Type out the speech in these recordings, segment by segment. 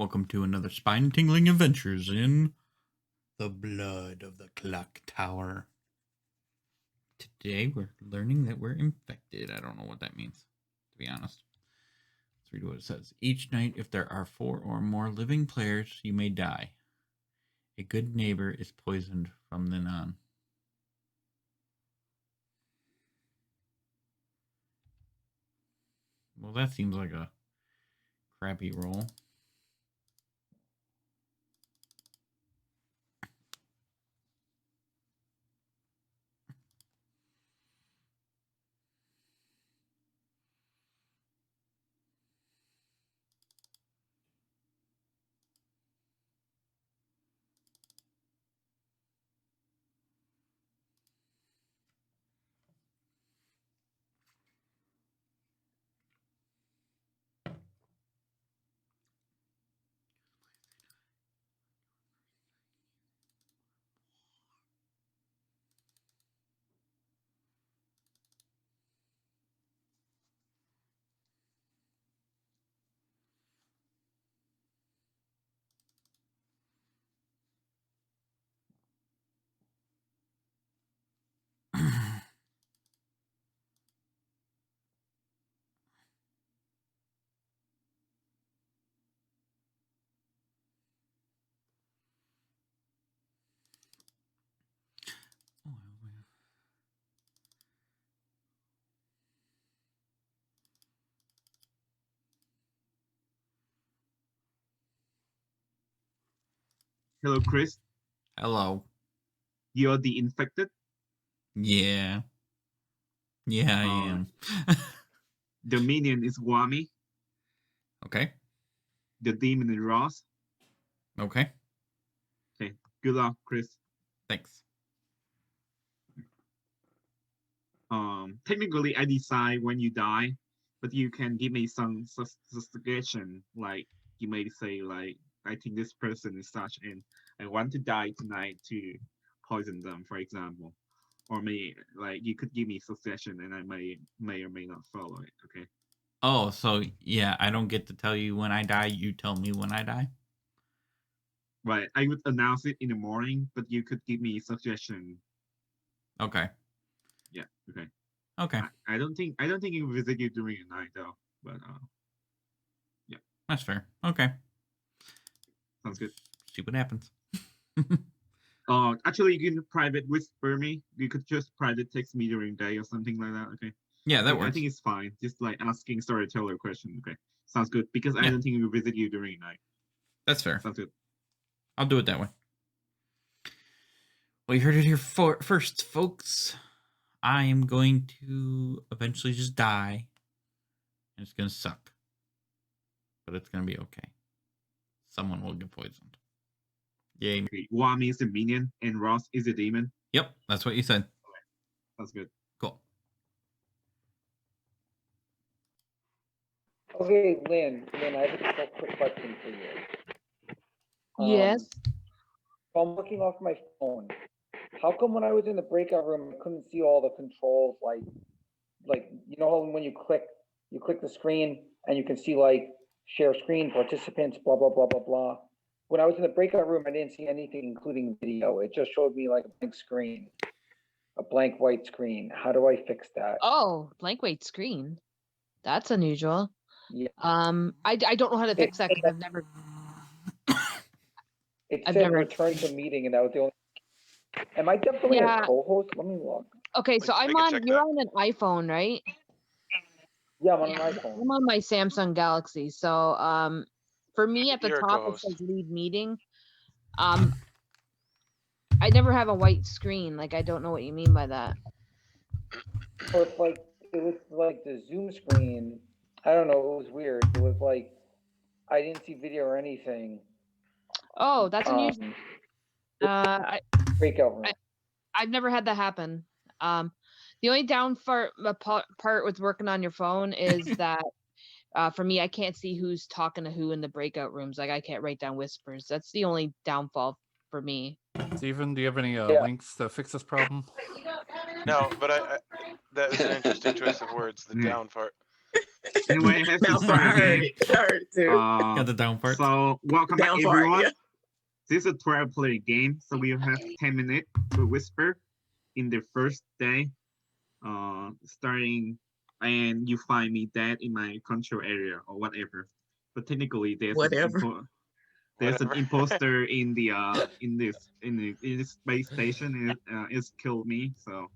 Welcome to another spine-tingling adventures in the blood of the ClockTower. Today we're learning that we're infected. I don't know what that means, to be honest. Let's read what it says. Each night, if there are 4 or more living players, you may die. A good neighbor is poisoned from then on. Well, that seems like a crappy roll. Hello, Chris. Hello. You're the infected? Yeah. Yeah, I am. The minion is Wami. Okay. The demon is Ross. Okay. Okay. Good luck, Chris. Thanks. Technically, I decide when you die, but you can give me some suggestion. Like, you may say, like, I think this person is such, and I want to die tonight to poison them, for example. Or you could give me suggestion, and I may or may not follow it. Okay. Oh, so yeah, I don't get to tell you when I die. You tell me when I die. Right. I would announce it in the morning, but you could give me a suggestion. Okay. Yeah. Okay. Okay. I don't think it will visit you during the night though. But yeah. That's fair. Okay. Sounds good. See what happens. Actually, you can private whisper me. You could just private text me during the day or something like that. Okay. Yeah, that works. I think it's fine. Just like asking storyteller question. Okay. Sounds good. Because I don't think it will visit you during the night. That's fair. Sounds good. I'll do it that way. Well, you heard it here first, folks. I am going to eventually just die. And it's going to suck. But it's going to be okay. Someone will get poisoned. Yay. Okay. Wami is the minion and Ross is the demon. Yep, that's what you said. Okay. Sounds good. Cool. Okay, Lynn, I have a quick question for you. Yes. So I'm looking off my phone. How come when I was in the breakout room, I couldn't see all the controls? Like you know when you click the screen and you can see like share screen, participants, blah blah blah blah blah. When I was in the breakout room, I didn't see anything, including video. It just showed me like a blank screen, a blank white screen. How do I fix that? Oh, blank white screen. That's unusual. Yeah. I don't know how to fix that because I've never. It I've said never return to meeting, and that was the only. Am I definitely a co-host? Let me log. Okay, so I'm on. You're on an iPhone, right? Yeah, I'm on an iPhone. I'm on my Samsung Galaxy. So for me at the top it says leave meeting. I never have a white screen. Like I don't know what you mean by that. So it's like it was like the Zoom screen. I don't know. It was weird. It was like I didn't see video or anything. Oh, that's unusual. Breakout room. I've never had that happen. The only part with working on your phone is that for me, I can't see who's talking to who in the breakout rooms. Like I can't write down whispers. That's the only downfall for me. Steven, do you have any links to fix this problem? No, but that was an interesting choice of words, the down part. Anyway, I have to Mouth start part, I heard again. it. I heard it too. Got the down part. So welcome back, Down part, everyone. yeah. This is a 12-player game, so we have 10 minutes to whisper in the first day. Starting, and you find me dead in my control area or whatever. But technically, there's Whatever. there's an imposter in the in this space station. And it's killed me. So,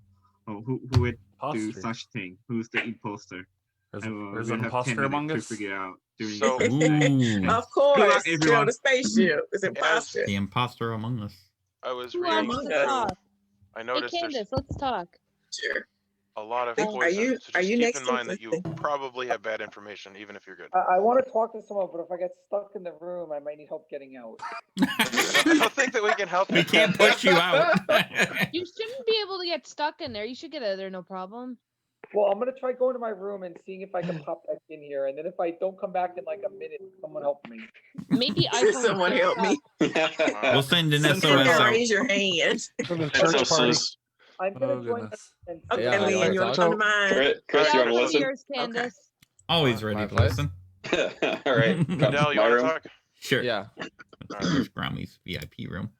who would do Imposters. such thing? Who's the imposter? There's We'll an have 10 imposter among minutes to us. figure out during So- the first day. Ooh, Of course, everyone. you're on the spaceship. It's imposter. the imposter among us. I was Who reading wants to Among Us. talk? I Hey, noticed there's Candace, let's talk. Sure. a lot of Are poison. you- so are just you keep next in to mind that you something? probably have bad information, even if you're good. I want to talk to someone, but if I get stuck in the room, I might need help getting out. I don't think that we can help you. We can't push you out. You shouldn't be able to get stuck in there. You should get out of there, no problem. Well, I'm gonna try going to my room and seeing if I can pop back in here, and then if I don't come back in like a minute, someone help me. Maybe I Someone help me. We'll send an Someone SOS out. raise your hand. For the It's search also party. I'm gonna Oh join goodness. and Okay, Yeah, Leon, you wanna you want to talk? come to mine? Chris, you Yeah, want to I'll listen? yours, Candace. Always My ready to place? listen. All right. Come to Adele, you my want to room. talk? Sure. Yeah. There's Grammy's VIP room.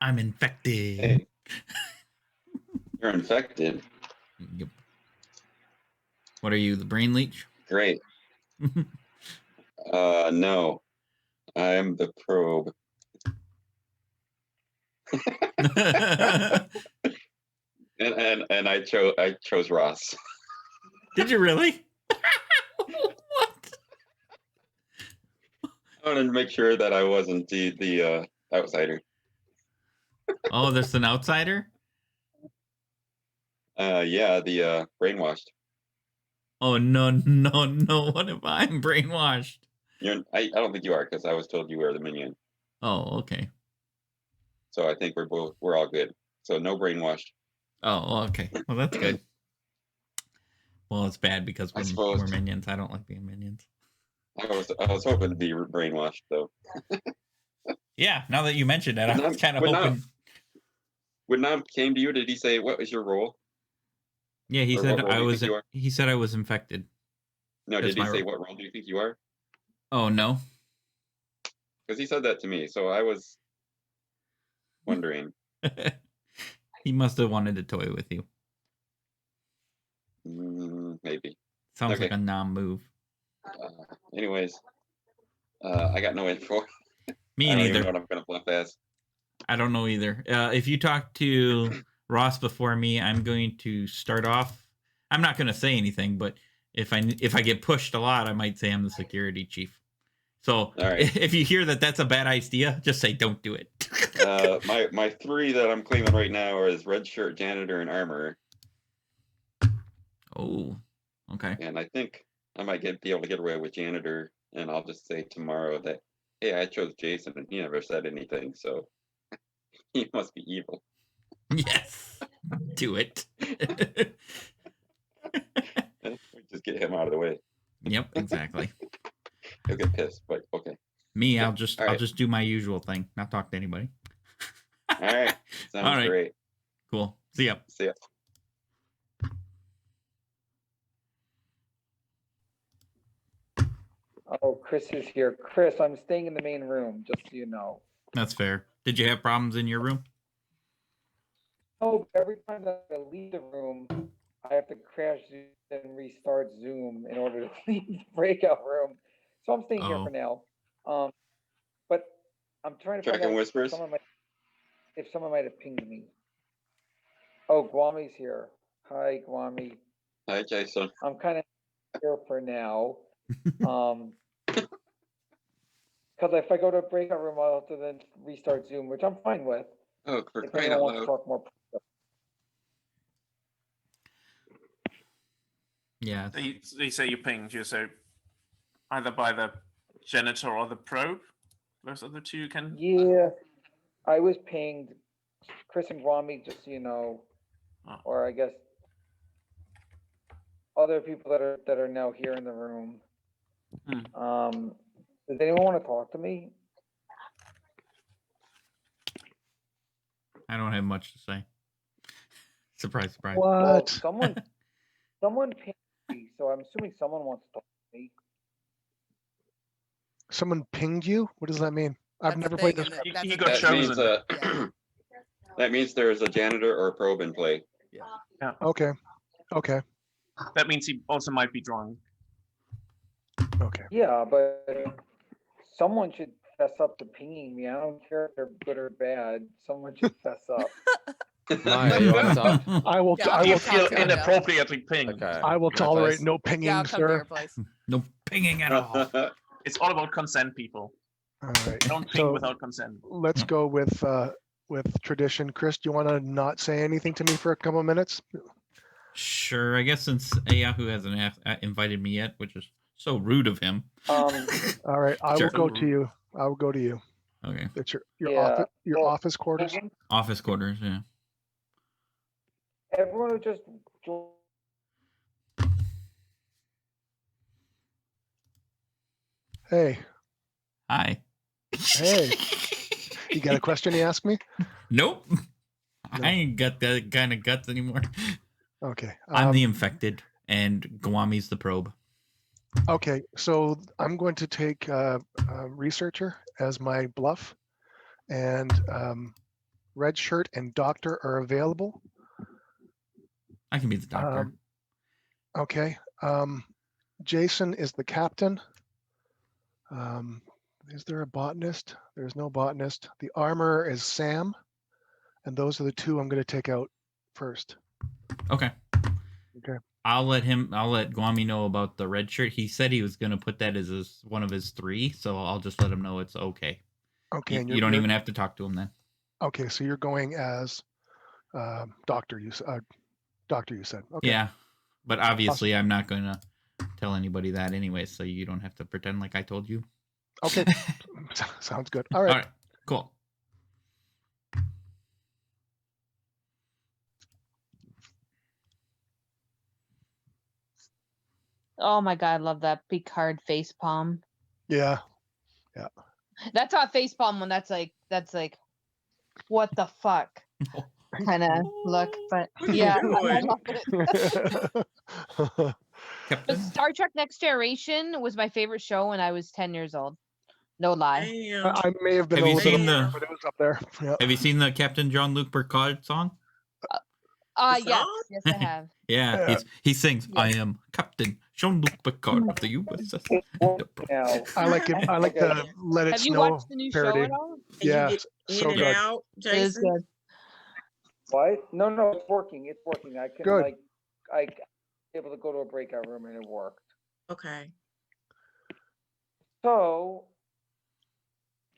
I'm infected. Hey. You're infected. Yep. What are you, the brain leech? Great. No. I'm the probe. And I chose Ross. Did you really? What? I wanted to make sure that I wasn't the outsider. Oh, there's an outsider? Yeah, the brainwashed. Oh, no. What if I'm brainwashed? I don't think you are, because I was told you were the minion. Oh, okay. So I think we're all good. So no brainwashed. Oh, okay. Well, that's good. Well, it's bad because I we're suppose. minions. I don't like being minions. I was hoping to be brainwashed though. Yeah, now that you mentioned it, I was kind of When hoping. When Nam came to you, did he say what was your role? Yeah, he Or said what role I do you was. think you are? He said I was infected. No, That's did he my say role. what role do you think you are? Oh no. Because he said that to me, so I was wondering. He must have wanted to toy with you. Maybe. Sounds Okay. like a move. Anyways, I got no info. Me I don't even neither. know what I'm gonna bluff as. I don't know either. If you talk to Ross before me, I'm going to start off. I'm not going to say anything, but if I get pushed a lot, I might say I'm the security chief. So All right. if you hear that that's a bad idea, just say don't do it. My three that I'm claiming right now is red shirt, janitor, and armor. Oh, okay. And I think I might be able to get away with janitor, and I'll just say tomorrow that, hey, I chose Jason, and he never said anything, so he must be evil. Yes, do it. We just get him out of the way. Yep, exactly. He'll get pissed, but okay. Me, I'll just All right. do my usual thing, not talk to anybody. All right. Sounds All right. great. Cool. See ya. See ya. Oh, Chris is here. Chris, I'm staying in the main room, just so you know. That's fair. Did you have problems in your room? Oh, every time that I leave the room, I have to crash Zoom and restart Zoom in order to leave the breakout room. So I'm staying here Oh. for now. But I'm trying to find Tracking out whispers. if someone might have pinged me. Oh, Guami's here. Hi, Guami. Hi, Jason. I'm kind of here for now. Because if I go to a breakout room, I'll have to then restart Zoom, which I'm fine with. Oh, for If crying anyone out wants to loud. talk more. Yeah. So you say you pinged you, so either by the janitor or the probe? Those are the two you can... Yeah, I was pinged, Chris and Rami, just so you know, Oh. or I guess other people that are now here in the room. Does anyone want to talk to me? I don't have much to say. Surprise, surprise. Well, What? someone pinged me, so I'm assuming someone wants to talk to me. Someone pinged you? What does that mean? I've That's a never played thing, this. and He that's a got thing. That means chosen. Yeah. that means there's a janitor or a probe in play. Okay. Okay. That means he also might be drunk. Okay. Yeah, but someone should fess up to pinging me. I don't care if they're good or bad. Someone should fess up. Maya, you want to talk? I will. Yeah, I You will. talk feel to him, inappropriately pinged. Okay. I will My tolerate place? no pinging, Yeah, I'll come to your sir. place. No pinging at all. It's all about consent, people. All right. Don't ping So without consent. let's go with tradition. Chris, do you want to not say anything to me for a couple of minutes? Sure, I guess since Ayahu hasn't invited me yet, which is so rude of him. All right. I Sure. will go to you. I will go to you. Okay. It's your Yeah. Well, office quarters. Office quarters, yeah. Everyone who just joined. Hey. Hi. Hey. You got a question to ask me? Nope. No. I ain't got that kind of guts anymore. Okay. I'm the infected, and Guami's the probe. Okay, so I'm going to take researcher as my bluff, and red shirt and doctor are available. I can be the doctor. Okay. Jason is the captain. Is there a botanist? There's no botanist. The armor is Sam, and those are the two I'm going to take out first. Okay. Okay. I'll let Guami know about the red shirt. He said he was going to put that as one of his 3, so I'll just let him know it's okay. Okay. You don't even have to talk to him then. Okay, so you're going as doctor. You said. Okay. Yeah, but obviously I'm not going to tell anybody that anyway, so you don't have to pretend like I told you. Okay. Sounds good. All right. All right. Cool. Oh my god, I love that Picard face palm. Yeah. That's not face palm when that's like what the fuck kind of look, but What are you yeah. doing? But Star Trek Next Generation was my favorite show when I was 10 years old. No lie. Damn. I may have been Have a you little bit seen older, the- but it was up there. Yeah. Have you seen the Captain Jean-Luc Picard song? The Yes, song? yes I have. Yeah, Yeah. he sings, Yeah. I am Captain Jean-Luc Picard of the USS Enterprise. Now, I like it. I like Okay. the Let It Have you Snow watched the new parody. show at all? Can Yeah, you get in so and good. out, It is Jason? good. what? No, it's working. It's working. I can Good. I able to go to a breakout room and it worked. Okay. So,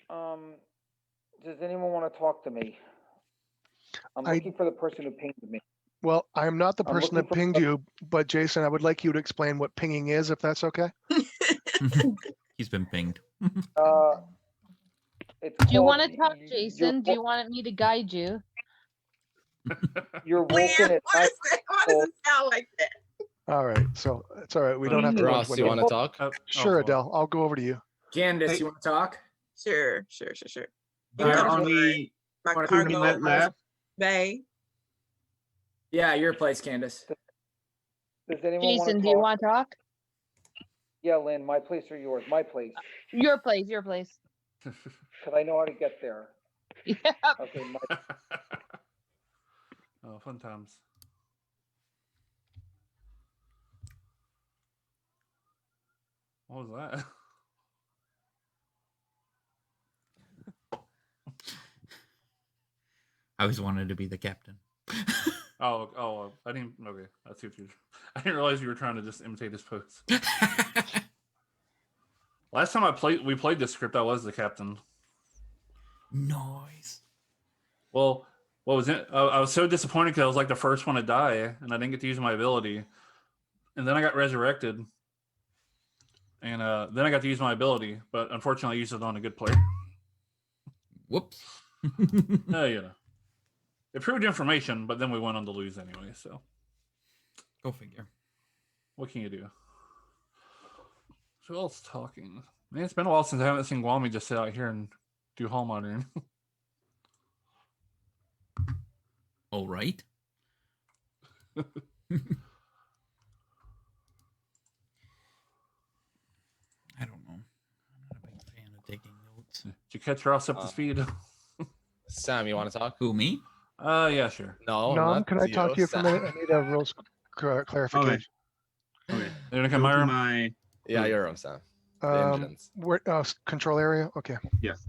does anyone want to talk to me? I'm I- looking for the person who pinged me. Well, I'm not the I'm person looking that for- pinged you, but Jason, I would like you to explain what pinging is, if that's okay. He's been pinged. It's Do you called- want to talk, you're Jason? Do you want me to guide you? You're Leanne, woken at what is that? Why does it sound like that? All right, so it's all right. We don't have to. go Ross, into you it. want to talk? Sure, well. Adele. I'll go over to you. Candace, Hey. you want to talk? Sure. You There come are to only my 2 cargo minutes left. bay. Yeah, your place, Candace. Does anyone want Jason, to do you talk? want to talk? Yeah, Lynn, my place or yours? My place, Your place, your place. because I know how to get there. Yeah. Okay, Oh, fun times. What was that? I always wanted to be the captain. Oh, I didn't. Okay, I see what you. I didn't realize you were trying to just imitate his pose. Last time we played this script, I was the captain. Noise. Well, what was it? I was so disappointed because I was like the first one to die, and I didn't get to use my ability. And then I got resurrected, and then I got to use my ability, but unfortunately, I used it on a good player. Whoops. You know, it proved information, but then we went on to lose anyway. So Go figure. what can you do? Who else talking? Man, it's been a while since I haven't seen Guami just sit out here and do hall monitoring. All right. I don't know. I'm not a big fan of taking notes. Did you catch her up to speed? Sam, you want to talk? Who, me? Yeah, sure. No, Nom, not can I talk to you for a Sam. minute? I need a rules clarification. Okay. You wanna Go come to my room? my Yeah, your room, Sam. The engines. Where, control area? Okay. yes.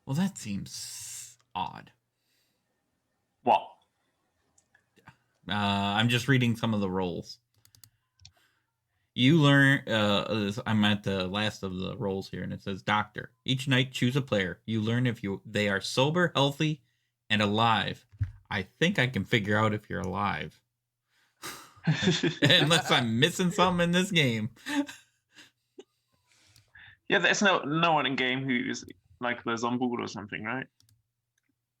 Well, that seems odd. What? I'm just reading some of the roles. You learn. I'm at the last of the roles here, and it says Doctor. Each night, choose a player. You learn if they are sober, healthy, and alive. I think I can figure out if you're alive, unless I'm missing something in this game. Yeah, there's no one in game who's like there's on board or something, right?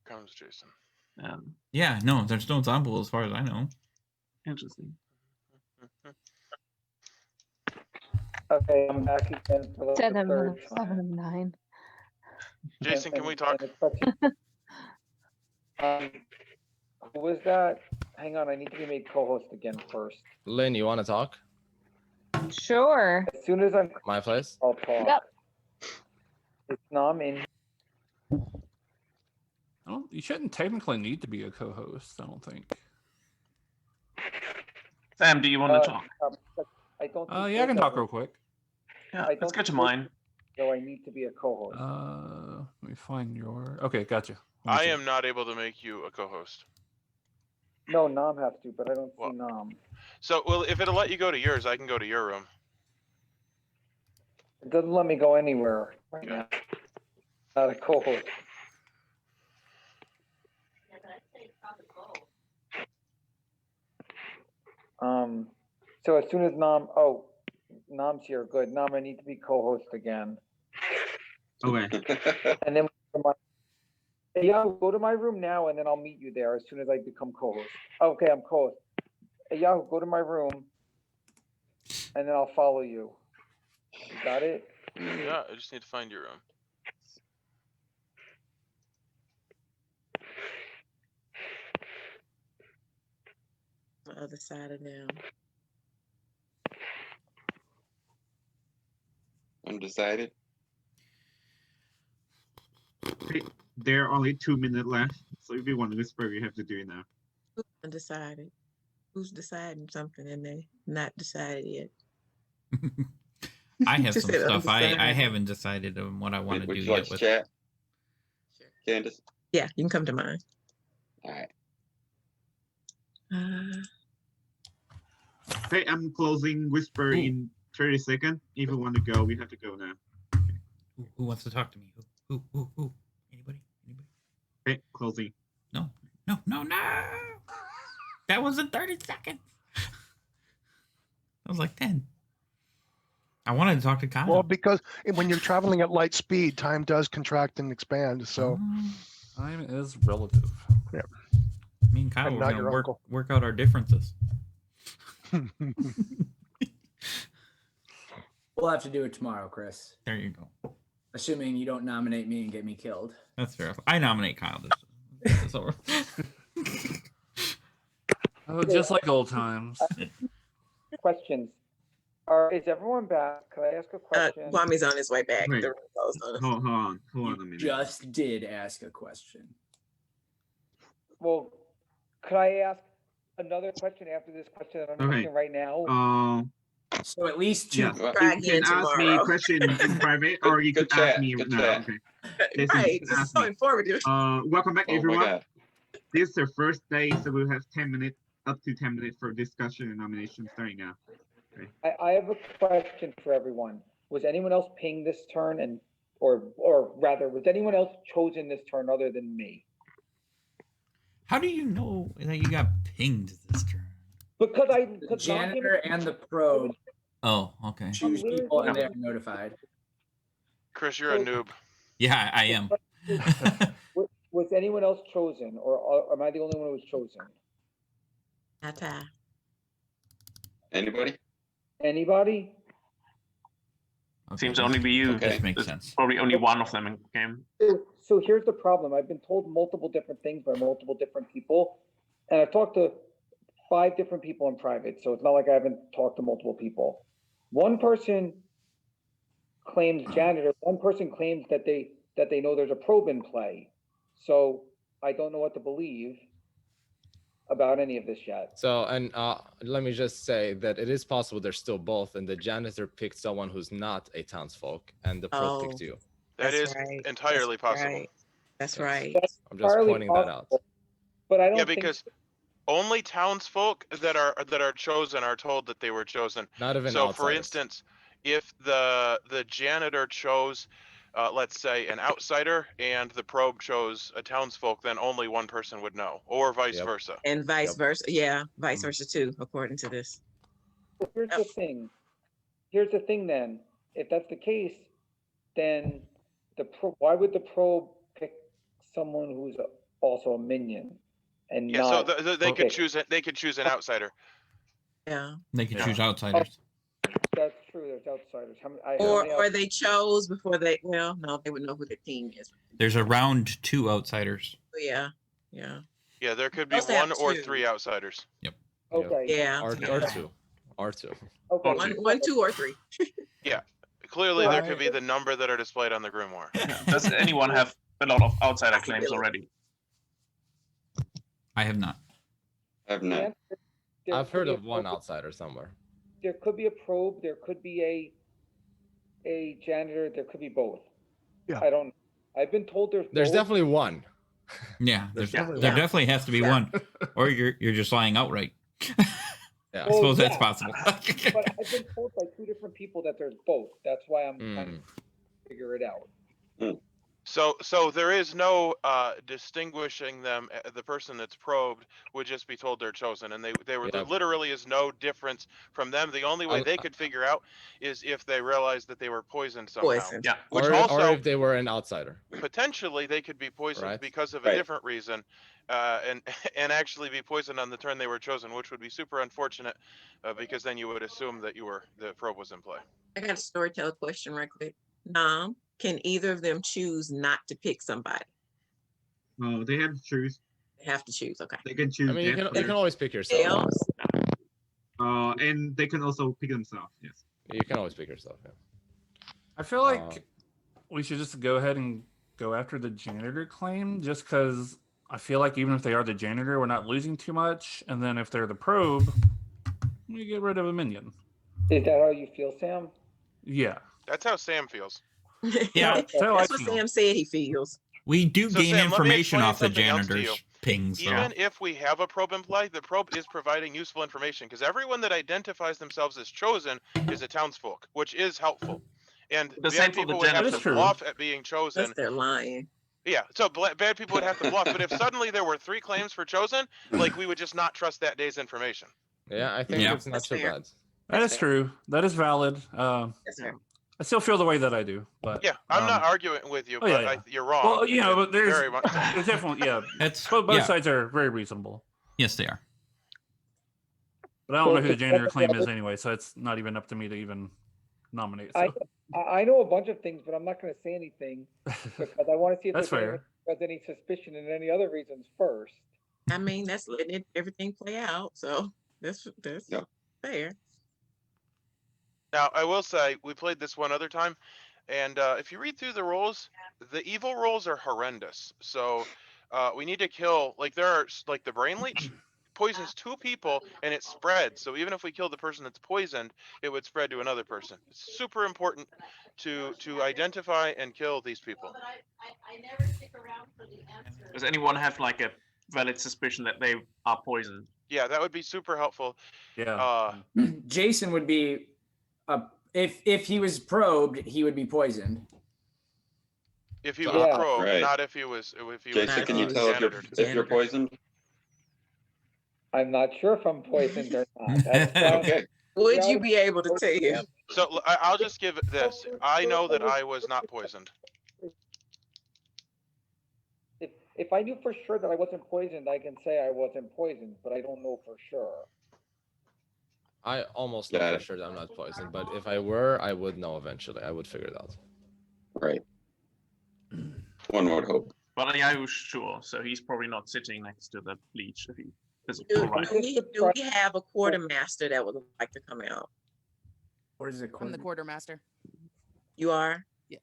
Comes Jason. Yeah, no, there's no example as far as I know. Interesting. Okay, I'm back again for like the 7 third of 7 of 9. Jason, can we talk? and who was that? Hang on, I need to be made co-host again first. Lynn, you want to talk? Sure. As soon as I'm, My place? I'll talk. Yep. It's Nom in. You shouldn't technically need to be a co-host. I don't think. Sam, do you want to talk? I don't. Yeah, I can talk real quick. Yeah, let's get to mine. So I need to be a co-host. Let me find your. Okay, gotcha. I am not able to make you a co-host. No, Nom has to, but I don't see Nom. So, well, if it'll let you go to yours, I can go to your room. It doesn't let me go anywhere right now. Not a co-host. So as soon as Nom's here, good. Nom, I need to be co-host again. Okay. And then yeah, go to my room now, and then I'll meet you there as soon as I become co-host. Okay, I'm co-host. Hey, Yahoo, go to my room, and then I'll follow you. You got it? Yeah, I just need to find your room. The other side of them. Undecided. There are only 2 minutes left, so if you want to whisper, you have to do it now. Who's undecided? Who's deciding something and they not decided yet? I have Just some said stuff I undecided. haven't decided on what I want to Would do you like yet to with. chat? Candace? Yeah, you can come to mine. All right. Okay, I'm closing whisper in 30 seconds. If you want to go, we have to go now. Who wants to talk to me? Who? Anybody? Okay, closing. No. That wasn't 30 seconds. That was like 10. I wanted to talk to Kyle. Well, because when you're traveling at light speed, time does contract and expand. So time is relative. Yeah. Me and Kyle And were not going your to uncle. work out our differences. We'll have to do it tomorrow, Chris. There you go. Assuming you don't nominate me and get me killed. That's fair. I nominate Kyle. This is over. Oh, just like old times. Questions. Is everyone back? Could I ask a question? Kwami's on his way back. Wait. The room closed on us. Hold on a minute. Just did ask a question. Well, could I ask another question after this question that I'm asking right now? So at least two. Yeah. Try You can again ask me tomorrow. a question in private, or you could ask me now. Okay. Jason, Right, you can this is ask so me. informative. Welcome back, Oh my everyone. God. This is the first day, so we'll have 10 minutes, up to 10 minutes for discussion and nomination starting now. Okay. I have a question for everyone. was anyone else pinged this turn, and or rather, was anyone else chosen this turn other than me? How do you know that you got pinged this turn? Because The janitor and the probe Oh, okay. choose people and they're notified. Chris, you're a noob. Yeah, I am. Was anyone else chosen, or am I the only one who was chosen? Anybody? Anybody? Okay, Seems to only be you. This makes There's sense. probably only one of them in game. So here's the problem. I've been told multiple different things by multiple different people, and I've talked to 5 different people in private, so it's not like I haven't talked to multiple people. One person claims janitor. One person claims that they know there's a probe in play. So I don't know what to believe about any of this yet. So, and let me just say that it is possible they're still both, and the janitor picked someone who's not a townsfolk, and the probe picked you. That is entirely possible. Right. That's right. I'm just pointing that out. But I don't think because only townsfolk that are chosen are told that they were chosen. Not even so, for outsiders. instance, if the janitor chose, let's say, an outsider, and the probe chose a townsfolk, then only one person would know, or vice versa. And vice versa. Yeah, vice versa too, according to this. Here's the thing. Here's the thing then. If that's the case, then why would the probe pick someone who's also a minion and Yeah, not? so they could choose it. They could choose an outsider. Yeah. They could choose outsiders. That's true. There's outsiders. Or they chose before they. Well, no, they would know who the team is. There's a round 2 outsiders. Yeah. Yeah. Yeah, there could be Those have 1 or two. 3 outsiders. Yep. Okay. Yeah. R2. R2. Okay. One, 2, or 3. Yeah. Clearly, there could be the number that are displayed on the grimoire. Does anyone have a lot of outsider claims already? I have not. I have not. I've heard of one outsider somewhere. There could be a probe. There could be a janitor. There could be both. Yeah. I don't. I've been told there's. There's both. definitely one. Yeah, there Yeah. definitely has to be one, or you're just lying outright. Yeah. I suppose that's yeah. possible. But I've been told by 2 different people that there's both. That's why I'm trying to figure it out. So there is no distinguishing them. The person that's probed would just be told they're chosen, and there literally is no difference from them. The only way they could figure out is if they realized that they were poisoned somehow. Yeah. Which or also if they were an outsider. potentially they could be poisoned because of a Right. different reason, and actually be poisoned on the turn they were chosen, which would be super unfortunate, because then you would assume that the probe was in play. I got a storyteller question right quick. Can either of them choose not to pick somebody? No, they have to choose. They have to choose. Okay. They can choose. I mean, you their can player. always pick yourself. Else? And they can also pick themselves. Yes. You can always pick yourself. Yeah. I feel like we should just go ahead and go after the janitor claim, just because I feel like even if they are the janitor, we're not losing too much. And then if they're the probe, we get rid of a minion. Is that how you feel, Sam? Yeah. That's how Sam feels. Yeah, That's what Sam said he feels. We do So, gain Sam, let me information explain off the something else to you. janitor's pings, though. Even if we have a probe in play, the probe is providing useful information, because everyone that identifies themselves as chosen is a townsfolk, which is helpful. And The bad same for the people would have janitor. to bluff at being chosen. Unless they're lying. Yeah, so bad people would have to bluff. But if suddenly there were 3 claims for chosen, like, we would just not trust that day's information. Yeah, I think it's not That's too fair. bad. That is true. That is valid. That's fair. I still feel the way that I do, but Yeah, I'm not arguing with you, oh, but yeah. you're wrong. Well, you know, but there's, Very much. there's definitely It's both yeah. sides are very reasonable. Yes, they are. But I don't know who the janitor claim is anyway, so it's not even up to me to even nominate. So. I know a bunch of things, but I'm not going to say anything because I want to see if That's fair. there's any suspicion and any other reasons first. I mean, that's letting everything play out. So that's fair. Now, I will say, we played this one other time, and if you read through the rules, the evil rolls are horrendous. So we need to kill, like, there are, like, the brain leech poisons 2 people, and it spreads. So even if we kill the person that's poisoned, it would spread to another person. It's super important to identify and kill these people. Does anyone have like a valid suspicion that they are poisoned? Yeah, that would be super helpful. Yeah. Jason would be If he was probed, he would be poisoned. If he So, was yeah, probed, right. not if he was Jason, can you Not tell janitor. if you're poisoned? I'm not sure if I'm poisoned or not. That's Okay. Would you be able to tell? So I'll just give it this. I know that I was not poisoned. If I knew for sure that I wasn't poisoned, I can say I wasn't poisoned, but I don't know for sure. I almost know Got for it. sure that I'm not poisoned, but if I were, I would know eventually. I would figure it out. Right. One would hope. But Yahu's sure, so he's probably not sitting next to the bleach if he is Do, right. do we have a quartermaster that would like to come out? What is it? I'm the quartermaster. You are? Yeah.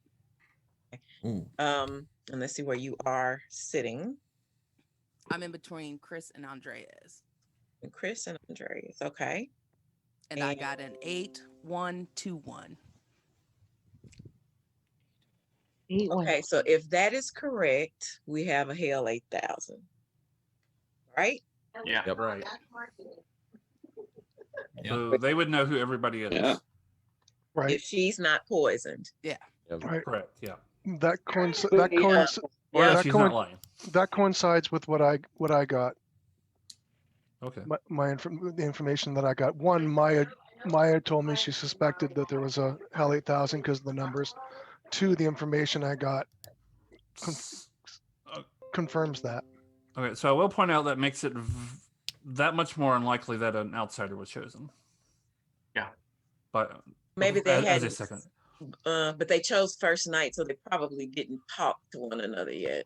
Ooh. And let's see where you are sitting. I'm in between Chris and Andreas. And Chris and Andreas, okay. And I got an 8-1-2-1. Okay, so if that is correct, we have a hell 8,000. Right? Yeah. Yep. Right. Yeah. So they would know who everybody is. Yeah. Right. If she's not poisoned. Yep. Right. Correct. Yeah. That Yeah. Or that she's coin- not lying. that coincides with what I got. Okay. The information that I got. One, Maya told me she suspected that there was a hell 8,000 because of the numbers. Two, the information I got confirms that. Okay, so I will point out that makes it that much more unlikely that an outsider was chosen. Yeah. But Maybe they as a hadn't, second. but they chose first night, so they probably didn't talk to one another yet.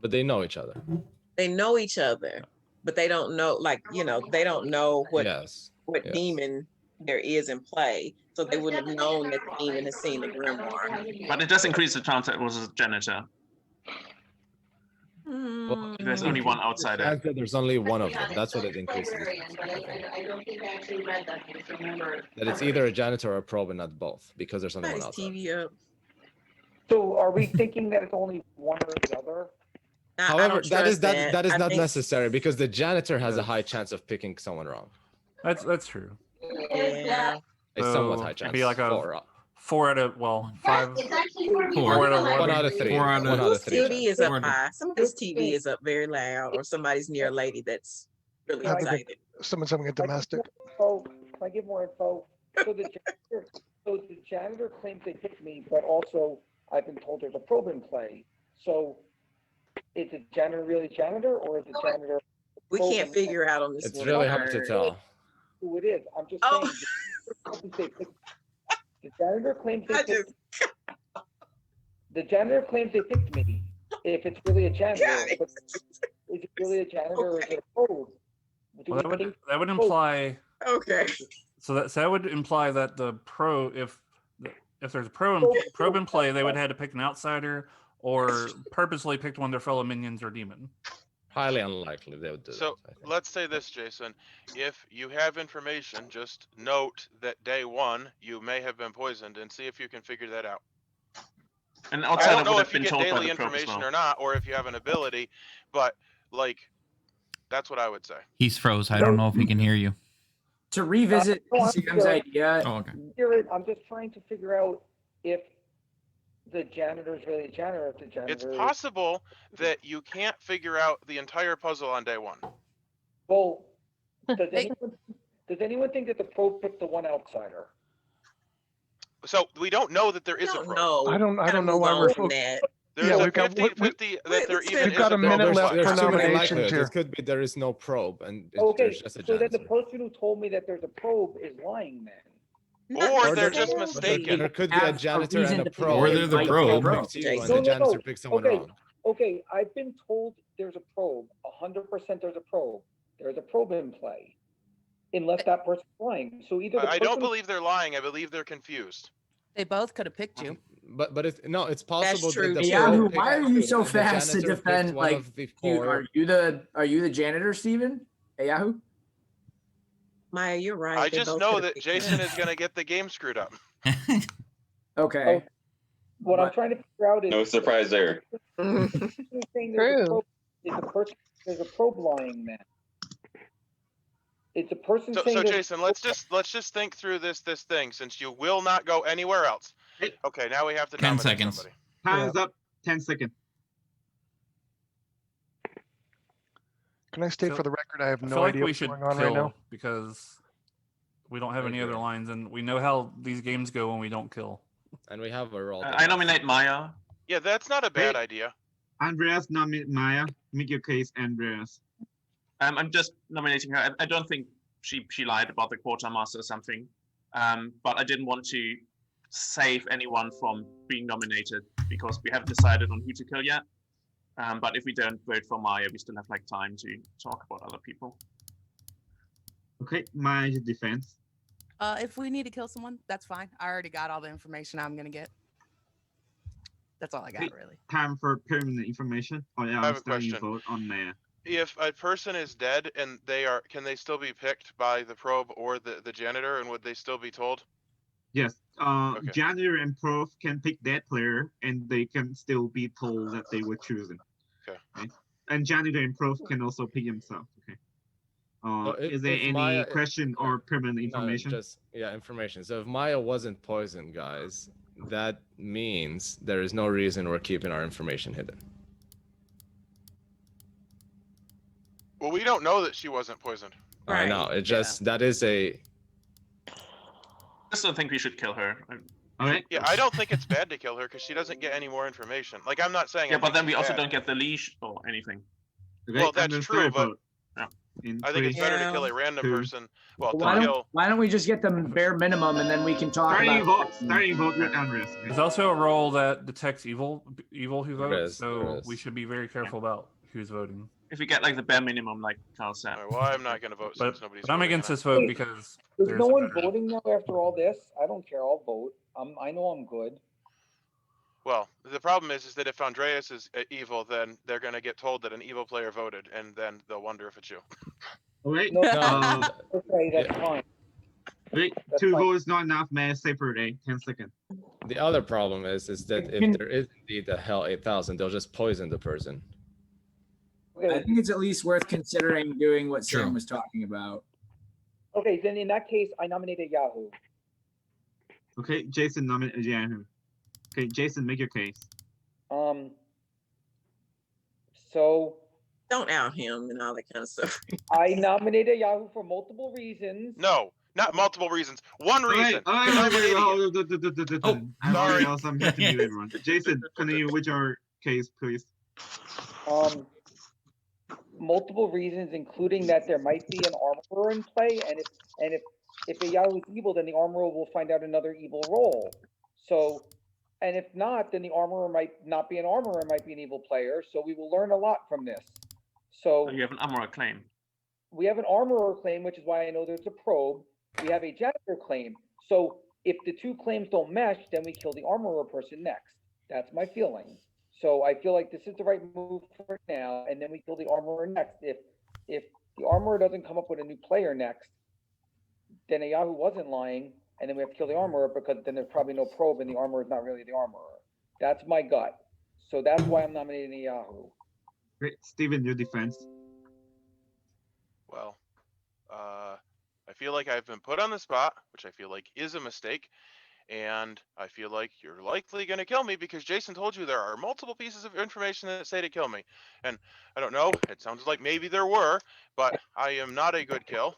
But they know each other. They know each other, but they don't know, like, they don't know what Yes. demon there is in play. So they wouldn't have known that the demon has seen the grimoire. But it does increase the chance that it was a janitor. Well, There's only one outsider. And there's only one of them. That's what it increases. That it's either a janitor or a probe and not both, because there's only one outside. TV up. So are we thinking that it's only one or the other? However, that is I not think- necessary because the janitor has a high chance of picking someone wrong. That's true. Yeah. A somewhat So high it'd chance. be like a Four. 4 out of 5. Four. out of 1. One out of 3. 4 out of- One out of 3. TV is up Or- high. Somebody's TV is up very loud, or somebody's near a lady that's really I think excited. Someone's having a domestic. Oh, can I give more info? So the janitor claims they picked me, but also I've been told there's a probe in play. So is the janitor really janitor, or is the janitor? We can't figure out on this It's one. really hard to tell. Who it is? I'm just Oh. saying. The janitor claims they I picked. The janitor claims they picked me. If it's really a janitor, but is it really a janitor or is it a probe? Do Well, we think- that would imply. Okay. So that would imply that the if there's a probe in play, they would have to pick an outsider or purposely picked one of their fellow minions or demon. Highly unlikely they would do So that. I think. let's say this, Jason. If you have information, just note that day 1 you may have been poisoned and see if you can figure that out. An I outsider don't know would if have you been get told by daily the probe as information well. or not, or if you have an ability, but like that's what I would say. He's froze. I don't know if he can hear you. To revisit Sam's idea, Oh, okay. I'm just trying to figure out if the janitor is really a janitor, if the janitor. It's possible that you can't figure out the entire puzzle on day 1. Well, does anyone think that the probe picked the one outsider? So we don't know that there is a don't probe. know. I don't Gotta know move why on we're from that. There's Yeah, a we've got- 50-50 that there even We've is got a minute there's, left there's for too many nominations likelihoods. here. It could be there is no probe and Okay, there's just a so then janitor. the person who told me that there's a probe is lying then. Or Or they're there- just or mistaken. There could be a Have a janitor reason and a to think probe. Or they're the and probe. picks you, and No, the no, janitor no. picks someone Okay. wrong. Okay, I've been told there's a probe, 100% there's a probe. There's a probe in play. Unless that person's lying. So either the I don't person- believe they're lying. I believe they're confused. They both could have picked you. But it's possible true, that the too. probe Yahoo, picked why are you so and the fast to janitor picked defend, one like, of the Dude, four. are you the janitor, Steven? Hey, Yahoo? Maya, you're right. I They just both know could've that picked Jason me. is going to get the game screwed up. Okay. What I'm But- trying to figure out is. No surprise there. You're saying there's a True. probe- is the person, there's a probe lying then. It's a person So, saying. so there's- Jason, let's just think through this thing since you will not go anywhere else. Okay, now we have to 10 nominate seconds. somebody. Time's up. 10 seconds. Can I state So, for the record, I have I no feel like idea we what's should going on kill right now. because we don't have I any other agree. lines, and we know how these games go when we don't kill. And we have a roll. I nominate Maya. Yeah, that's not a bad Wait. idea. Andreas, nominate Maya. Make your case, Andreas. I'm just nominating her. I don't think she lied about the quartermaster or something. But I didn't want to save anyone from being nominated because we haven't decided on who to kill yet. But if we don't vote for Maya, we still have like time to talk about other people. Okay, Maya's defense. If we need to kill someone, that's fine. I already got all the information I'm gonna get. That's all I got, really. Time for permanent information. Oh yeah, I have I'm a starting question. vote on Maya. If a person is dead and can they still be picked by the probe or the janitor, and would they still be told? Yes. Okay. Janitor and prof can pick that player, and they can still be told that they were chosen. Okay. Right? And janitor and prof can also pick himself. Okay. Is there any Maya, question or permanent No, information? just information. So if Maya wasn't poisoned, guys, that means there is no reason we're keeping our information hidden. Well, we don't know that she wasn't poisoned. I know. It just that is a. I just don't think we should kill her. Okay. Yeah, I don't think it's bad to kill her because she doesn't get any more information. Like, I'm not saying. Yeah, I but think then we she's also bad. don't get the leash or anything. Okay, Well, I'm that's gonna true, start a but vote. In I think it's 3, better to kill a random 2, person. Well, Why to don't, kill. why don't we just get the bare minimum and then we can talk Starting about vote. Starting vote with Andreas. Okay. There's also a role that detects evil who There votes, is, so there we is. should be very careful about who's voting. If we get like the bare minimum, like Carl said. All right, well, I'm not going to vote But, since nobody's. I'm voting against on it. this vote Wait, because Is there's no a one better- voting now after all this? I don't care. I'll vote. I know I'm good. Well, the problem is that if Andreas is evil, then they're going to get told that an evil player voted, and then they'll wonder if it's you. Okay. No, No, okay, that's fine. Wait, That's 2 fine. votes not enough. May I separate? 10 seconds. the other problem is that if there is indeed a Hell 8000, they'll just poison the person. I Okay, think it's at least worth considering doing what True. Sam was talking about. okay, then in that case, I nominated Yahoo. Okay, Jason nominated Yahoo. Okay, Jason, make your case. So Don't out him and all that kind of stuff. I nominated Yahoo for multiple reasons. No, not multiple reasons. One reason. All right, 'cause I'm an idiot. I'm sorry. sorry. Else I'm here to mute everyone. Jason, continue with your case, please. Multiple reasons, including that there might be an armorer in play, and if a Yahoo is evil, then the armorer will find out another evil role. So, and if not, then the armorer might not be an armorer, it might be an evil player. So we will learn a lot from this. So You have an armorer claim. we have an armorer claim, which is why I know there's a probe. We have a janitor claim. So if the two claims don't mesh, then we kill the armorer person next. That's my feeling. So I feel like this is the right move for now, and then we kill the armorer next. If the armorer doesn't come up with a new player next, then a Yahoo wasn't lying, and then we have to kill the armorer because then there's probably no probe, and the armorer is not really the armorer. That's my gut. So that's why I'm nominating the Yahoo. Great, Steven, your defense. Well, I feel like I've been put on the spot, which I feel like is a mistake. And I feel like you're likely going to kill me because Jason told you there are multiple pieces of information that say to kill me. And I don't know, it sounds like maybe there were, but I am not a good kill.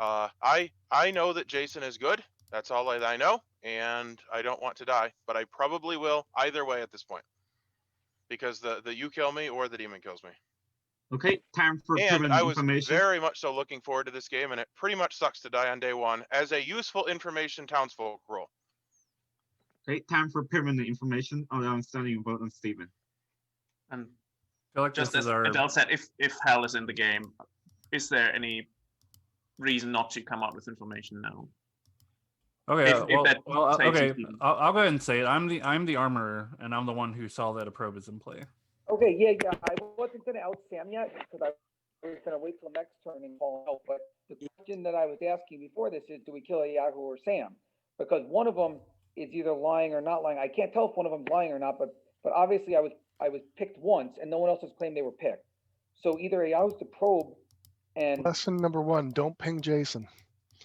I know that Jason is good. That's all I know. And I don't want to die, but I probably will either way at this point. Because the you kill me or the demon kills me. Okay, time for And permanent I was information. very much so looking forward to this game, and it pretty much sucks to die on day one as a useful information townsfolk role. Okay, time for permanent information. I'm standing a vote on Steven. And I feel like just this as is our Adele said, if Hell is in the game, is there any reason not to come out with information now? Okay, If that saves okay. Steven. I'll go ahead and say it. I'm the armorer, and I'm the one who saw that a probe is in play. Okay, yeah. I wasn't gonna out Sam yet because I was gonna wait till next turn and call out. But the question that I was asking before this is, do we kill a Yahoo or Sam? Because one of them is either lying or not lying. I can't tell if one of them's lying or not, but obviously I was picked once and no one else has claimed they were picked. So either a Yahoo's the probe And Lesson number 1, don't ping Jason.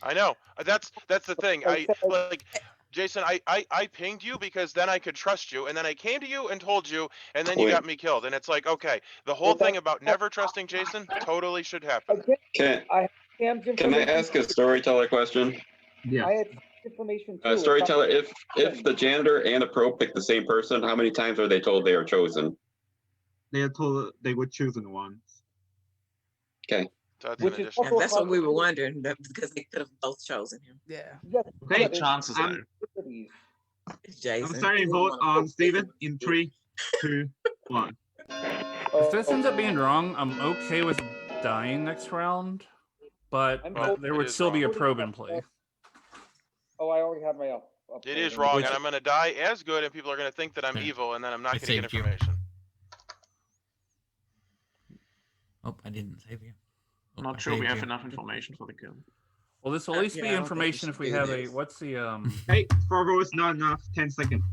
I know. That's the thing. I said- Like Jason, I pinged you because then I could trust you, and then I came to you and told you, and then you got me killed. And it's like, okay, the whole thing about never trusting Jason totally should happen. Can Sam's I information. ask a storyteller question? Yeah. I had information too. It's Storyteller, not- if the janitor and a pro pick the same person, how many times are they told they are chosen? They are told they were chosen once. Okay. That's Which an is additional. And that's what we were wondering, because they could have both chosen him. Yeah. Yes, Okay, but it's- chances though. it's Jason. I'm starting to vote on Steven in 3, 2, 1. If this ends up being wrong, I'm okay with dying next round, but Well, there it would is still be a wrong. probe in play. Oh, I already have my up. It is wrong, Which- and I'm gonna die as good, and people are gonna think that I'm Yeah. evil, and then I'm I not gonna get saved you. information. Oh, I didn't save you. Oh, I'm not I sure we saved have you. enough information for the kill. Well, this will at least Yeah, be I don't think we information should if we do have this. what's the Hey, 4 votes not enough. 10 seconds.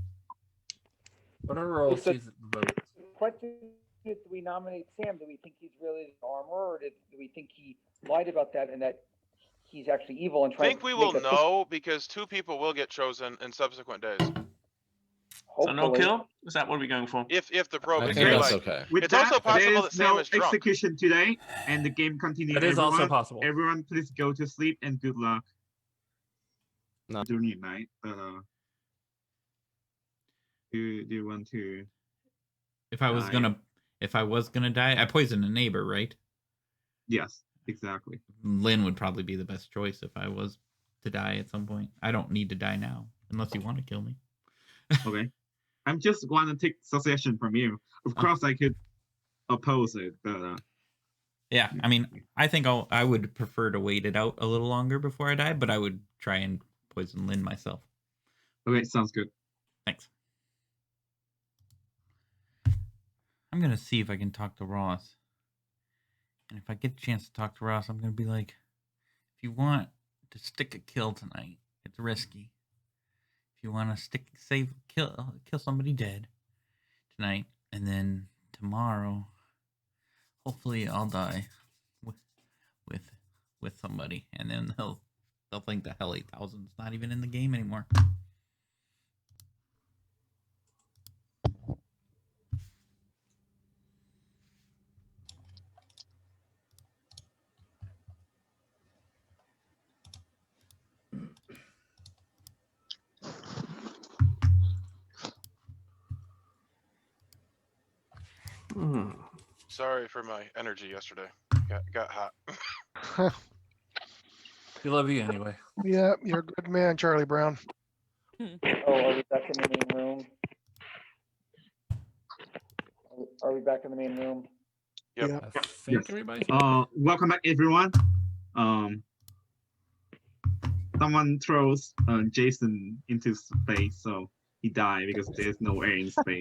what are roll It's a- season vote? Question is, do we nominate Sam? Do we think he's really the armorer, or do we think he lied about that and that he's actually evil and I trying think to we make will us think- know because 2 people will get chosen in subsequent days. So no Hopefully. kill? Is that what we're going for? If the probe I is think very that's like, okay. With It's that, also possible there's that Sam no is drunk. execution today, and the game continues. That is also Everyone- possible. Everyone, please go to sleep and good luck. No. During your night. Do you want to? If I was Die. gonna die, I poisoned a neighbor, right? Yes, exactly. Lynn would probably be the best choice if I was to die at some point. I don't need to die now, unless you want to kill me. Okay. I'm just want to take suggestion from you. Of course, I could oppose it, but Yeah, I mean, I think I would prefer to wait it out a little longer before I die, but I would try and poison Lynn myself. okay, sounds good. Thanks. I'm gonna see if I can talk to Ross. And if I get a chance to talk to Ross, I'm gonna be like, if you want to stick a kill tonight, it's risky. If you want to kill somebody dead tonight, and then tomorrow, hopefully I'll die with somebody, and then they'll think the hell 8000's not even in the game anymore. Sorry for my energy yesterday. Got hot. We love you anyway. Yeah, you're a good man, Charlie Brown. Oh, are we back in the main room? Are we back in the main room? Yep. Yeah. I think everybody. Welcome back, everyone. Someone throws Jason into space, so he died because there's no air in space.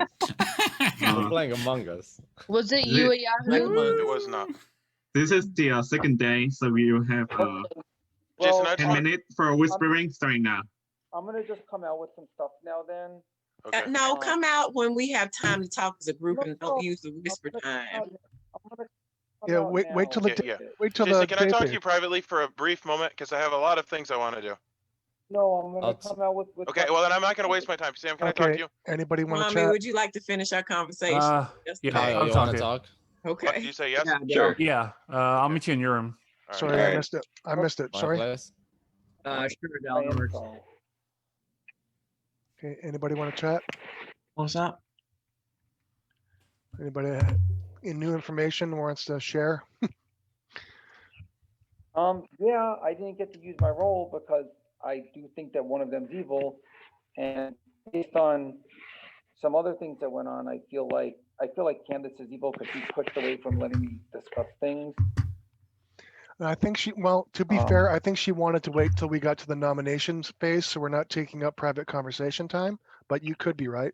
We're playing Among Us. Was it you, Yahoo? It was not. This is the second day, so we will have Jason, I 10 just- minutes for whispering starting now. I'm gonna just come out with some stuff now then. Okay. No, come out when we have time to talk as a group No, and don't no, use the whisper I'm time. gonna come Yeah, out wait till the now. Yeah. wait till Jason, the can I talk to day you privately for a brief moment? Because I have a lot of things I want to do. No, I'm gonna I'll come out with. Okay, well then I'm not going to waste my time. Sam, can I talk Okay. to you? Anybody want to Mommy, chat? would you like to finish our conversation? Yes, Yeah, ma'am. Kyle, I'm you want to talking. talk? What, do Okay. you say yes? Sure. Yeah, I'll meet you in your room. All right. Sorry, I Alright. missed it. I missed it. My Sorry. place? Sure, Dal, that works. Okay, anybody want to chat? What's that? Anybody in new information wants to share? Yeah, I didn't get to use my role because I do think that one of them's evil, and based on some other things that went on, I feel like Candace is evil because she pushed away from letting me discuss things. I think to be fair, I think she wanted to wait till we got to the nominations phase, so we're not taking up private conversation time, but you could be right.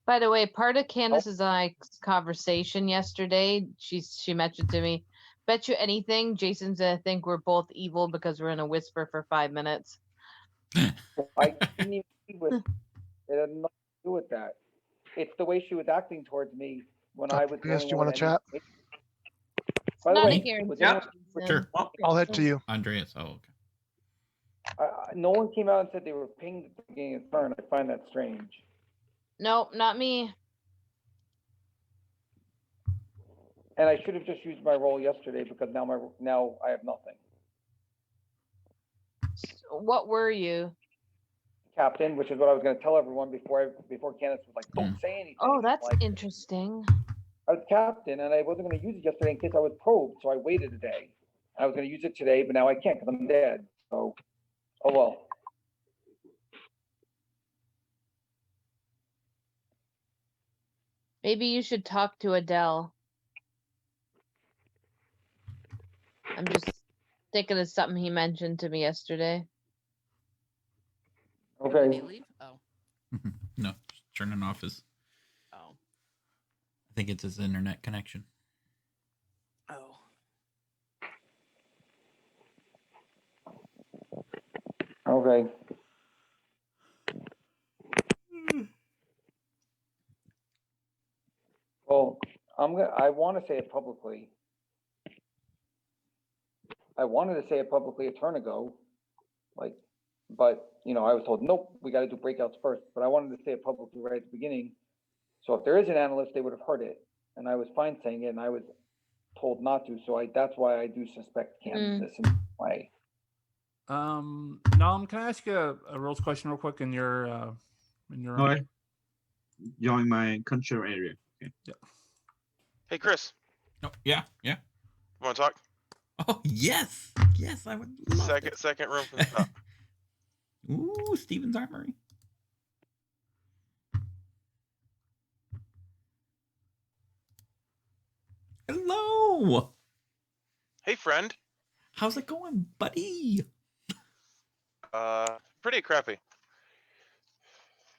By the way, part of Candace's and I conversation yesterday, she mentioned to me, bet you anything, Jason's gonna think we're both evil because we're in a whisper for 5 minutes. I didn't even see with it had nothing to do with that. It's the way she was acting towards me when I was. Yes, do you want to chat? By the Not way, a guarantee. was Yep. anyone Sure. I'll head to you. Andreas. Oh, okay. No one came out and said they were pinged at the beginning of the turn. I find that strange. Nope, not me. And I should have just used my roll yesterday because now I have nothing. What were you? Captain, which is what I was going to tell everyone before Candace was like, don't say anything. Oh, that's like, interesting. I was captain and I wasn't going to use it yesterday in case I was probed, so I waited a day. I was going to use it today, but now I can't because I'm dead. So, oh well. Maybe you should talk to Adele. I'm just thinking of something he mentioned to me yesterday. Did Okay. he leave? Oh. No, just turning off his. Oh. I think it's his internet connection. Oh. Okay. Well, I want to say it publicly. I wanted to say it publicly a turn ago, but I was told, nope, we got to do breakouts first. But I wanted to say it publicly right at the beginning. So if there is an analyst, they would have heard it, and I was fine saying it, and I was told not to. So that's why I do suspect Candace in some way. Nom, can I ask you a rules question real quick in your Okay. Join my control area. Okay. Yeah. Hey, Chris. Oh, yeah. Want to talk? Oh, yes, I would love Second room from the top. Ooh, Steven's Armory. Hello. Hey, friend. How's it going, buddy? Pretty crappy.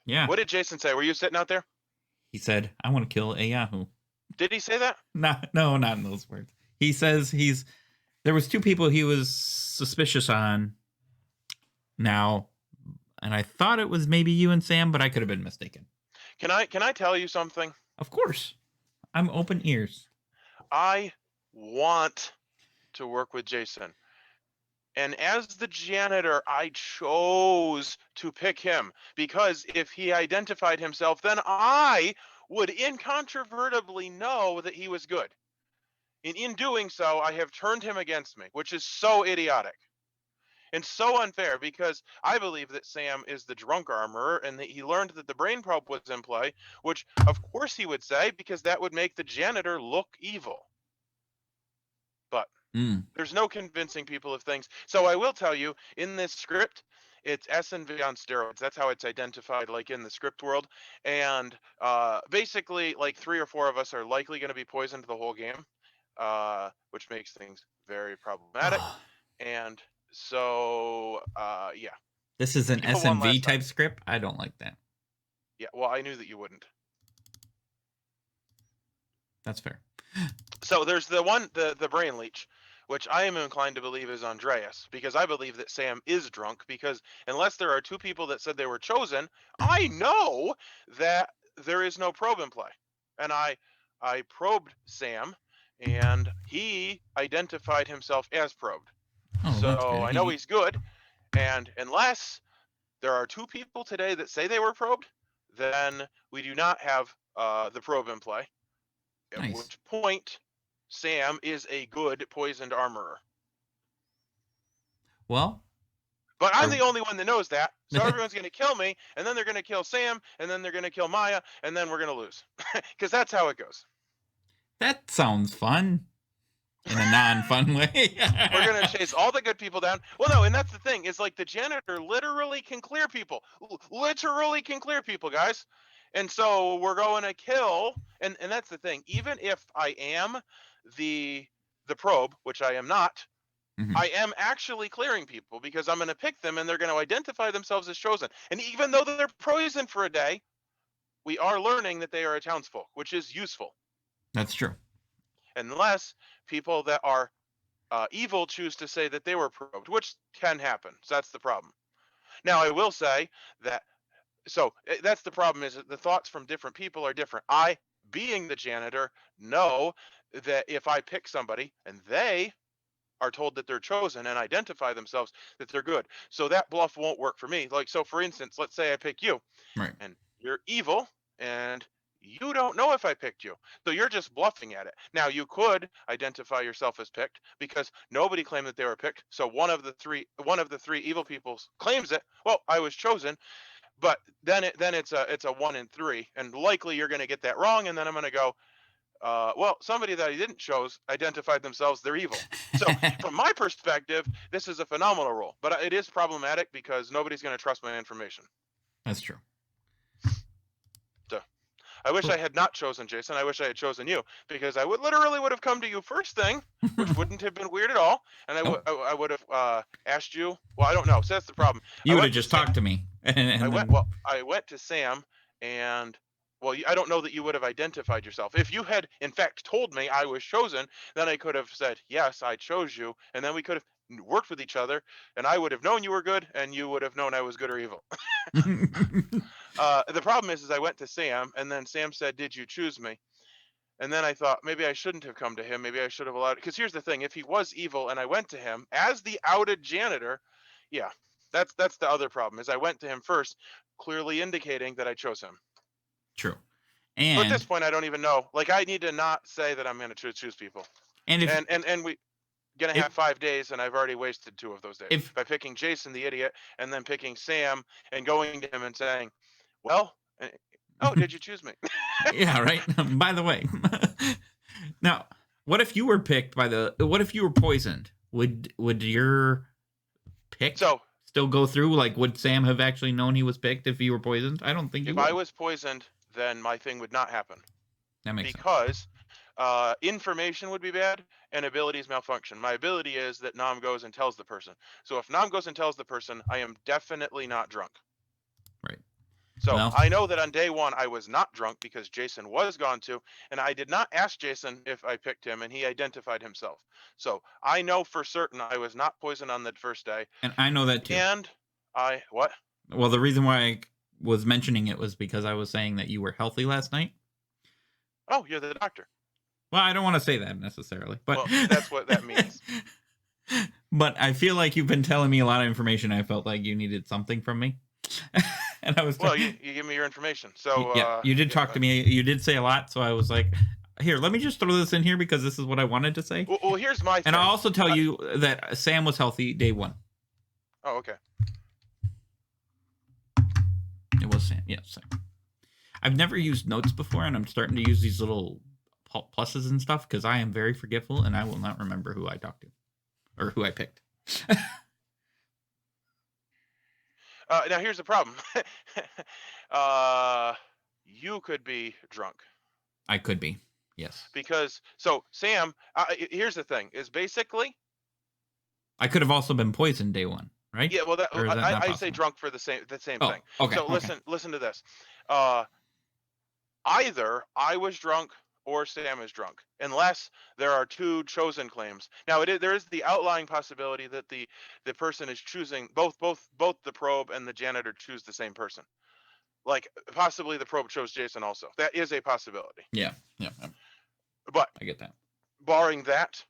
Yeah. What did Jason say? Were you sitting out there? He said, I want to kill a Yahoo. Did he say that? No, not in those words. He says there was two people he was suspicious on now, and I thought it was maybe you and Sam, but I could have been mistaken. Can I tell you something? Of course. I'm open ears. I want to work with Jason. And as the janitor, I chose to pick him because if he identified himself, then I would incontrovertibly know that he was good. And in doing so, I have turned him against me, which is so idiotic and so unfair because I believe that Sam is the drunk armorer and that he learned that the brain probe was in play, which of course he would say because that would make the janitor look evil. But there's no convincing people of things. So I will tell you, in this script, it's S&V on steroids. That's how it's identified, like in the script world. And basically, like 3 or 4 of us are likely going to be poisoned the whole game, which makes things very problematic. And so, yeah. This is an S&V type script? I don't like that. Yeah, well, I knew that you wouldn't. That's fair. So there's the brain leech, which I am inclined to believe is Andreas, because I believe that Sam is drunk, because unless there are 2 people that said they were chosen, I know that there is no probe in play. And I probed Sam, and he identified himself as probed. Oh, so I know he's good, and unless there are 2 people today that say they were probed, then we do not have the probe in play. At which point, Sam is a good poisoned armorer. Well, but I'm the only one that knows that. So everyone's going to kill me, and then they're going to kill Sam, and then they're going to kill Maya, and then we're going to lose. Because that's how it goes. That sounds fun. In a non-fun way. We're going to chase all the good people down. Well, no, and that's the thing. Is like the janitor literally can clear people. Literally can clear people, guys. And so we're going to kill, and that's the thing. Even if I am the probe, which I am not, I am actually clearing people because I'm going to pick them and they're going to identify themselves as chosen. And even though they're poisoned for a day, we are learning that they are a townsfolk, which is useful. That's true. Unless people that are evil choose to say that they were probed, which can happen. So that's the problem. Now, I will say that, so that's the problem, is that the thoughts from different people are different. I, being the janitor, know that if I pick somebody and they are told that they're chosen and identify themselves, that they're good. So that bluff won't work for me. Like, so for instance, let's say I pick you, Right. and you're evil, and you don't know if I picked you. So you're just bluffing at it. Now you could identify yourself as picked because nobody claimed that they were picked. So one of the three evil people claims it. Well, I was chosen, but then it's a 1 in 3, and likely you're going to get that wrong, and then I'm going to go, well, somebody that I didn't choose identified themselves, they're evil. So from my perspective, this is a phenomenal role, but it is problematic because nobody's going to trust my information. That's true. So I wish I had not chosen Jason. I wish I had chosen you, because I would have come to you first thing, which wouldn't have been weird at all. And I would have asked you. Well, I don't know. So that's the problem. You would have just talked to me. I went to Sam, and well, I don't know that you would have identified yourself. If you had, in fact, told me I was chosen, then I could have said, yes, I chose you. And then we could have worked with each other, and I would have known you were good, and you would have known I was good or evil. The problem is I went to Sam, and then Sam said, did you choose me? And then I thought, maybe I shouldn't have come to him. Maybe I should have allowed it. Because here's the thing. If he was evil and I went to him as the outed janitor, yeah, that's the other problem, is I went to him first, clearly indicating that I chose him. True. And so at this point, I don't even know. Like, I need to not say that I'm going to choose people. And we gonna have 5 days, and I've already wasted 2 of those days by picking Jason the idiot, and then picking Sam and going to him and saying, well, oh, did you choose me? Yeah, right. By the way, now, what if you were picked what if you were poisoned? Would your pick still go through? Like, would Sam have actually known he was picked if he were poisoned? I don't think he would. If I was poisoned, then my thing would not happen. That makes sense. Because information would be bad and abilities malfunction. My ability is that Nam goes and tells the person. So if Nam goes and tells the person, I am definitely not drunk. Right. So I know that on day 1 I was not drunk because Jason was gone too, and I did not ask Jason if I picked him, and he identified himself. So I know for certain I was not poisoned on the first day. And I know that too. And what? Well, the reason why I was mentioning it was because I was saying that you were healthy last night. Oh, you're the doctor. Well, I don't want to say that necessarily, but well, that's what that means. But I feel like you've been telling me a lot of information. I felt like you needed something from me. And I was well, you give me your information. So yeah, you did talk to me. You did say a lot. So I was like, here, let me just throw this in here because this is what I wanted to say. Well, here's my thing. And I'll also tell you that Sam was healthy day 1. Oh, okay. It was Sam. Yeah, Sam. I've never used notes before, and I'm starting to use these little pluses and stuff because I am very forgetful, and I will not remember who I talked to or who I picked. Now here's the problem. You could be drunk. I could be, yes. Because Sam, here's the thing: is basically I could have also been poisoned day 1, right? Yeah, well, I say drunk for the same thing. Okay. So listen to this. Either I was drunk or Sam is drunk, unless there are 2 chosen claims. Now there is the outlying possibility that the person is choosing both the probe and the janitor choose the same person. Like possibly the probe chose Jason also. That is a possibility. Yeah. But I get that. Barring that,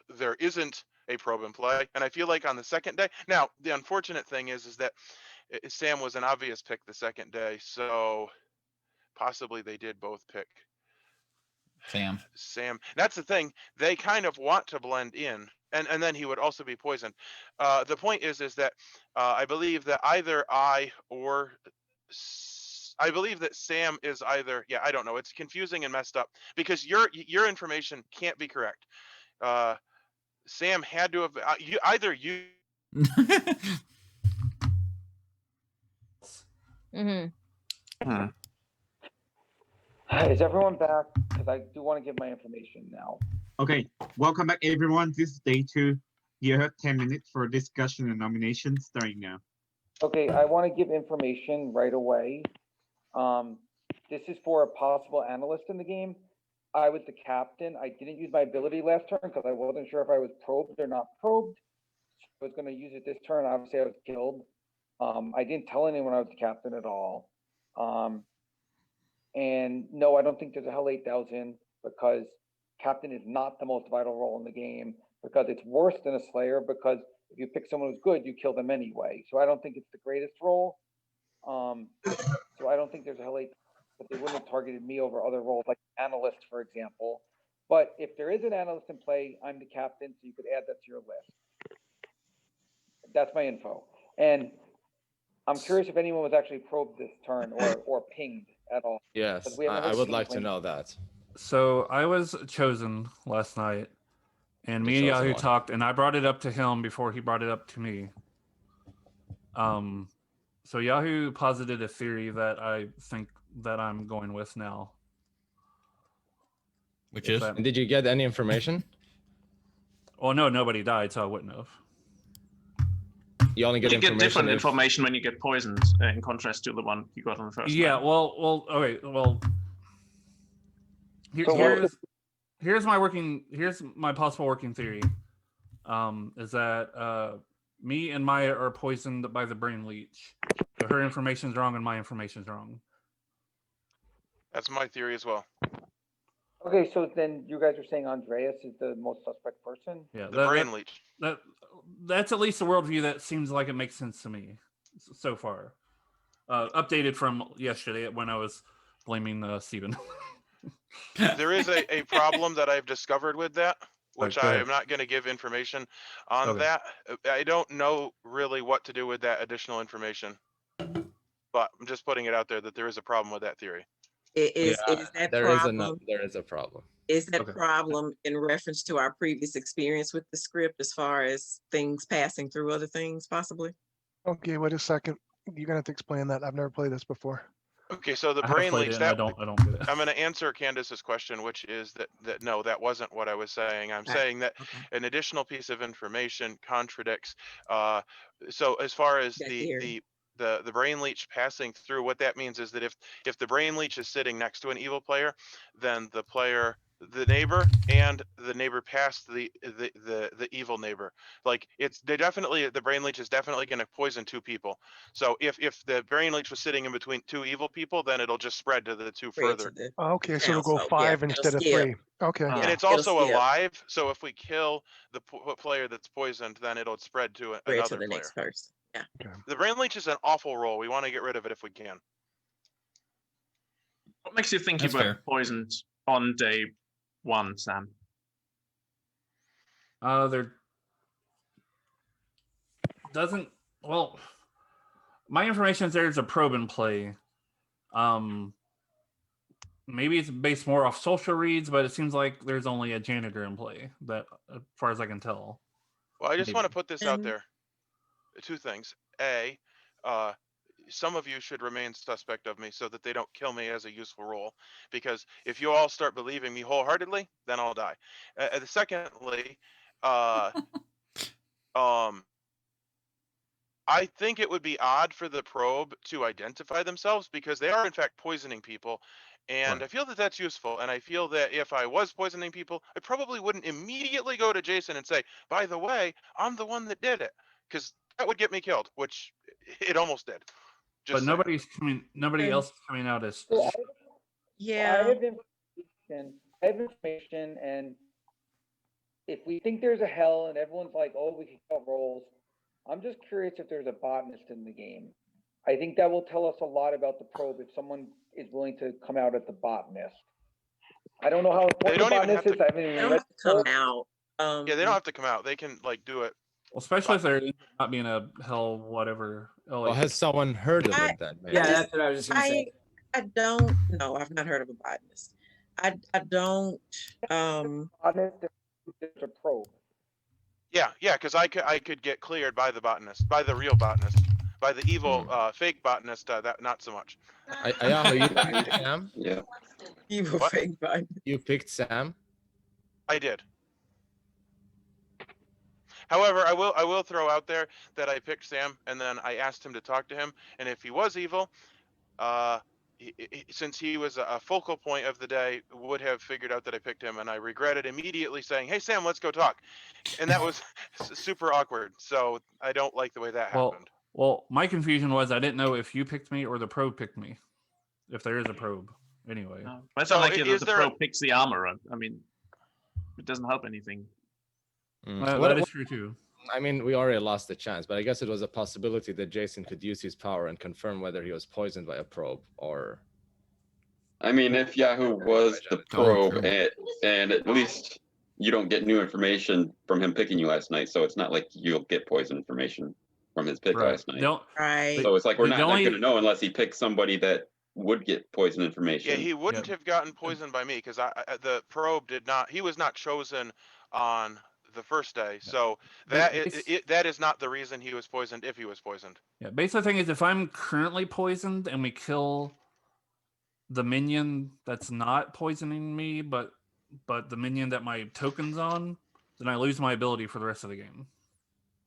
there isn't a probe in play, and I feel like on the second day. Now the unfortunate thing is that Sam was an obvious pick the second day, so possibly they did both pick Sam. That's the thing. They kind of want to blend in, and then he would also be poisoned. The point is that I believe that either I believe that Sam is either. Yeah, I don't know. It's confusing and messed up because your information can't be correct. Sam had to have either you. Mm-hmm. Is everyone back? Because I do want to give my information now. Okay, welcome back everyone. This is day 2. You have 10 minutes for discussion and nomination starting now. Okay, I want to give information right away. This is for a possible analyst in the game. I was the captain. I didn't use my ability last turn because I wasn't sure if I was probed or not probed. So I was going to use it this turn. Obviously, I was killed. I didn't tell anyone I was the captain at all. And no, I don't think there's a Hell 8000 because captain is not the most vital role in the game because it's worse than a slayer, because if you pick someone who's good, you kill them anyway. So I don't think it's the greatest role. So I don't think there's a hell 8, but they wouldn't have targeted me over other roles like analyst, for example. But if there is an analyst in play, I'm the captain, so you could add that to your list. That's my info. And I'm curious if anyone was actually probed this turn or pinged at all. Yes, We haven't I heard would ping like to pling. know that. So I was chosen last night, and The me and chosen Yahoo one. talked, and I brought it up to him before he brought it up to me. So Yahoo posited a theory that I think that I'm going with now. Which is? And did you get any information? Well, no, nobody died, so I wouldn't have. You only get You get different if- information when you get poisoned, in contrast to the one you got on the first. Yeah, night. well, okay, well. Here's my possible working theory. Is that me and Maya are poisoned by the brain leech. So her information's wrong and my information's wrong. That's my theory as well. Okay, so then you guys are saying Andreas is the most suspect person? Yeah, The brain leech. That's at least a worldview that seems like it makes sense to me so far. Updated from yesterday when I was blaming Steven. There is a problem that I've discovered with that, which Go I ahead. am not going to give information on Okay. that. I don't know really what to do with that additional information, but I'm just putting it out there that there is a problem with that theory. Is that problem? There is a problem. Is that Okay. problem in reference to our previous experience with the script as far as things passing through other things possibly? Okay, wait a second. You're gonna have to explain that. I've never played this before. Okay, so the I have brain played leech. it and I don't get it. I'm going to answer Candace's question, which is that no, that wasn't what I was saying. I'm saying that an additional piece of information contradicts. So as far as the brain leech passing through, what that means is that if the brain leech is sitting next to an evil player, then the neighbor and the neighbor past the evil neighbor, like the brain leech is definitely going to poison 2 people. So if the brain leech was sitting in between 2 evil people, then it'll just spread to the 2 further. Okay, so it'll go 5 instead of 3. Okay. And it's also alive, so if we kill the player that's poisoned, then it'll spread to another player. Next person. Yeah. Okay. The brain leech is an awful role. We want to get rid of it if we can. What makes you think That's you were fair. poisoned on day 1, Sam? There doesn't. Well, my information is there's a probe in play. Maybe it's based more off social reads, but it seems like there's only a janitor in play. That, as far as I can tell. Well, I just want to Maybe. put this out there. 2 things. A, some of you should remain suspect of me so that they don't kill me as a useful role. Because if you all start believing me wholeheartedly, then I'll die. Secondly, I think it would be odd for the probe to identify themselves because they are in fact poisoning people. And Right. I feel that that's useful. And I feel that if I was poisoning people, I probably wouldn't immediately go to Jason and say, by the way, I'm the one that did it. Because that would get me killed, which it almost did. But nobody else is coming out as. I have information, and if we think there's a hell and everyone's like, oh, we can count rolls, I'm just curious if there's a botanist in the game. I think that will tell us a lot about the probe if someone is willing to come out at the botanist. I don't know how important the botanist is. I haven't even read come out. Yeah, they don't have to come out. They can do it. Well, especially if there not being a hell, whatever. Well, has someone heard of it then? Maybe? Yeah, that's what I was just gonna say. I don't know. I've not heard of a botanist. I don't. There's a probe. Yeah, because I could get cleared by the botanist, by the real botanist, by the evil fake botanist. That not so much. You picked Sam? Yeah. Evil fake botanist. You picked Sam? I did. However, I will throw out there that I picked Sam, and then I asked him to talk to him, and if he was evil, since he was a focal point of the day, would have figured out that I picked him, and I regretted immediately saying, "Hey Sam, let's go talk," and that was super awkward. So I don't like the way that happened. Well, my confusion was I didn't know if you picked me or the probe picked me. If there is a probe, anyway. That's not like the probe picks the armorer. I mean, it doesn't help anything. That is true too. I mean, we already lost the chance, but I guess it was a possibility that Jason could use his power and confirm whether he was poisoned by a probe or. I mean, if Yahoo was the probe, and at least you don't get new information from him picking you last night, so it's not like you'll get poison information from his pick last night. Right. So it's like we're not only- going to know unless he picks somebody that would get poison information. Yeah, he wouldn't have gotten poisoned by me because the probe did not. He was not chosen on the first day, so that is not the reason he was poisoned. If he was poisoned. Yeah, basically, the thing is, if I'm currently poisoned and we kill the minion that's not poisoning me, but the minion that my token's on, then I lose my ability for the rest of the game,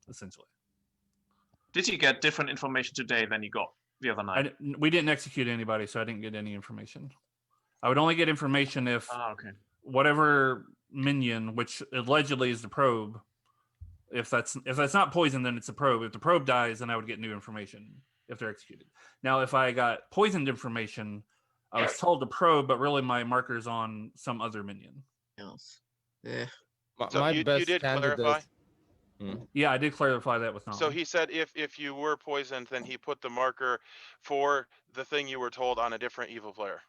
essentially. Did you get different information today than you got the other night? We didn't execute anybody, so I didn't get any information. I would only get information if whatever minion, which allegedly is the probe, if that's not poison, then it's a probe. If the probe dies, then I would get new information if they're executed. Now, if I got poisoned information, I was told to probe, but really my marker's on some other minion. Else. Yeah. So you did clarify? Yeah, I did clarify that with Nolan. So he said if you were poisoned, then he put the marker for the thing you were told on a different evil player.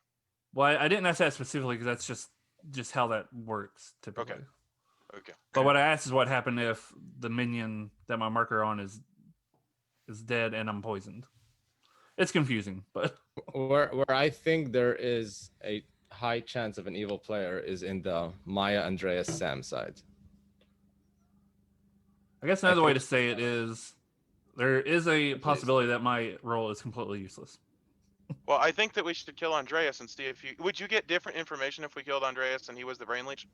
Well, I didn't ask that specifically because that's just how that works typically. Okay. But what I asked is what happened if the minion that my marker on is dead and I'm poisoned. It's confusing, but where I think there is a high chance of an evil player is in the Maya, Andreas, Sam side. I guess another way to say it is there is a possibility that my role is completely useless. Well, I think that we should kill Andreas and see if would you get different information if we killed Andreas and he was the brain leech?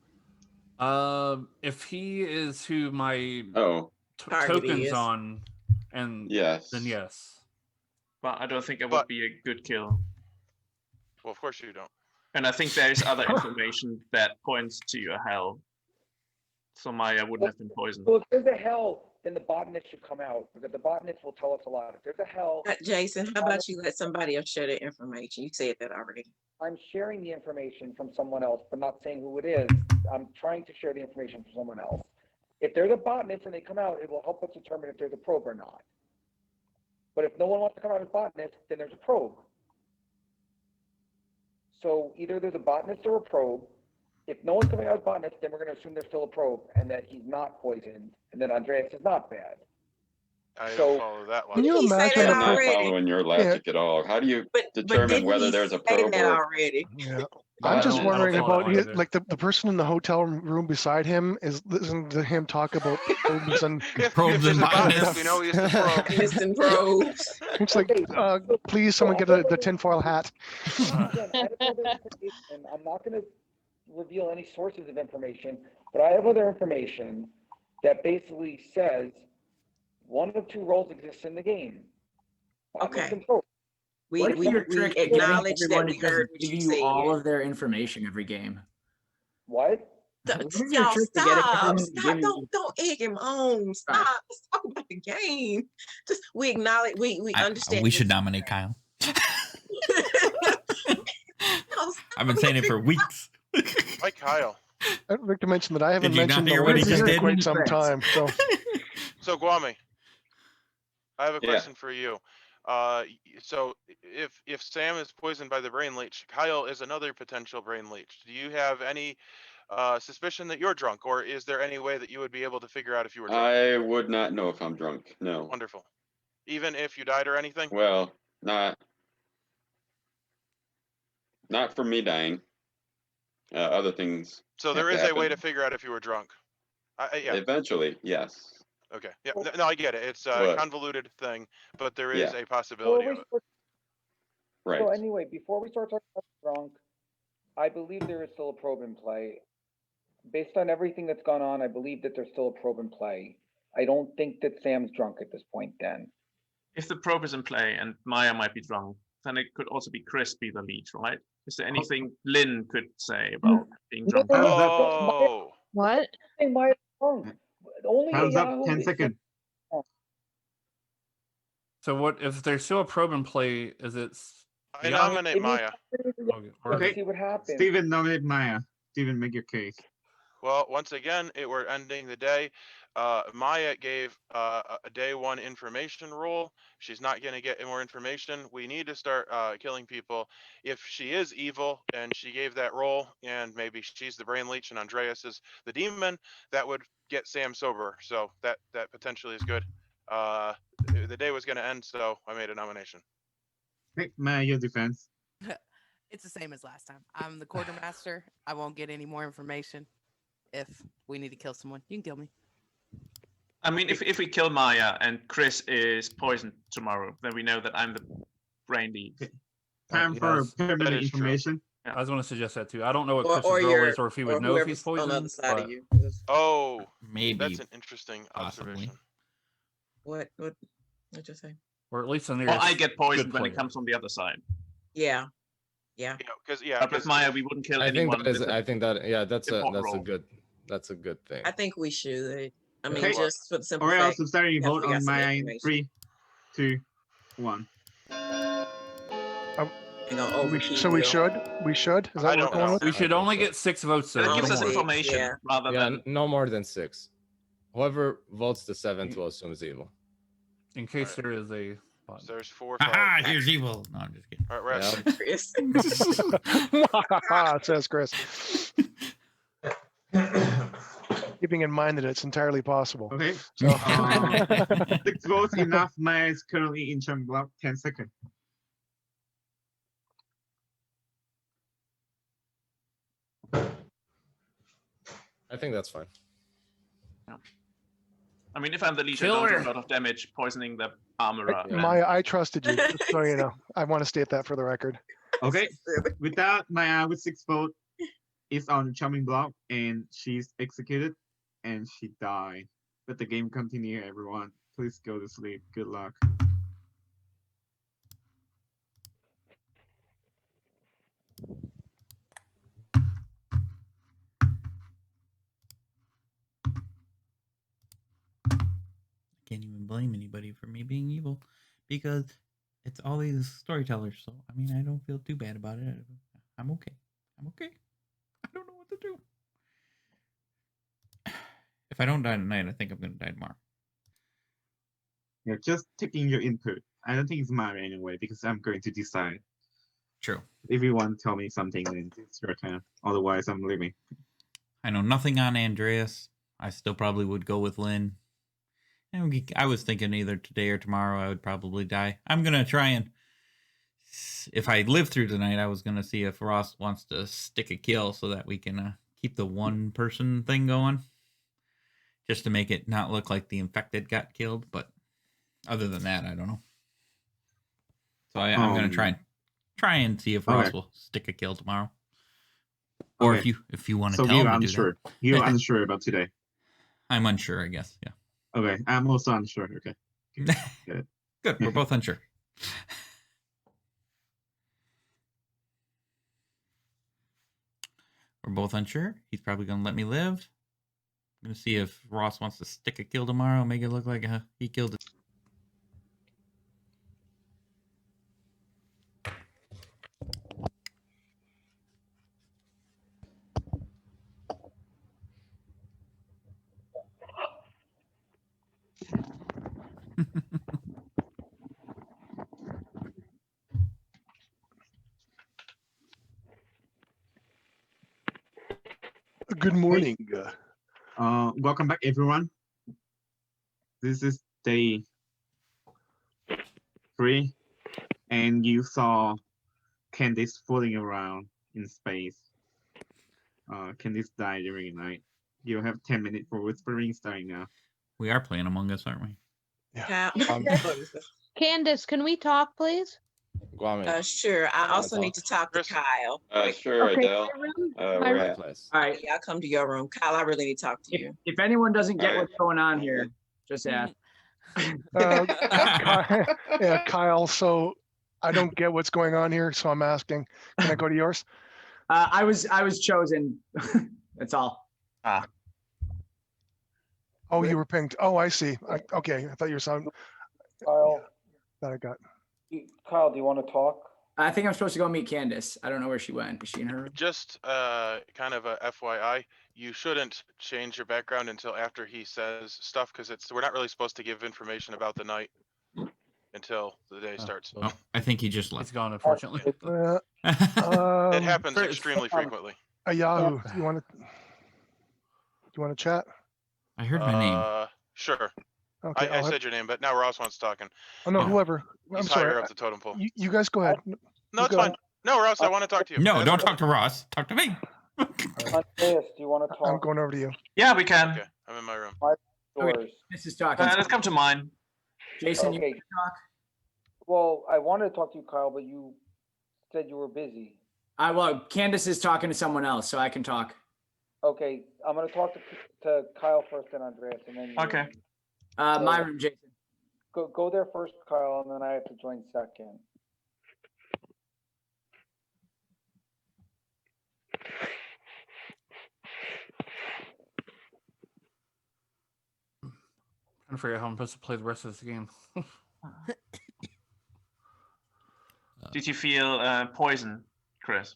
If he is who my is. token's on, and then yes. But I don't think it would be a good kill. Well, of course you don't. And I think there is other information that points to a hell. So Maya wouldn't have been poisoned. Well, if there's a hell, then the botnet should come out because the botnet will tell us a lot. If there's a hell, Jason, how about you let somebody else share their information? You said that already. I'm sharing the information from someone else, but not saying who it is. I'm trying to share the information from someone else. If there's a botnet and they come out, it will help us determine if there's a probe or not. But if no one wants to come out as botnet, then there's a probe. So either there's a botnet or a probe. If no one's coming out as botnet, then we're going to assume there's still a probe and that he's not poisoned and that Andreas is not bad. I don't follow that Can you imagine? I'm not following your logic at all. How do you determine whether there's a probe or already? Yeah. I'm just wondering about like the person in the hotel room beside him is listening to him talk about probes and probes and botnets. We know he's the probe. It's like, please, someone get the tinfoil hat. I'm not going to reveal any sources of information, but I have other information that basically says one of two roles exists in the game. Okay. We acknowledge that we heard what give you you said. all of their information every game. What? Y'all stop. Don't egg him on. Stop. Let's talk about the game. Just we acknowledge we understand. We should nominate Kyle. I've been saying it for weeks. Why Kyle? I'd like to mention that I haven't Did you not mentioned hear the what he word just in did? quite some time. So Guami, I have a question for you. So if Sam is poisoned by the brain leech, Kyle is another potential brain leech. Do you have any suspicion that you're drunk, or is there any way that you would be able to figure out if you were drunk? I would not know if I'm drunk. No. Wonderful. Even if you died or anything? Well, not from me dying. Other things. So there is a way to figure out if you were drunk. Yeah. Eventually, yes. Okay. Yeah. No, I get it. It's a convoluted thing, but there is a possibility of it. Right. So anyway, before we start talking about drunk, I believe there is still a probe in play. Based on everything that's gone on, I believe that there's still a probe in play. I don't think that Sam's drunk at this point then. If the probe is in play and Maya might be drunk, then it could also be Chris be the leech, right? Is there anything Lynn could say about being drunk? Oh. What? Maya's drunk. Only Hands up, Yahoo 10 is- seconds. So what if there's still a probe in play? Is it? I nominate Maya. Okay. See what happens. Steven, nominate Maya. Steven, make your case. Well, once again, we're ending the day. Maya gave a day one information rule. She's not going to get more information. We need to start killing people. If she is evil and she gave that role, and maybe she's the brain leech and Andreas is the demon, that would get Sam sober. So that potentially is good. The day was going to end, so I made a nomination. Hey, Maya, your defense. It's the same as last time. I'm the quartermaster. I won't get any more information. If we need to kill someone, you can kill me. I mean, if we kill Maya and Chris is poisoned tomorrow, then we know that I'm the brain lead. Time for permanent information. Yeah. I was going to suggest that too. I don't know what Or- Chris's or role your- is, or if he or would know if he's whoever's on the poisoned. other side but- of you. Oh, Maybe. that's an interesting Possibly. observation. What'd you say? Or at least the Well, nearest I get poisoned good when it player. comes from the other side. Yeah. But with Maya, we wouldn't kill I think anyone. that is. with a I think that yeah, that's a important role. good. That's a good thing. I think we should. I mean, Okay. just for the simple Or else, fact. starting we vote got on some Maya in information. 3, 2, 1. So we should. Is that what we're going with? We should only get 6 votes. That So gives no us more. information rather Yeah, than. no more than 6. Whoever votes the 7th will assume is evil. In case there is a. So there's 4, Aha, 5. here's evil. No, I'm just kidding. All right, Chris. Says Chris. Keeping in mind that it's entirely possible. Okay. So 6 votes enough. Maya is currently in Chum Block. 10 seconds. I think that's fine. I mean, if I'm the leader, I Kill don't do her. a lot of damage poisoning the armorer. then- Maya, I trusted you. Just so you know, I want to state that for the record. Okay. With that, Maya with 6 votes is on the Chumming Block and she's executed and she died. Let the game continue, everyone. Please go to sleep. Good luck. Can't even blame anybody for me being evil because it's all these storytellers. So, I mean, I don't feel too bad about it. I'm okay. I'm okay. I don't know what to do. If I don't die tonight, I think I'm going to die tomorrow. You're just taking your input. I don't think it's mine anyway because I'm going to decide. True. If you want to tell me something, then it's your turn. Otherwise, I'm leaving. I know nothing on Andreas. I still probably would go with Lynn. And I was thinking either today or tomorrow I would probably die. I'm going to try and, if I live through tonight, I was going to see if Ross wants to stick a kill so that we can keep the one person thing going. Just to make it not look like the infected got killed. But other than that, I don't know. So I'm going to try and see if Ross will stick a kill tomorrow. Or if you want to tell you're him to unsure. do that. You're unsure about today. I'm unsure, I guess. Yeah. Okay, I'm also unsure. Okay. Good. Good. We're both unsure. We're both unsure. He's probably going to let me live. I'm going to see if Ross wants to stick a kill tomorrow, make it look like he killed it. Good morning. Welcome back, everyone. This is day 3, and you saw Candice floating around in space. Candice died during the night. You have 10 minutes for whispering starting now. We are playing Among Us, aren't we? Yeah. Candace, can we talk, please? Sure. I also need to talk to Kyle. Sure, Okay, Adele. my We're at- All right. Yeah, I'll come to your room. Kyle, I really need to talk to you. If anyone doesn't get what's going on here, just ask. Yeah, Kyle. So I don't get what's going on here, so I'm asking. Can I go to yours? I was chosen. That's all. Oh, you were pinged. Oh, I see. Okay, I thought you were sounding. Kyle, That I got. Kyle, do you want to talk? I think I'm supposed to go meet Candace. I don't know where she went. Is she in her room? Just kind of a FYI, you shouldn't change your background until after he says stuff, because we're not really supposed to give information about the night until the day starts. Oh, I think he just left. He's gone, unfortunately. It happens Chris- extremely frequently. Yahoo, you want to chat? I heard my name. Sure. Okay, I said your name, but now Ross wants talking. Oh no, Yeah. whoever. He's I'm sorry. higher up the totem pole. You guys go ahead. No, it's fine. No, Ross, I want to talk to you. No, don't talk to Ross. Talk to me. Andreas, do you want to talk? I'm going over to you. Yeah, we can. Okay, I'm in my room. Yours. This is talking. Let's come to mine. Jason, you Okay. can talk. Well, I wanted to talk to you, Kyle, but you said you were busy. Well, Candace is talking to someone else, so I can talk. Okay, I'm gonna talk to Kyle first, and Andreas, and then you. Okay. My room, Jason. Go there first, Kyle, and then I have to join second. Trying to figure out how I'm supposed to play the rest of this game. Did you feel poison, Chris?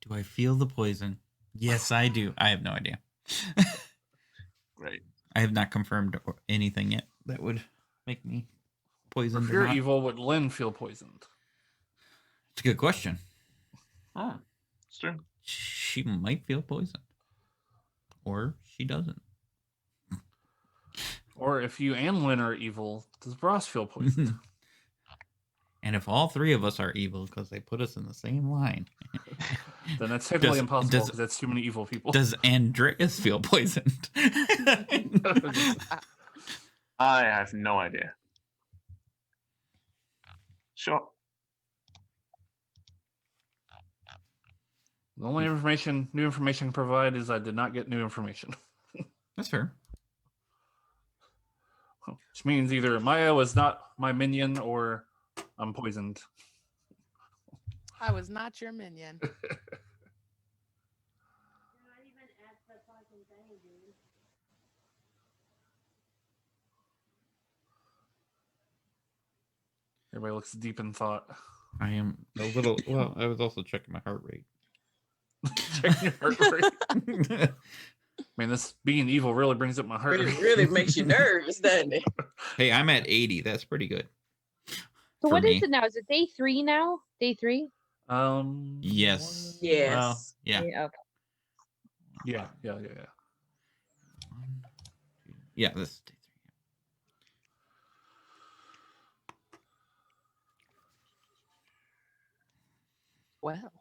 Do I feel the poison? Yes, I do. I have no idea. Great. I have not confirmed anything yet that would make me poisoned. If or you're not. evil, would Lynn feel poisoned? It's a good question. Oh, it's true. She might feel poisoned, or she doesn't. Or if you and Lynn are evil, does Ross feel poisoned? And if all three of us are evil because they put us in the same line, then that's technically impossible because that's too many evil people. Does Andreas feel poisoned? I have no idea. Sure. The only new information I can provide is I did not get new information. That's fair. Which means either Maya was not my minion or I'm poisoned. I was not your minion. Everybody looks deep in thought. I am a little. Well, I was also checking my heart rate. Checking your heart rate. Man, this being evil really brings up my heart rate. It really makes you nervous, doesn't it? Hey, I'm at 80. That's pretty good. So for what me. is it now? Is it day 3 now? Day 3? Yes. Yes. Well, yeah. Okay. Yeah. Yeah, this is day 3. Well.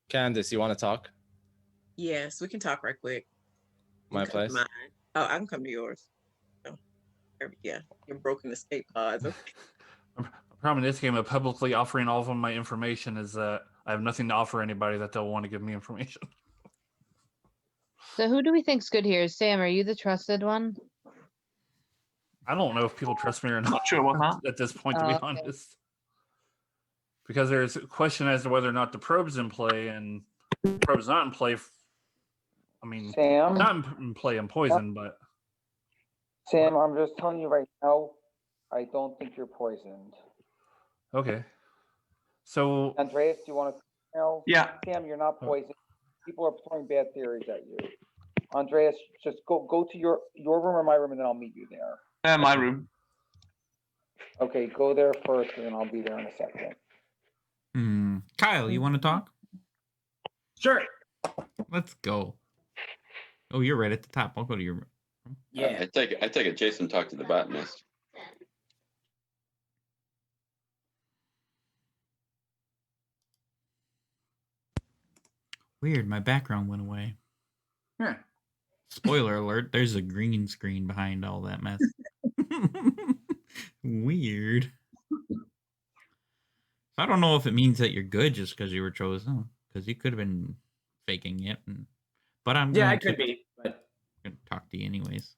Candace, you want to talk? Yes, we can talk right quick. My You can come to place? mine. Oh, I can come to yours. Oh, yeah, you're broken escape pods. Okay. The problem in this game of publicly offering all of them my information is that I have nothing to offer anybody that they'll want to give me information. So who do we think's good here? Sam, are you the trusted one? I don't know if people trust me or not. Not sure what that. At this point, to be Okay. honest. Because there's a question as to whether or not the probe's in play, and the probe's not in play. I mean, Sam? not in play in poison, but Sam, I'm just telling you right now, I don't think you're poisoned. okay. So Andreas, do you want to? No. Yeah. Sam, you're not poisoned. People are throwing bad theories at you. Andreas, just go to your room or my room, and then I'll meet you there. My room. Okay, go there first, and then I'll be there in a second. Kyle, you want to talk? Sure. Let's go. Oh, you're right at the top. I'll go to your room. Yeah. I take it Jason talked to the botanist. Weird, my background went away. Yeah. Spoiler alert, there's a green screen behind all that mess. Weird. I don't know if it means that you're good just because you were chosen, because you could have been faking it. But I'm Yeah, going it could be, but to talk to you anyways.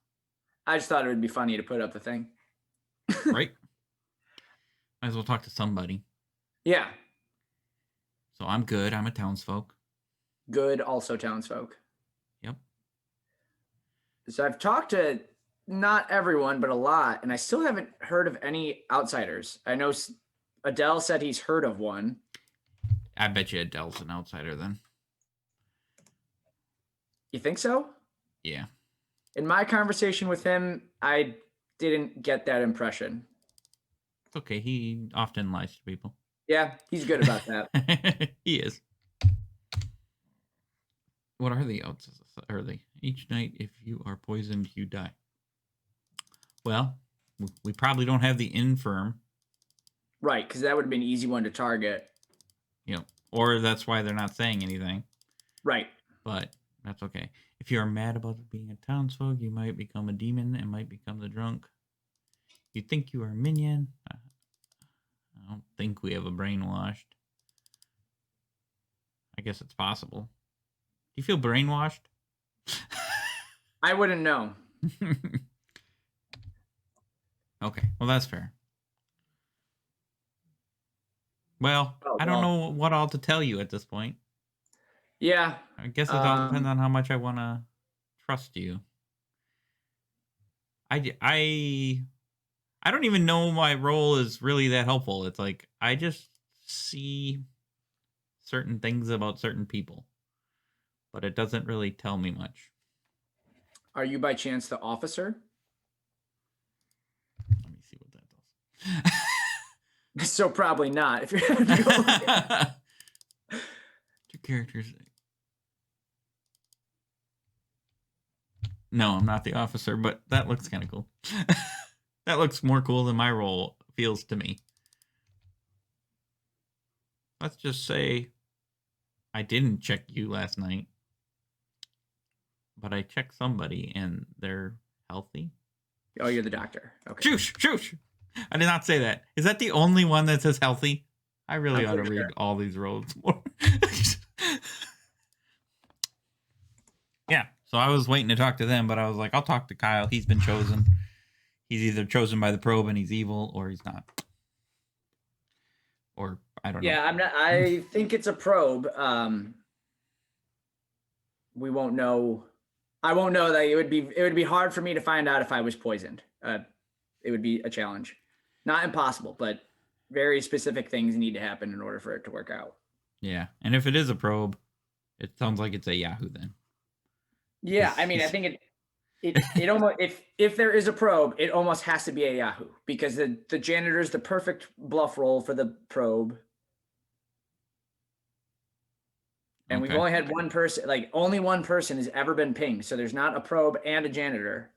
I just thought it would be funny to put up the thing. Right? Might as well talk to somebody. Yeah. So I'm good. I'm a townsfolk. Good, also townsfolk. Yep. So I've talked to not everyone, but a lot, and I still haven't heard of any outsiders. I know Adele said he's heard of one. I bet you Adele's an outsider then. You think so? Yeah. In my conversation with him, I didn't get that impression. It's okay. He often lies to people. Yeah, he's good about that. He is. What are the odds? Are they each night? If you are poisoned, you die. Well, we probably don't have the infirm. Right, because that would have been an easy one to target. You know, or that's why they're not saying anything. Right. But that's okay. If you are mad about being a townsfolk, you might become a demon and might become the drunk. You think you are a minion. I don't think we have a brainwashed. I guess it's possible. Do you feel brainwashed? I wouldn't know. Okay, well, that's fair. Well, I don't know what all to tell you at this point. Yeah. I guess it all depends on how much I want to trust you. I don't even know my role is really that helpful. It's like I just see certain things about certain people, but it doesn't really tell me much. Are you by chance the officer? Let me see what that does. So probably not. If you're Two characters. No, I'm not the officer, but that looks kind of cool. That looks more cool than my role feels to me. Let's just say I didn't check you last night, but I checked somebody and they're healthy. Oh, you're the doctor. Okay. Shoosh! I did not say that. Is that the only one that says healthy? I really ought to read sure. all these roles more. Yeah, so I was waiting to talk to them, but I was like, I'll talk to Kyle. He's been chosen. He's either chosen by the probe and he's evil, or he's not. Or I don't know. Yeah, I'm not. I think it's a probe. We won't know. I won't know that it would be hard for me to find out if I was poisoned. It would be a challenge. Not impossible, but very specific things need to happen in order for it to work out. Yeah, and if it is a probe, it sounds like it's a Yahoo then. Yeah, I mean, I think it almost if there is a probe, it almost has to be a Yahoo because the janitor is the perfect bluff role for the probe. And we've only had one person, like only one person has ever been pinged, so there's not a probe and a janitor.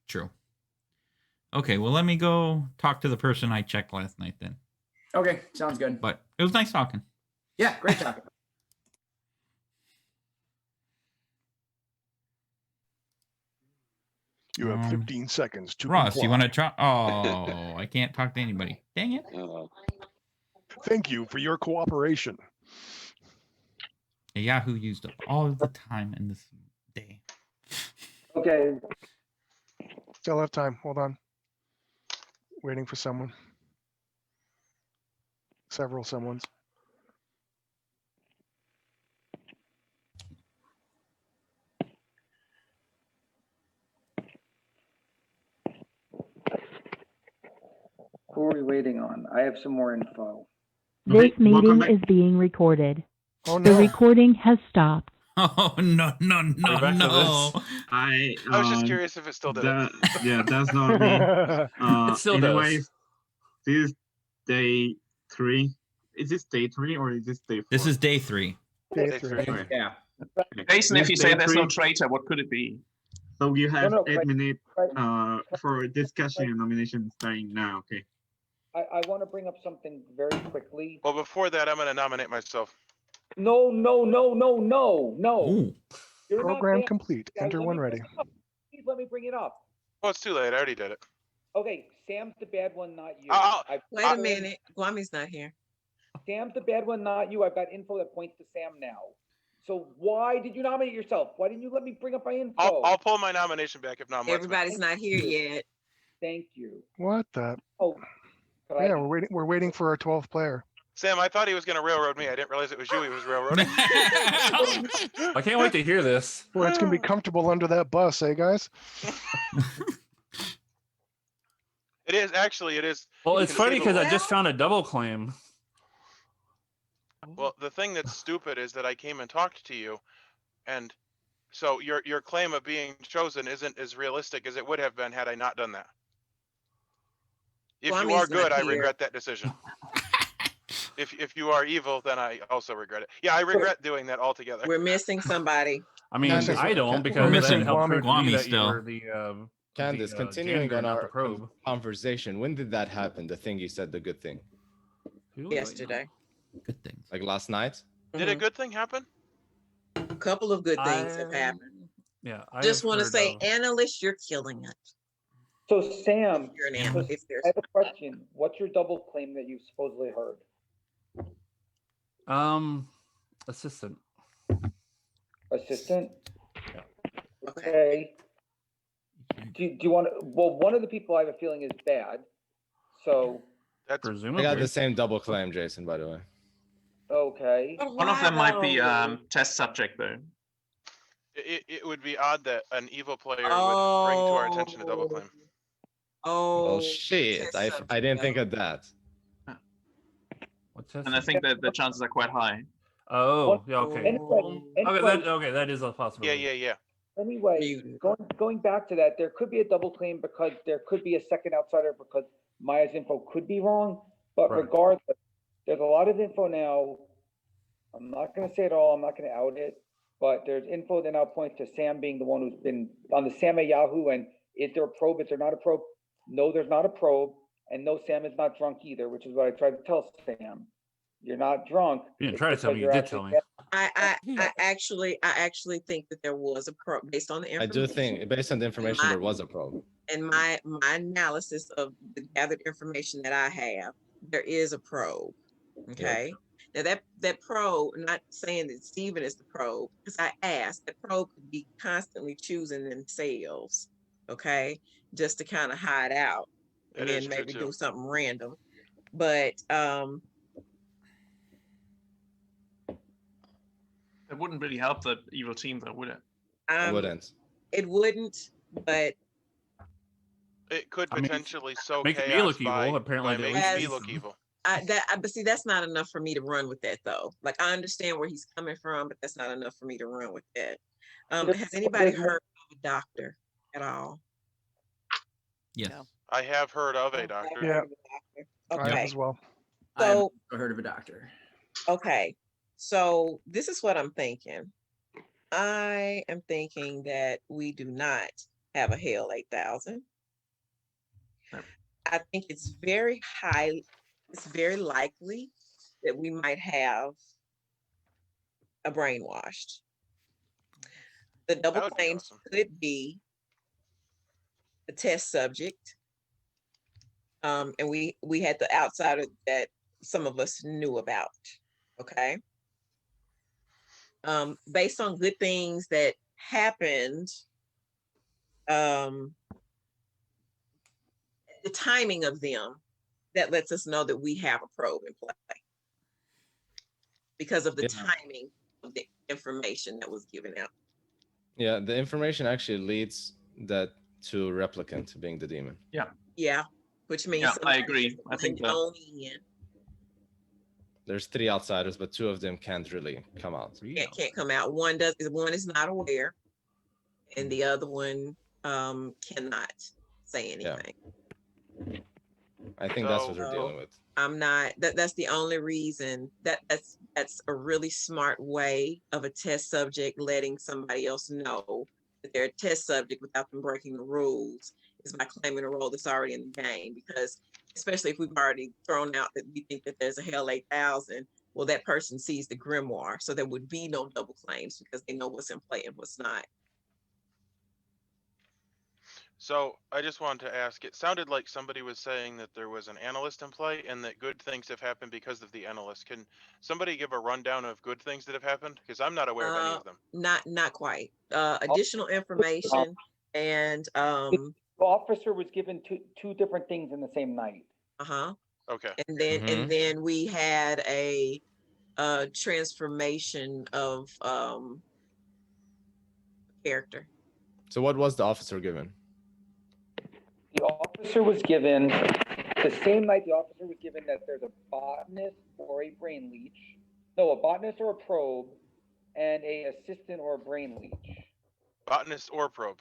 True. Okay, well, let me go talk to the person I checked last night then. Okay, sounds good. But it was nice talking. Yeah, great talking. You have 15 seconds to Ross, comply. you want to talk? Oh, I can't talk to anybody. Dang it. Thank you for your cooperation. Yahoo used up all of the time in this day. Okay. Still have time. Hold on. Waiting for someone. Several someones. Who are we waiting on? I have some more info. This meeting is being recorded. Oh, The no. recording has stopped. Oh, no. I was just curious if it still did it. Yeah, that's not me. It still does. Anyways, this is day 3. Is this day 3 or is this day 4? This is day 3. Day 3. Okay. Yeah. Jason, if you This say day there's no 3. traitor, what could it be? So you have No, 8 minutes for discussion and nomination starting now. Okay. I want to bring up something very quickly. Well, before that, I'm going to nominate myself. No. Ooh. You're not Program there. complete. Guys, Enter let one me ready. bring it up. Please let me bring it up. Oh, it's too late. I already did it. Okay, Sam's the bad one, not you. Wait a minute. Guami's not here. Sam's the bad one, not you. I've got info that points to Sam now. So why did you nominate yourself? Why didn't you let me bring up my info? I'll pull my nomination back if not. Everybody's not here yet. Thank you. What the? Oh, Yeah, we're waiting for our 12th player. Sam, I thought he was going to railroad me. I didn't realize it was you he was railroading. I can't wait to hear this. Boy, it's gonna be comfortable under that bus, eh, guys? It is actually. It is. Well, you it's can see funny the because I little- just found a double claim. Well, the thing that's stupid is that I came and talked to you, and so your claim of being chosen isn't as realistic as it would have been had I not done that. If Well, I you mean, are it's not good, I here. regret that decision. If you are evil, then I also regret it. Yeah, I regret doing that altogether. We're missing somebody. I mean, Candace, I don't we're because missing that helped prove to me Guami that still. you were the Candace, the, continuing janitor, on not our the probe. conversation, when did that happen? The thing you said, the good thing, Yesterday. Good things. like last night? Did a good thing happen? A couple of good things have happened. Yeah, I Just have want to heard say, of- analyst, you're killing it. So Sam, You're an so analyst. If there's I have a question. What's your double claim that you supposedly heard? Assistant. Assistant? Okay. Okay. Do you want to, well, one of the people I have a feeling is bad. So, That's I presumably got the same double claim, Jason, by the way. okay. One of them might be test subject though. it would be odd that an evil player would bring to our attention a double claim. Oh, Oh shit! test I subject, didn't think though. of that. What's that? And I think that the chances are quite high. Oh, yeah, okay. Anyway, That is a possibility. Yeah. Anyway, going back to that, there could be a double claim because there could be a second outsider because Maya's info could be wrong. But Right. regardless, there's a lot of info now. I'm not going to say it all. I'm not going to out it. But there's info that now points to Sam being the one who's been on the Sam at Yahoo. And is there a probe? Is there not a probe? No, there's not a probe. And no, Sam is not drunk either, which is what I tried to tell Sam. You're not drunk. You didn't It's try to tell because me, you you're did actually tell me. I actually think that there was a probe based on the I information. do think, based on the information, there was a probe. And my analysis of the gathered information that I have, there is a probe. Okay. Now that probe, I'm not saying that Stephen is the probe, because I asked, that probe could be constantly choosing themselves, okay, just to kind of hide out and That then is true, maybe too. do something random. But It wouldn't really help the evil team though, would it? I wouldn't. It wouldn't, but It could I mean, potentially sow making me chaos look evil, by apparently they making at me least look beat evil. but see, that's not enough for me to run with that though. Like I understand where he's coming from, but that's not enough for me to run with that. Has anybody heard of a doctor at all? Yes. I have heard of a doctor. Yeah. I have Okay. as well. I haven't So heard of a doctor. okay, so this is what I'm thinking. I am thinking that we do not have a Hale 8000. I think it's very likely that we might have a brainwashed. The double That would be claims awesome. could be a test subject. And we had the outsider that some of us knew about. Okay. Based on good things that happened, the timing of them, that lets us know that we have a probe in play because of the timing of the information that was given out. Yeah, the information actually leads that to replicant being the demon. Yeah, which means Yeah, I somebody agree. is I think that. going in. There's 3 outsiders, but 2 of them can't really come out. Can't come out. One is not aware, and the other one cannot say anything. I think that's what we're dealing with. I'm not. That's the only reason. That's a really smart way of a test subject letting somebody else know that they're a test subject without them breaking the rules, is by claiming a role that's already in the game. Because especially if we've already thrown out that we think that there's a Hell 8000, well, that person sees the grimoire, so there would be no double claims because they know what's in play and what's not. So I just wanted to ask, it sounded like somebody was saying that there was an analyst in play and that good things have happened because of the analyst. Can somebody give a rundown of good things that have happened? Because I'm not aware of any of them. Not quite. Additional information and The officer was given two different things in the same night. Okay. And then we had a transformation of character. So what was the officer given? The officer officer was given, the same night the officer was given that there's a botanist or a brain leech, no, a botanist or a probe, and a assistant or a brain leech. Botanist or probe.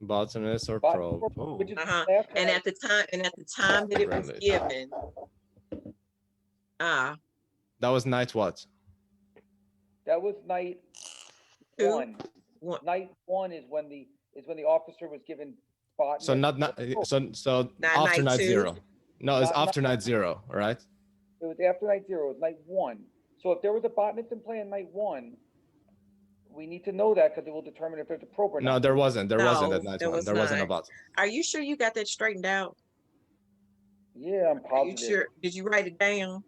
Botanist or Botanist probe. or- which is Uh-huh. last And night. at the time that it was Brainless. given, That was night what? That was night Two? one. Night one is when the officer was given botanist. So not so Not after night night two? 0. No, it's Not after night 0, right? It was after night 0. It was night 1. So if there was a botanist in play in night 1, we need to know that because it will determine if there's a probe or not. No, there wasn't. There wasn't at No, night there 1. was There wasn't a not. bot. Are you sure you got that straightened out? Yeah, I'm Are you positive. sure? Did you write it down?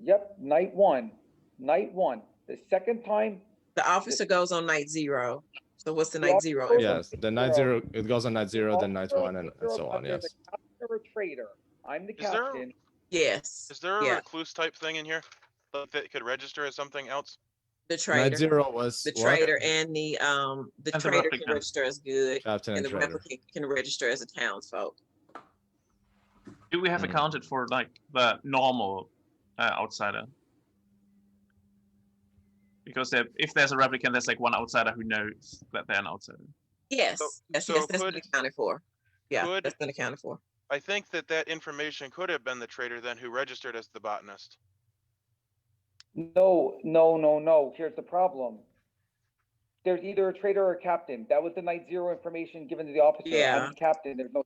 Yep, night 1. Night 1. The second time. The officer goes on night 0. So what's the The night officer 0? goes on Yes, the night 0, it goes on night 0, then night 1, and so on. There's Yes. a captain or a trader. I'm the Is there- captain. Yes. Is there a Yeah. recluse type thing in here like that could register as something else? The Night trader. 0 was The what? trader and the And the trader can replicant. register as good, Captain and and the trader. replicant can register as a townsfolk. Do we have accounted for like the normal outsider? Because if there's a replicant, there's like one outsider who knows that they're an outsider. Yes, yes, so yes, that's could- been accounted for. Yeah, could- that's been accounted for. I think that information could have been the trader then who registered as the botanist. No. Here's the problem. There's either a trader or a captain. That was the night 0 information given to the officer. Yeah. I'm the captain. There's no.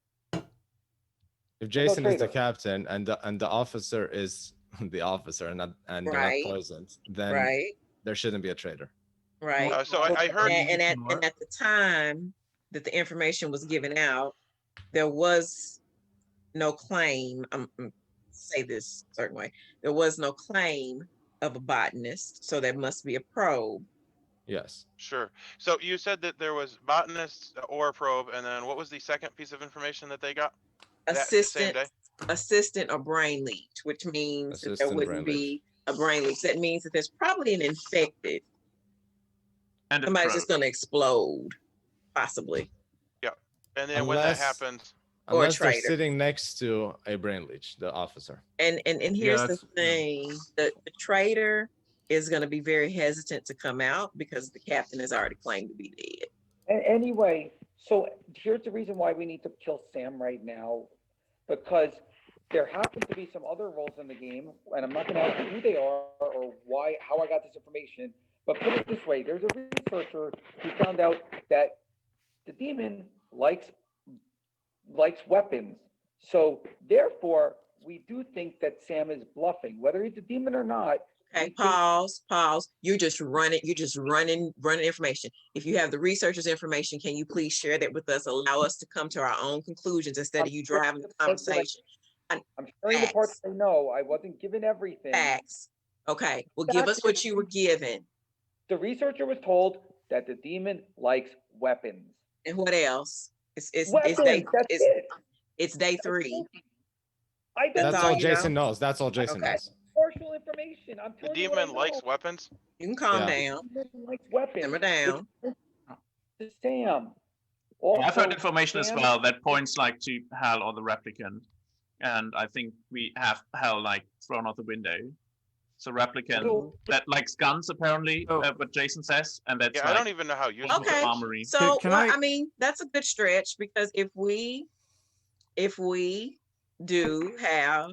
If Jason is the trader. captain and the officer is the officer and they're not Right. poisoned, then Right, there shouldn't be a trader. right. So I heard. And at the time that the information was given out, there was no claim. Say this a certain way. There was no claim of a botanist, so there must be a probe. Yes. Sure. So you said that there was botanist or probe, and then what was the second piece of information that they got? That same Assistant, day? assistant or brain leech, which means that there Assistant wouldn't brain be a brain leech. That means that there's probably an infected. And a Somebody's probe. just gonna explode, possibly. And then when that Unless- happens, Or a Unless they're trader. sitting next to a brain leech, the officer. And here's the that's- thing: the trader is gonna be very hesitant to come out because the captain has already claimed to be dead. Anyway, so here's the reason why we need to kill Sam right now, because there happen to be some other roles in the game, and I'm not going to ask you who they are or how I got this information. But put it this way: there's a researcher who found out that the demon likes weapons. So therefore, we do think that Sam is bluffing, whether he's a demon or not. Okay, pause. You're just running information. If you have the researcher's information, can you please share that with us? Allow us to come to our own conclusions instead of you driving the conversation. I'm sharing the parts Facts. I know. I wasn't given everything. Facts. Okay, well, give us what you were given. The researcher was told that the demon likes weapons. And what else? It's Weapons, day that's it. it's day 3. I don't That's all all you Jason know? knows. That's all Jason Okay. knows. partial information. I'm the telling you what I demon likes know. weapons. You can calm Yeah. down. The demon likes weapons. Simmer down. To Sam. I've heard Also, information as Sam- well that points like to Hal or the replicant, and I think we have Hal like thrown out the window. So replicant So- that likes guns apparently, Oh. what Jason says, and that's Yeah, I like don't even know how useful. the Okay. armory. So Can well, I- I mean, that's a good stretch because if we do have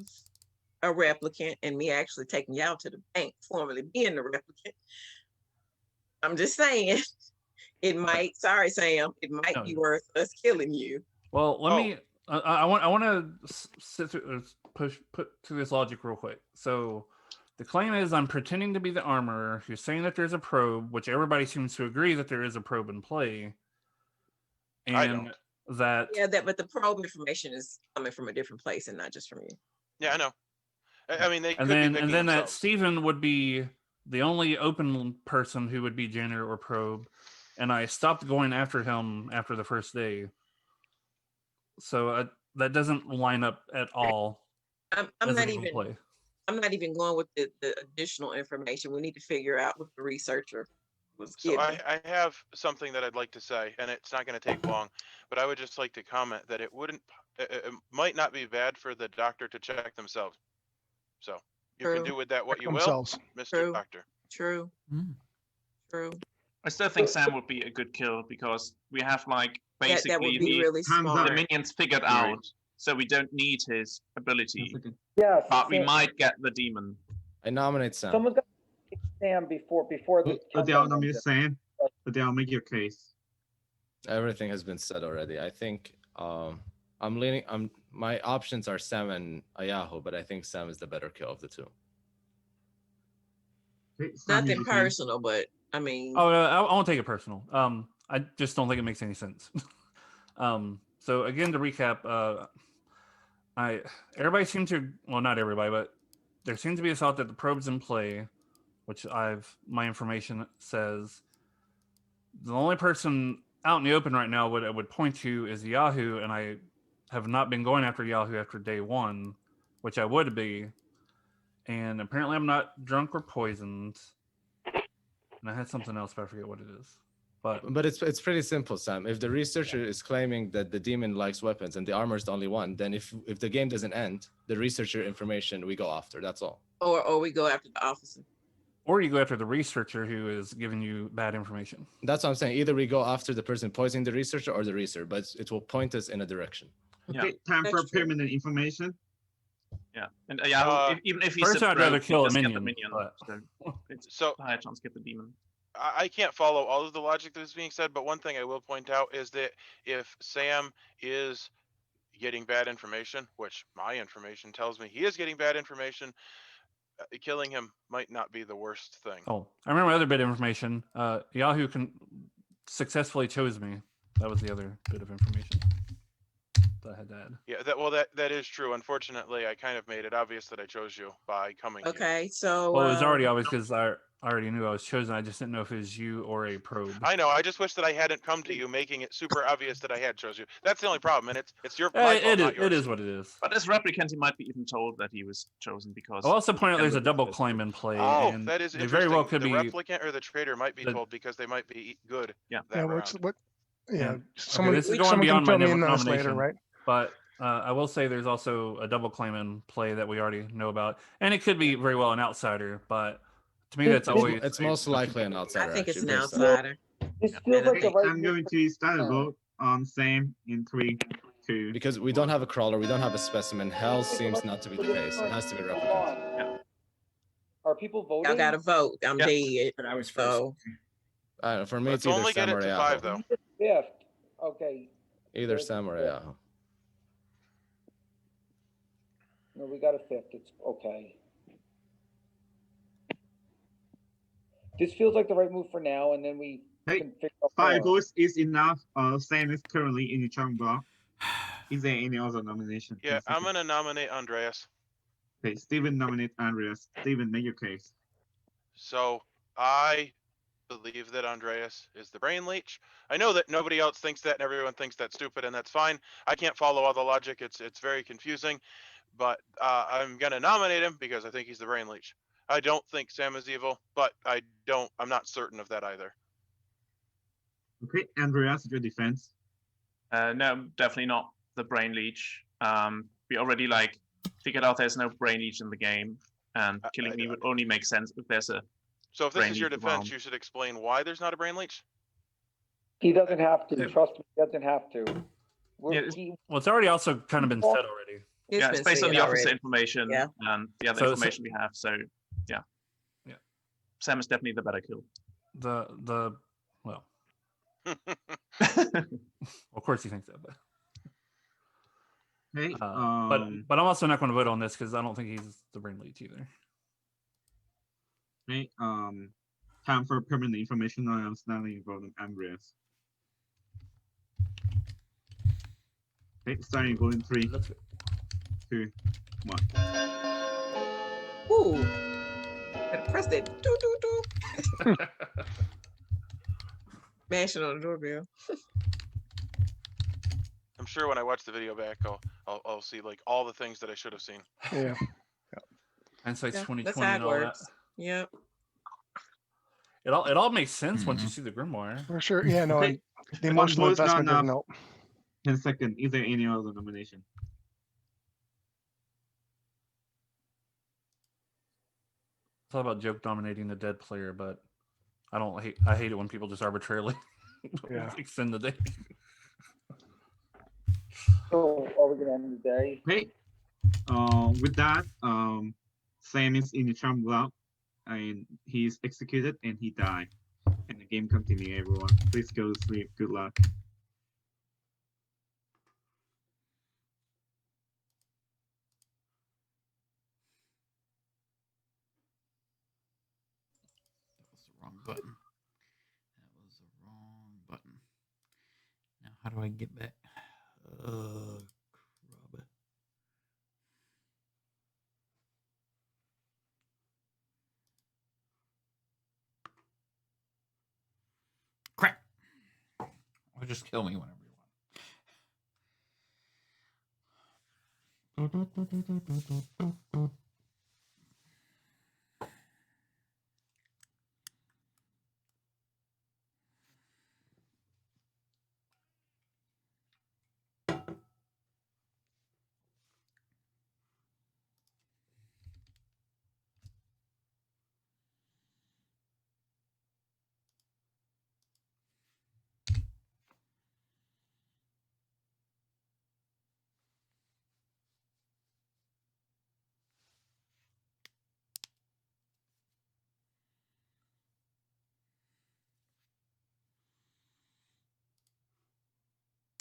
a replicant and me actually taking you out to the bank, formerly being the replicant, I'm just saying it might, sorry Sam, it might No. be worth us killing you. Well, let Oh. me. I want to sit through, put to this logic real quick. So, the claim is I'm pretending to be the armorer who's saying that there's a probe, which everybody seems to agree that there is a probe in play, I and that Yeah, but the probe information is coming from a different place and not just from you. Yeah, I know. I mean, they could and be then picking that themselves. Stephen would be the only open person who would be janitor or probe, and I stopped going after him after the first day. So that doesn't line up at all. I'm as not an evil even play. I'm not even going with the additional information. We need to figure out what the researcher was So given. I have something that I'd like to say, and it's not going to take long, but I would just like to comment that it wouldn't it might not be bad for the doctor to check themselves. So you can True. do with that what Check you will, themselves. Mr. True. Doctor. True. Mm. True. I still think Sam would be a good kill because we have like That basically would be really Hands the up. smart. minions figured Right. out, so we don't need his One ability, second. Yes. but we Sam- might get the demon. I nominate Sam. Someone's got to Sam before the Adele, countdown nominate ends. Sam. Adele, make your case. Everything has been said already. I think my options are Sam and Ayahu, but I think Sam is the better kill of the two. Okay, Sam, your Nothing defense. personal, but I mean, Oh, no, I won't take it personal. I just don't think it makes any sense. So again, to recap, everybody seemed to, well, not everybody, but there seems to be a thought that the probe's in play, which my information says the only person out in the open right now I would point to is Yahoo, and I have not been going after Yahoo after day one, which I would be. And apparently I'm not drunk or poisoned. And I had something else, but I forget what it is. But it's pretty simple, Sam. If the researcher is claiming that the demon likes weapons and the armor is the only one, then if the game doesn't end, the researcher information we go after. That's all. or we go after the officer. Or you go after the researcher who is giving you bad information. That's what I'm saying. Either we go after the person poisoning the researcher or the researcher, but it will point us in a direction. Okay, time for That's true. permanent information. Yeah, and Yahoo, even if he's First, a I'd rather rogue, kill a just get the minion, but- so it's So a higher chance to get the demon. I can't follow all of the logic that is being said, but one thing I will point out is that if Sam is getting bad information, which my information tells me he is getting bad information, killing him might not be the worst thing. Oh, I remember my other bit of information. Yahoo successfully chose me. That was the other bit of information that I had to add. Yeah, that is true. Unfortunately, I kind of made it obvious that I chose you by coming here. Okay, so Well, it was already obvious because I already knew I was chosen. I just didn't know if it was you or a probe. I know. I just wish that I hadn't come to you, making it super obvious that I had chose you. That's the only problem, and it's your my fault, not yours. It is what it is. But as replicant, he might be even told that he was chosen because. I'll also point out there's a double claim in play. Oh, and that is they interesting. very well could the be replicant or the traitor might be the- told because they might be good. Yeah. that Yeah, round. yeah. Okay, Someone, this is going someone can beyond fill my me in on this nomination, later, right? But I will say there's also a double claim in play that we already know about, and it could be very well an outsider. But to me, that's always It's most likely an outsider. I think it's actually, an based on- outsider. This feels like the Okay, right I'm going to start a vote on Sam in 3, 2. Because we don't have a crawler, we don't have a specimen. Hell seems not to be the case. It has to be replicant. Yeah. Are people voting? Y'all got to vote. I'm Yeah. dead. But I was first. So I don't know, for me, Let's it's either only get Sam it or to 5 Ayahu. though. Fifth. Okay. Either Sam or Ayahu. No, we got a fifth. It's okay. This feels like the right move for now, and then we Hey, can figure out 5 more. votes is enough. Sam is currently in the chopping block. Is there any other nomination? Yeah, I'm gonna nominate Andreas. Okay, Steven nominate Andreas. Steven, make your case. So I believe that Andreas is the brain leech. I know that nobody else thinks that, and everyone thinks that's stupid, and that's fine. I can't follow all the logic. It's very confusing, but I'm gonna nominate him because I think he's the brain leech. I don't think Sam is evil, but I'm not certain of that either. Okay, Andreas, your defense. No, definitely not the brain leech. We already figured out there's no brain leech in the game, and killing me would only make sense if there's a. So if this brain is your leech defense, around. you should explain why there's not a brain leech. He doesn't have to. Yeah. Trust me, he doesn't have to. Yeah, well, it's already also kind of been said already. Yeah, it's been based on said the officer already. information Yeah. and the other So- information we have. So, yeah. Yeah. Sam is definitely the better kill. Well, of course he thinks that, but Okay, but I'm also not going to vote on this because I don't think he's the brain leech either. okay, time for permanent information. I'm starting voting Andreas. Okay, starting voting 3, 2, 1. ooh, better press that. Do do do. Mashing on the doorbell. I'm sure when I watch the video back, I'll see all the things that I should have seen. Yeah. Hindsight's Yeah, 2020 that's how it and all that. works. Yep. It all makes sense once you see the grimoire. For sure. Yeah, no, Okay. the One emotional vote's not investment doesn't enough. help. 10 seconds. Is there any other nomination? Thought about joke nominating the dead player, but I hate it when people just arbitrarily extend the day. So are we gonna end the day? Okay. With that, Sam is in the charm block, and he's executed and he died. And the game continues. Everyone, please go to sleep. Good luck. Wrong button. That was the wrong button. Now, how do I get back? Crap. Or just kill me whenever you want.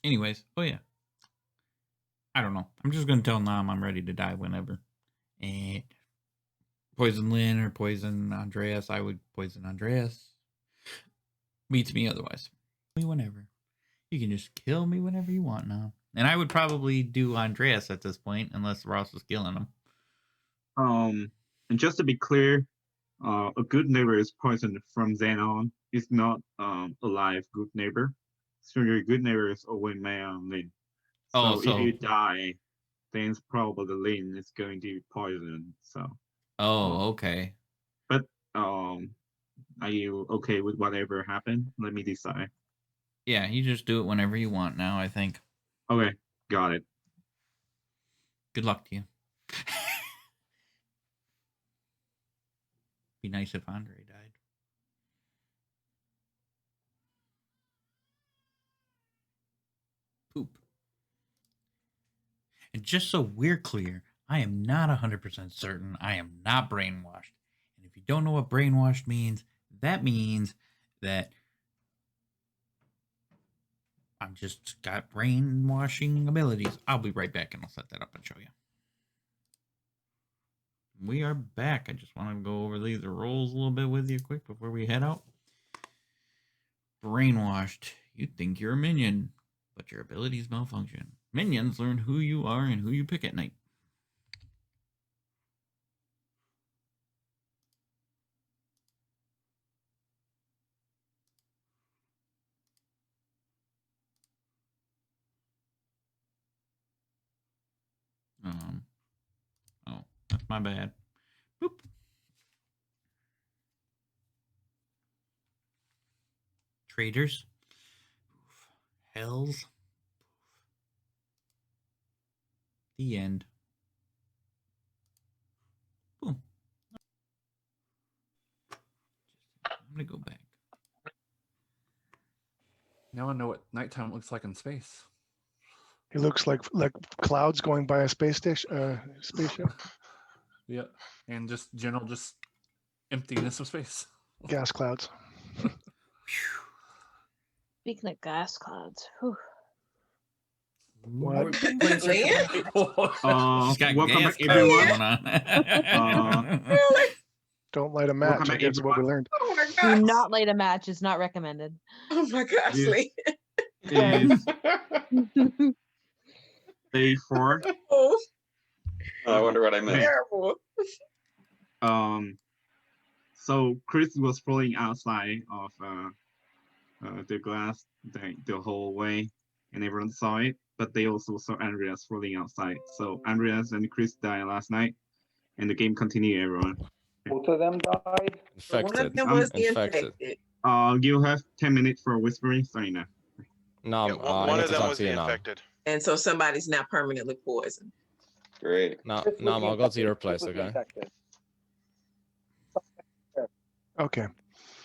Anyways, oh yeah. I don't know. I'm just gonna tell Nam I'm ready to die whenever. And poison Lynn or poison Andreas. I would poison Andreas. Beats me otherwise. Me whenever. You can just kill me whenever you want now. And I would probably do Andreas at this point, unless Ross was killing him. And just to be clear, a good neighbor is poisoned from then on. It's not a live good neighbor. So your good neighbor is always man Lin. So if you die, then it's probably Lin is going to be poisoned. So. Okay. But are you okay with whatever happened? Let me decide. Yeah, you just do it whenever you want now, I think. Okay, got it. Good luck to you. Be nice if Andre died. Poop. And just so we're clear, I am not 100% certain. I am not brainwashed. And if you don't know what brainwashed means, that means that I'm just got brainwashing abilities. I'll be right back and I'll set that up and show you. We are back. I just want to go over these rolls a little bit with you quick before we head out. Brainwashed. You think you're a minion, but your abilities malfunction. Minions learn who you are and who you pick at night. Oh, that's my bad. Boop. Traders. Hells. The end. Boom. I'm gonna go back. Now I know what nighttime looks like in space. It looks like clouds going by a space station, spaceship. Yeah, and just emptiness of space. Gas clouds. Speaking of gas clouds, whew. What? Welcome back, everyone. Don't light a match. I guess what we learned. Oh my Do gosh. not light a match. It's not recommended. Oh my gosh, Lee. Day 4. Oh, I wonder what I missed. terrible. So Chris was falling outside of the glass the whole way, and everyone saw it. But they also saw Andreas falling outside. So Andreas and Chris died last night, and the game continued. Everyone. Both of them died. One of them was infected. You have 10 minutes for whispering. Sorry now. No, Yeah, I one need of to them talk was to the you now. infected. And so somebody's now permanently poisoned. Great. No, Chris was no, the I'll go to your infected. Chris place, was the okay? infected. Okay.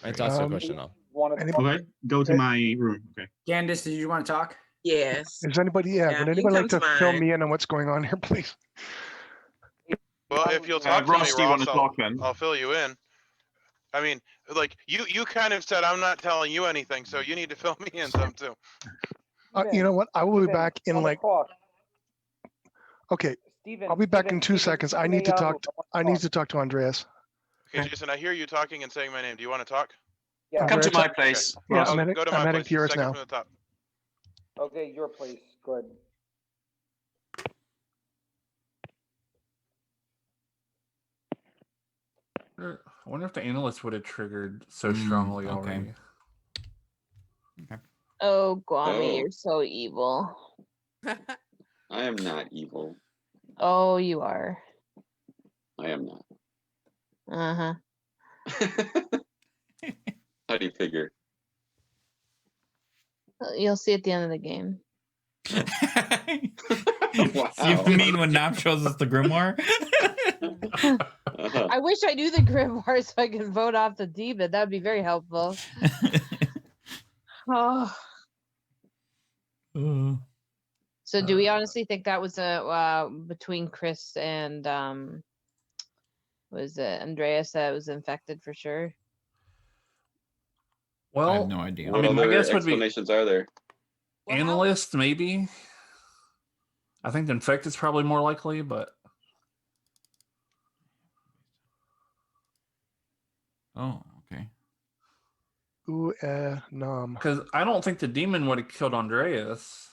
I need to ask you a Um, question now. Wanted to Anybody, Okay, go to my room. Okay. Candace, did you want to talk? Yes. is anybody, yeah, Yeah, would you anybody can like come to to fill mine. me in on what's going on here, please? Well, if you'll talk to me, Ross, do you want Ross, to talk then? I'll fill you in. I mean, like you kind of said I'm not telling you anything, so you need to fill me in some too. You know what? I will be Steven, back in on the like, clock. okay, Steven, I'll be back Steven, in 2 Steven, seconds. I Steven need to Yahoo, talk, I need to talk to Andreas. Okay, Jason, I hear you talking and saying my name. Do you want to talk? Yeah. Come to Andreas, my place. yeah, Ross. I'm heading, Go to I'm my heading place. to yours Second now. from the top. Okay, your place. Good. I wonder if the analyst would have triggered so Mm, strongly okay. already. Oh, Guami, Oh. you're so evil. I am not evil. Oh, you are. I am not. Uh-huh. How do you figure? You'll see at the end of the game. Wow. You mean when Nam shows us the grimoire? Uh-huh. I wish I knew the grimoire so I could vote off the demon. That'd be very helpful. Oh. So do we honestly think that was a between Chris and was it Andreas that was infected for sure? Well, I have no idea. What I mean, my other guess would be explanations are there? Well, how- analyst, maybe. I think the infected's probably more likely, but Oh, okay. Ooh, nom. because I don't think the demon would have killed Andreas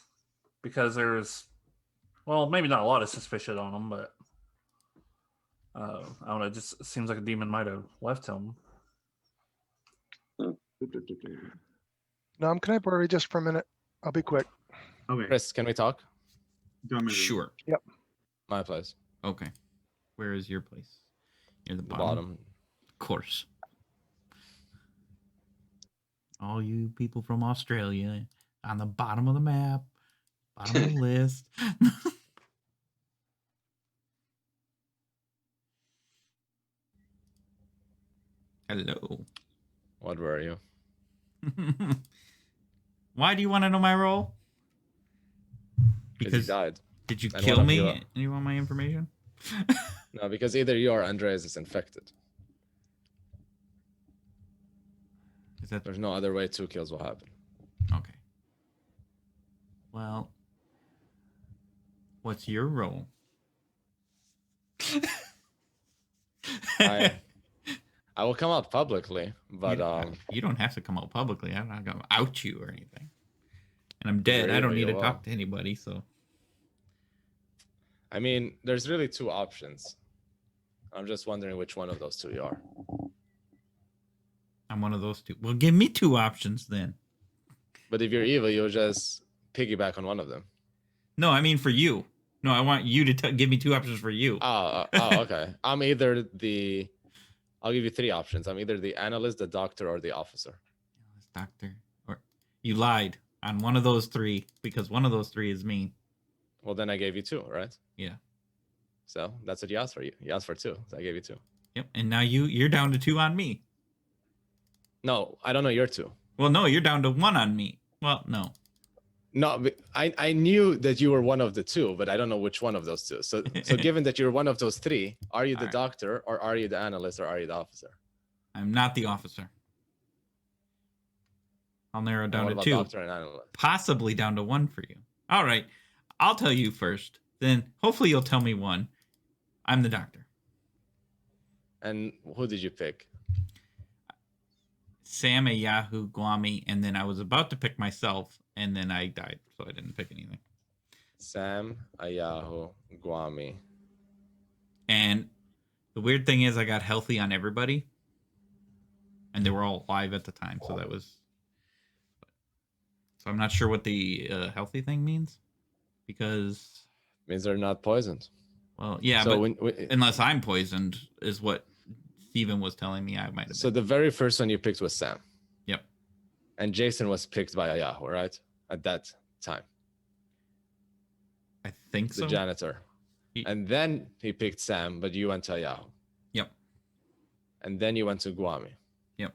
because there's, well, maybe not a lot of suspicion on him, but I don't know. It just seems like a demon might have left him. Nom, can I borrow you just for a minute? I'll be quick. Okay. Chris, can we talk? Go to my room. Sure. My place. Okay. Where is your place? Near the The bottom. bottom. Of course. All you people from Australia on the bottom of the map, bottom of the list. Hello. What were you? Why do you want to know my role? Because you died. Did you And kill one of me? you- And you want my information? No, because either you or Andreas is infected. Is that There's no other way 2 kills will happen. okay? Well, what's your role? I will come out publicly, but you don't have to come out publicly. I'm not gonna out you or anything. And I'm dead. Very I don't need to well. talk to anybody. So I mean, there's really 2 options. I'm just wondering which one of those 2 you are. I'm one of those 2. Well, give me 2 options then. But if you're evil, you'll just piggyback on one of them. No, I mean for you. No, I want you to give me 2 options for you. Oh, okay. I'm either the. I'll give you 3 options. I'm either the analyst, the doctor, or the officer. Doctor, or you lied on one of those 3 because one of those 3 is me. Well, then I gave you 2, right? Yeah. So that's what you asked for. You asked for 2, so I gave you 2. Yep. And now you're down to 2 on me. No, I don't know your 2. Well, no, you're down to 1 on me. Well, no. No, but I knew that you were one of the 2, but I don't know which one of those 2. So given that you're one of those 3, are you the All right. doctor, or are you the analyst, or are you the officer? I'm not the officer. I'll narrow And down what to about 2. doctor and analyst? Possibly down to 1 for you. All right. I'll tell you first. Then hopefully you'll tell me 1. I'm the doctor. And who did you pick? Sam, a Yahoo, Guami, and then I was about to pick myself, and then I died, so I didn't pick anything. Sam, Ayahu, Guami. And the weird thing is I got healthy on everybody, and they were all alive at the time, so that was... So I'm not sure what the healthy thing means, because... Means they're not poisoned. Well, yeah, So but unless I'm poisoned, is what Steven was telling me I might have So been. the very first one you picked was Sam. Yep. And Jason was picked by Ayahu, right? at that time. I think The so. janitor. And then he picked Sam, but you went to Yahoo. Yep. And then you went to Guami. Yep.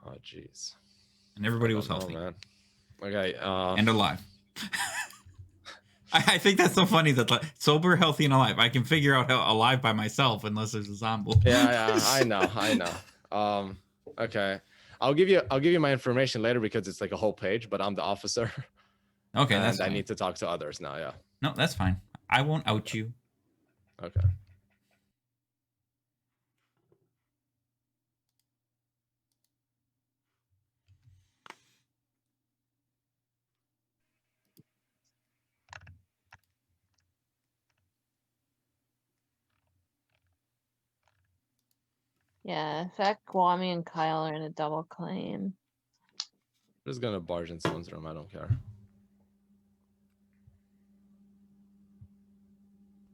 Oh, jeez. And everybody was healthy. healthy. Man. Okay. And alive. I think that's so funny that like, sober, healthy, and alive. I can figure out how alive by myself unless there's a zombie. Yeah, I know. Okay. I'll give you my information later because it's like a whole page, but I'm the officer. Okay, and that's I fine. need to talk to others now, yeah. No, that's fine. I won't out you. Okay. Yeah, in fact, Kwame and Kyle are in a double claim. I'm just gonna barge in someone's room. I don't care.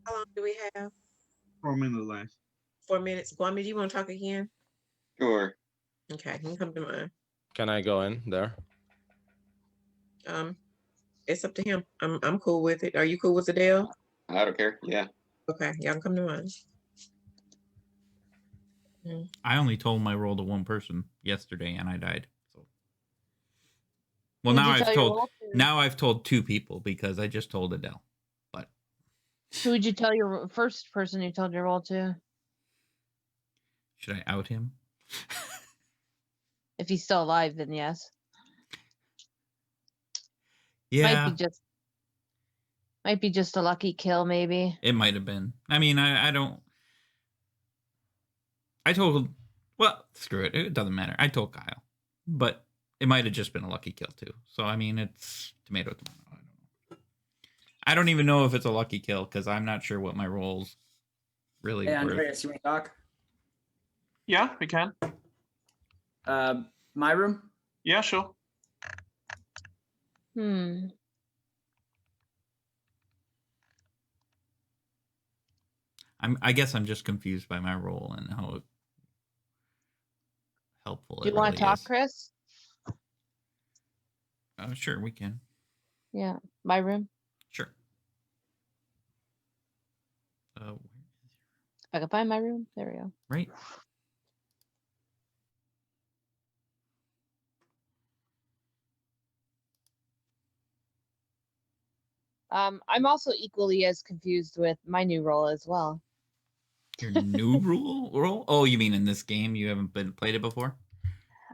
How long do we have? 4 minutes left. 4 minutes. Kwame, do you want to talk again? Sure. Okay, you can come to mine. Can I go in there? It's up to him. I'm cool with it. Are you cool with Adele? I don't care. Yeah. Okay, y'all can come to mine. I only told my role to one person yesterday, and I died. So, well, Who'd now you tell I've your told role to? now I've told 2 people because I just told Adele. But Who would you tell your first person you told your role to? should I out him? If he's still alive, then yes. Yeah, Might be just a lucky kill, maybe. it might have been. I mean, I don't. I told. Well, screw it. It doesn't matter. I told Kyle, but it might have just been a lucky kill too. So I mean, it's tomato. I don't know. I don't even know if it's a lucky kill because I'm not sure what my roles really Hey, were. Andreas, you want to talk? Yeah, we can. My room? Yeah, sure. I guess I'm just confused by my role and how helpful Do it you want really to talk, is. Chris? Sure, we can. Yeah, my room. Sure. If I can find my room, there we go. Right. I'm also equally as confused with my new role as well. Your new role? Oh, you mean in this game? You haven't played it before?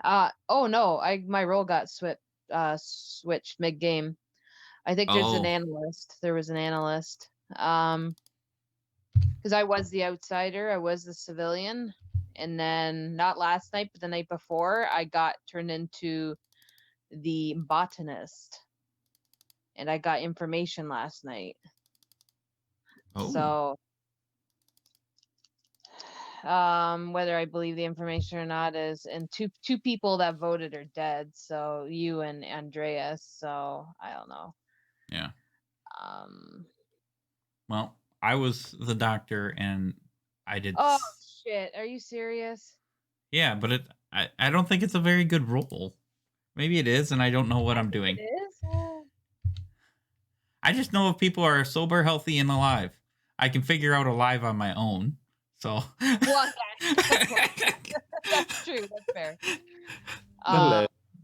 Oh no, my role got switched mid-game. I think there's an analyst. There was an analyst. Because I was the outsider, I was the civilian, and then not last night, but the night before, I got turned into the botanist, and I got information last night. Oh. So, whether I believe the information or not is, and two people that voted are dead. So you and Andreas. So I don't know. Yeah. Well, I was the doctor, and I did. Oh shit! Are you serious? Yeah, but I don't think it's a very good role. Maybe it is, and I don't know what I'm doing. It is. I just know if people are sober, healthy, and alive. I can figure out alive on my own. So. Well, that's true. That's fair.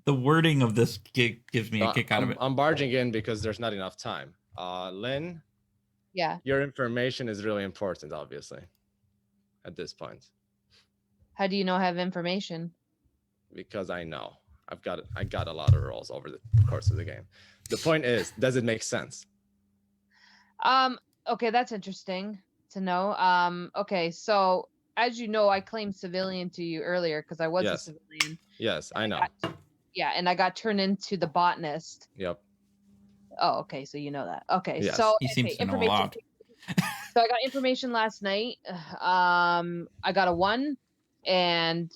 The wording of this gives me a kick out of it. I'm barging in because there's not enough time. Lynn. Yeah. Your information is really important, obviously, at this point. How do you know I have information? Because I know. I got a lot of roles over the course of the game. The point is, does it make sense? Okay, that's interesting to know. Okay, so as you know, I claimed civilian to you earlier because I was a civilian. Yes, I know. And I got turned into the botanist. Yep. Oh, okay, so you know that. Okay, yes. so he seems to know a lot. So I got information last night. I got a 1, and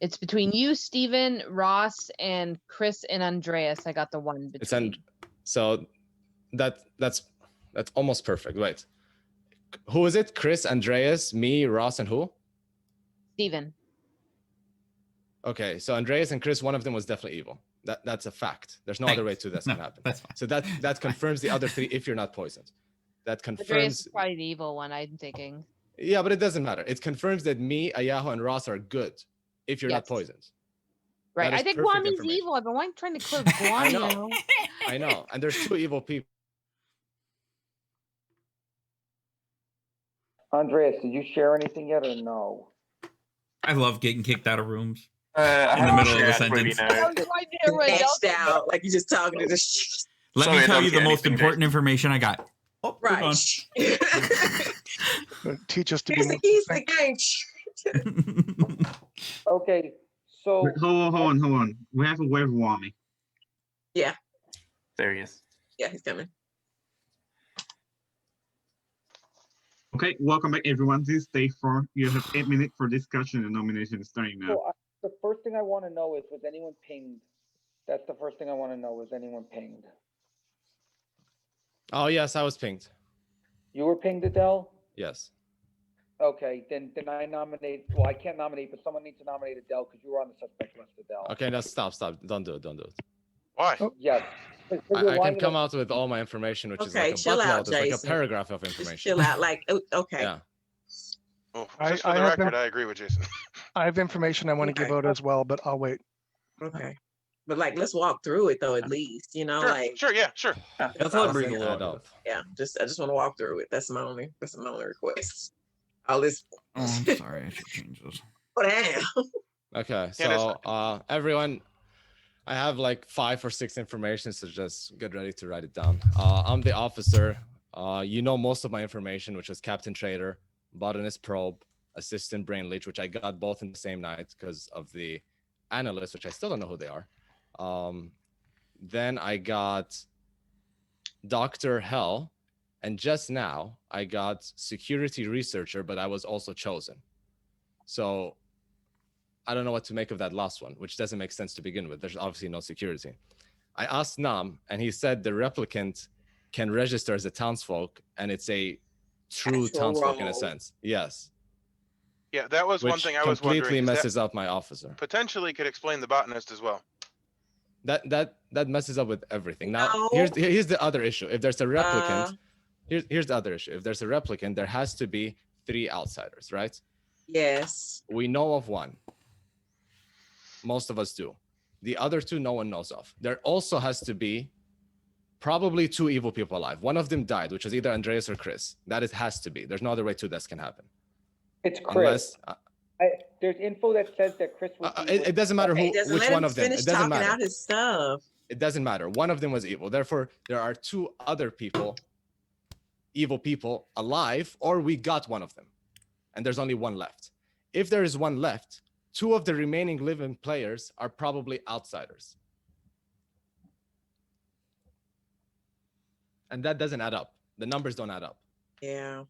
it's between you, Steven, Ross, and Chris and Andreas. I got the 1 between. So that's almost perfect. Wait. Who is it? Chris, Andreas, me, Ross, and who? Steven. Okay, so Andreas and Chris, one of them was definitely evil. That's a fact. There's no other way to this can happen. That's fine. So that confirms the other three if you're not poisoned. That Andreas confirms. is probably the evil one, I'm thinking. Yeah, but it doesn't matter. It confirms that me, Ayaho, and Ross are good if you're not Yes. poisoned. Right. That is I think perfect Guami's information. evil. I've been trying to kill Guami. I know. You know? I know. And there's 2 evil people. Andreas, did you share anything yet or no? I love getting kicked out of rooms I in the haven't middle of a shared really, sentence. no. Maxed out, like you just talking to the Let Sorry, me I tell don't you the get most anything, important information I got. Oh, we're right. gone. Teach us to be Here's the more keys to the game. Okay, so Wait, hold on. We have a wave warming. Yeah, There he is. yeah, he's coming. Okay, welcome back everyone. This is day 4. You have 8 minutes for discussion and nomination starting now. So the first thing I want to know is, was anyone pinged? That's the first thing I want to know. Was anyone pinged? Oh, yes, I was pinged. You were pinged, Adele? Yes. Okay, then I nominate. Well, I can't nominate, but someone needs to nominate Adele because you were on the suspect list, Adele. Okay, now stop. Don't do it. Why? Yes. I can come out with all my information, which is Okay, like a chill out, buttload. It's like a Jason. paragraph of Just information. chill out. Like, okay. Yeah. Well, I- just for I the have record, been- I agree with Jason. I have information I want to give Okay. out as well, but I'll wait. Okay. But like, let's walk through it though, at least, you know, Sure, like, sure, yeah, sure. That's what brings a Doesn't add little. up. yeah, I just want to walk through it. That's my only request. All this, Oh, I'm sorry. I should change this. oh damn. Okay, Yeah, that's so everyone, I have like 5 or 6 information, so just get ready to write it down. I'm the officer. You know most of my information, which is Captain Trader, Botanist Probe, Assistant Brain Leech, which I got both in the same night because of the analysts, which I still don't know who they are. Then I got Dr. Hell, and just now I got Security Researcher, but I was also chosen. So I don't know what to make of that last one, which doesn't make sense to begin with. There's obviously no security. I asked Nam, and he said the replicant can register as a townsfolk, and it's a true Actual townsfolk in a role. sense. Yes. Yeah, that was one Which thing I was completely wondering. 'Cause that messes up my officer. potentially could explain the botanist as well. That messes up with everything. Now, No. here's the other issue. If there's a replicant, here's the other issue. If there's a replicant, there has to be 3 outsiders, right? Yes. We know of one. Most of us do. The other 2, no one knows of. There also has to be probably 2 evil people alive. One of them died, which is either Andreas or Chris. That has to be. There's no other way to this can happen. It's Chris. Unless There's info that says that Chris was. it doesn't matter Okay, who, doesn't which let one him of them. finish It doesn't talking matter. out his stuff. It doesn't matter. One of them was evil. Therefore, there are 2 other people, evil people, alive, or we got one of them. And there's only one left. If there is one left, 2 of the remaining living players are probably outsiders. And that doesn't add up. The numbers don't add up. Yeah.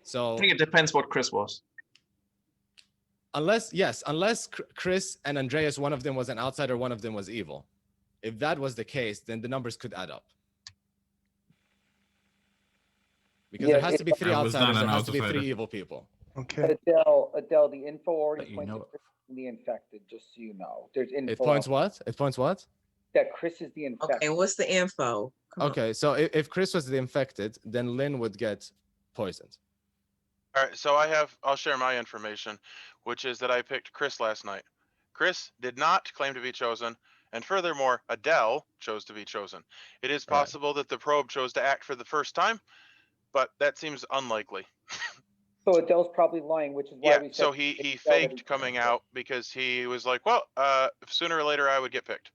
So I think it depends what Chris was. unless Chris and Andreas, one of them was an outsider, one of them was evil. If that was the case, then the numbers could add up. Because Yeah, there has to be 3 I was not outsiders, there an has to be 3 outsider. evil people. Okay. Adele, the info already But you points know to it. Chris being the infected, just so you know. There's info. It points what? It points what? That Chris is the infected. Okay, what's the info? Come on. Okay, so if Chris was the infected, then Lynn would get poisoned. All right, so I'll share my information, which is that I picked Chris last night. Chris did not claim to be chosen, and furthermore, Adele chose to be chosen. It is Right. possible that the probe chose to act for the first time, but that seems unlikely. So Adele's probably lying, which is why Yeah, we said. so he Adele that faked he's coming infected. out because he was like, well, sooner or later I would get picked.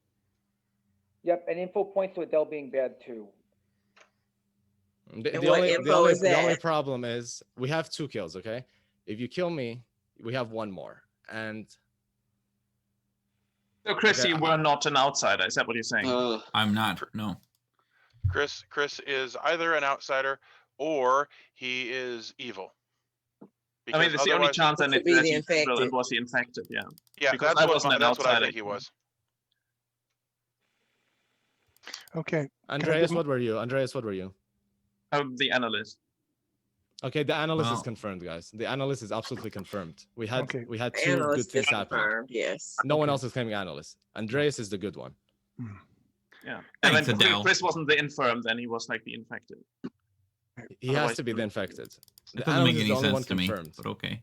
Yep, and info points to Adele being bad too. The, And the what only, info the, only, is the only that? problem is we have 2 kills, okay? If you kill me, we have 1 more. And So, Chris, Okay, you were not an outsider. Is that what you're saying? I'm not. No. Chris is either an outsider or he is evil. I mean, it's the only otherwise- chance, and To it, be that the he infected. was the infected. Yeah. Yeah, because that's I what wasn't an that's what I outsider. think he was. Okay. Andreas, give what were you? Andreas, what were you? The analyst. Okay, the analyst is Well- confirmed, guys. The analyst is absolutely confirmed. We had Okay. we had The 2 good analyst things is happen. confirmed, yes. No one Okay. else is claiming analyst. Andreas is the good one. Yeah. And Thanks, then Adele. Chris wasn't the infirm, then he was like the infected. He has to be the infected. It The doesn't make analyst is any the only one sense to me, confirmed. but okay.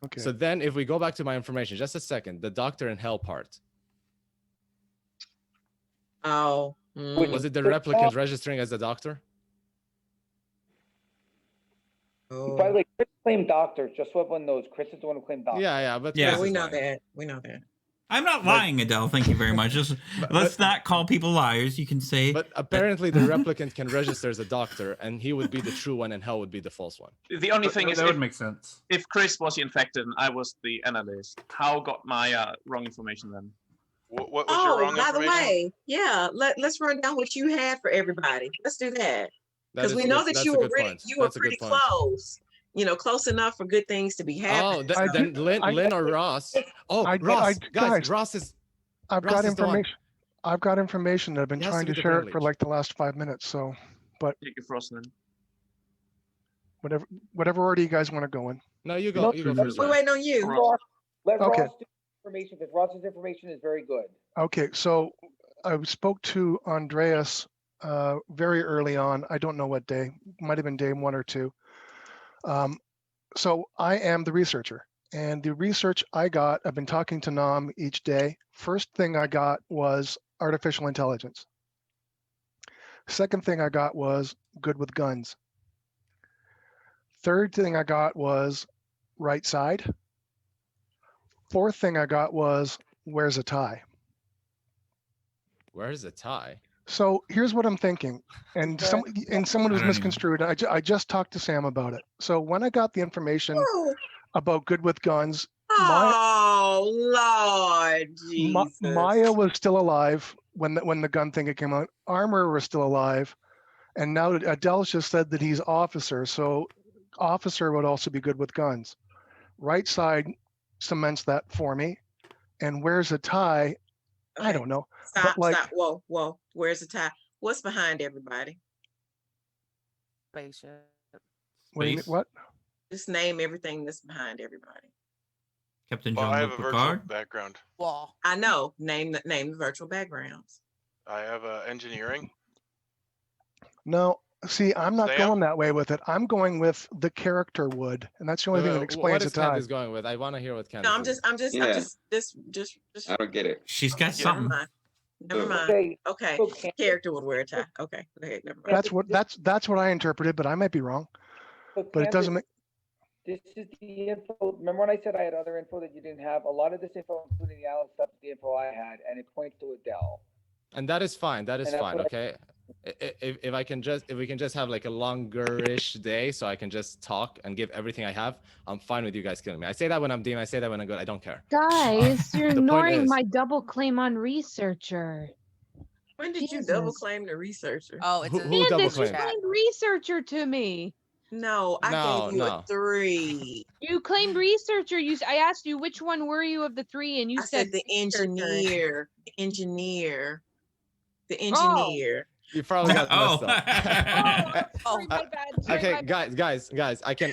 Okay. So then if we go back to my information, just a second, the doctor in hell part. Oh. Was it the replicant registering as the doctor? By the way, Chris claimed doctor. Just so everyone knows, Chris is the one who claimed doctor. Yeah, but Yeah. Chris we is know lying. that. We know that. I'm not lying, Adele. Thank you very much. Just let's not call people liars. You can say. But apparently the replicant can register as a doctor, and he would be the true one, and hell would be the false one. The only thing is, that would make sense. if Chris was the infected and I was the analyst, how got my wrong information then? What was your wrong by the information? way, yeah, let's run down what you had for everybody. Let's do that. Because we know that that's you a were good really, point. you were That's a good pretty point. close. You know, close enough for good things to be happening. Oh, then Lynn or Ross. Oh, Ross, guys, Ross is. I've Ross got is the one. information. I've got information that I've been He has trying to to be the share brain it for leech. like the last 5 minutes. So, but Take it frozen then. whatever order you guys want to go in. No, you go. You go first. We're waiting on you. Let Okay. Ross do information because Ross's information is very good. Okay, so I spoke to Andreas very early on. I don't know what day. Might have been day 1 or 2. So I am the researcher. And the research I got, I've been talking to Nam each day. First thing I got was artificial intelligence. Second thing I got was good with guns. Third thing I got was right side. Fourth thing I got was where's a tie? Where's the tie? So here's what I'm thinking, and someone was I don't even- misconstrued. I just talked to Sam about it. So when I got the information about good with guns, Oh Lord Jesus. Maya was still alive when the gun thing came out. Armor was still alive, and now Adele just said that he's officer. So officer would also be good with guns. Right side cements that for me, and where's a tie? I don't know. Stop, but like, stop. Whoa. Where's the tie? What's behind everybody? Spaceship. What? Do you mean, what? Just name everything that's behind everybody. Captain Well, I have Jean-Luc a virtual Picard. background. Wall. I know. Name the virtual backgrounds. I have engineering. No, see, I'm not Sam? going that way with it. I'm going with the character would, and that's the only thing that explains What the is tie. Candice going with? I want to hear what Candice. No, I'm just I don't get it. She's got Never something. mind. Never mind. Okay. Okay. Character would wear a tie. Okay. Go ahead. Never mind. That's what I interpreted, but I might be wrong. So But it doesn't make. This is the info. Remember when I said I had other info that you didn't have? A lot of this info, including the Alice stuff, is the info I had, and it points to Adele. And that is fine. That is And that's fine. what Okay. If we can just have like a longer-ish day, so I can just talk and give everything I have, I'm fine with you guys killing me. I say that when I'm demon. I say that when I'm good. I don't care. Guys, you're The point ignoring is- my double claim on researcher. When did you Jesus. double claim the researcher? Oh, it's Who double Candace, you claimed? claimed researcher to me. No, I gave you a 3. You claimed researcher. I asked you which one were you of the 3, and you I said the researcher. engineer. The engineer. The Oh. engineer. You probably got Oh. messed up. Sorry, my bad. Sorry, Okay, my bad. guys, I can.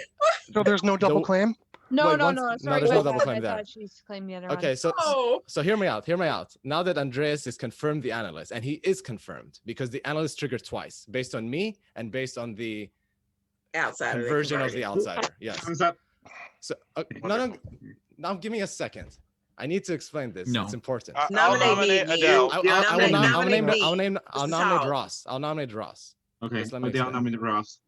So there's no double claim. No, Wait, no, once- no. no, Sorry, there's my no double bad. claim I there. thought she's claimed the other Okay, one. so hear me out. Hear me out. Now that Andreas is confirmed the analyst, and he is confirmed because the analyst triggered twice, based on me and based on the outsider conversion of the outsider. Yes. Thumbs up. So no. Now give me a second. I need to explain this. No. It's important. I'll Nominate nominate me, Adele. you. I will Nominate me. I'll Mr. nominate Saul. Ross. I'll nominate Ross. Okay, Just let me Adele explain. nominate Ross.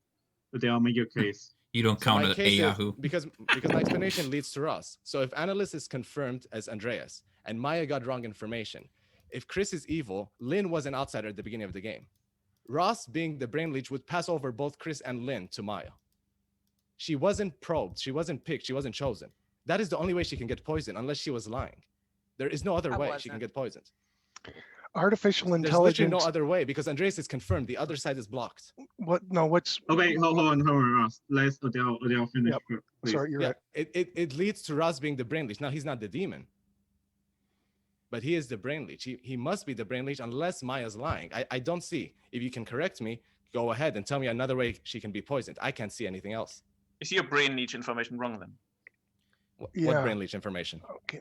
Adele, make your case. You don't So count my as a case is- Yahoo. because my explanation leads to Ross. So if analyst is confirmed as Andreas and Maya got wrong information, if Chris is evil, Lynn was an outsider at the beginning of the game. Ross, being the brain leech, would pass over both Chris and Lynn to Maya. She wasn't probed, she wasn't picked, she wasn't chosen. That is the only way she can get poisoned, unless she was lying. There is no other I way she wasn't. can get poisoned. Artificial There's literally intelligence. no other way because Andreas is confirmed. The other side is blocked. What? No. What's? Okay, hold on, Ross. Let Adele finish. Yep. Please. Sorry, you're Yeah, right. it leads to Ross being the brain leech. Now he's not the demon, but he is the brain leech. He must be the brain leech unless Maya's lying. I don't see. If you can correct me, go ahead and tell me another way she can be poisoned. I can't see anything else. Is your brain leech information wrong then? What Yeah. brain leech information? Okay.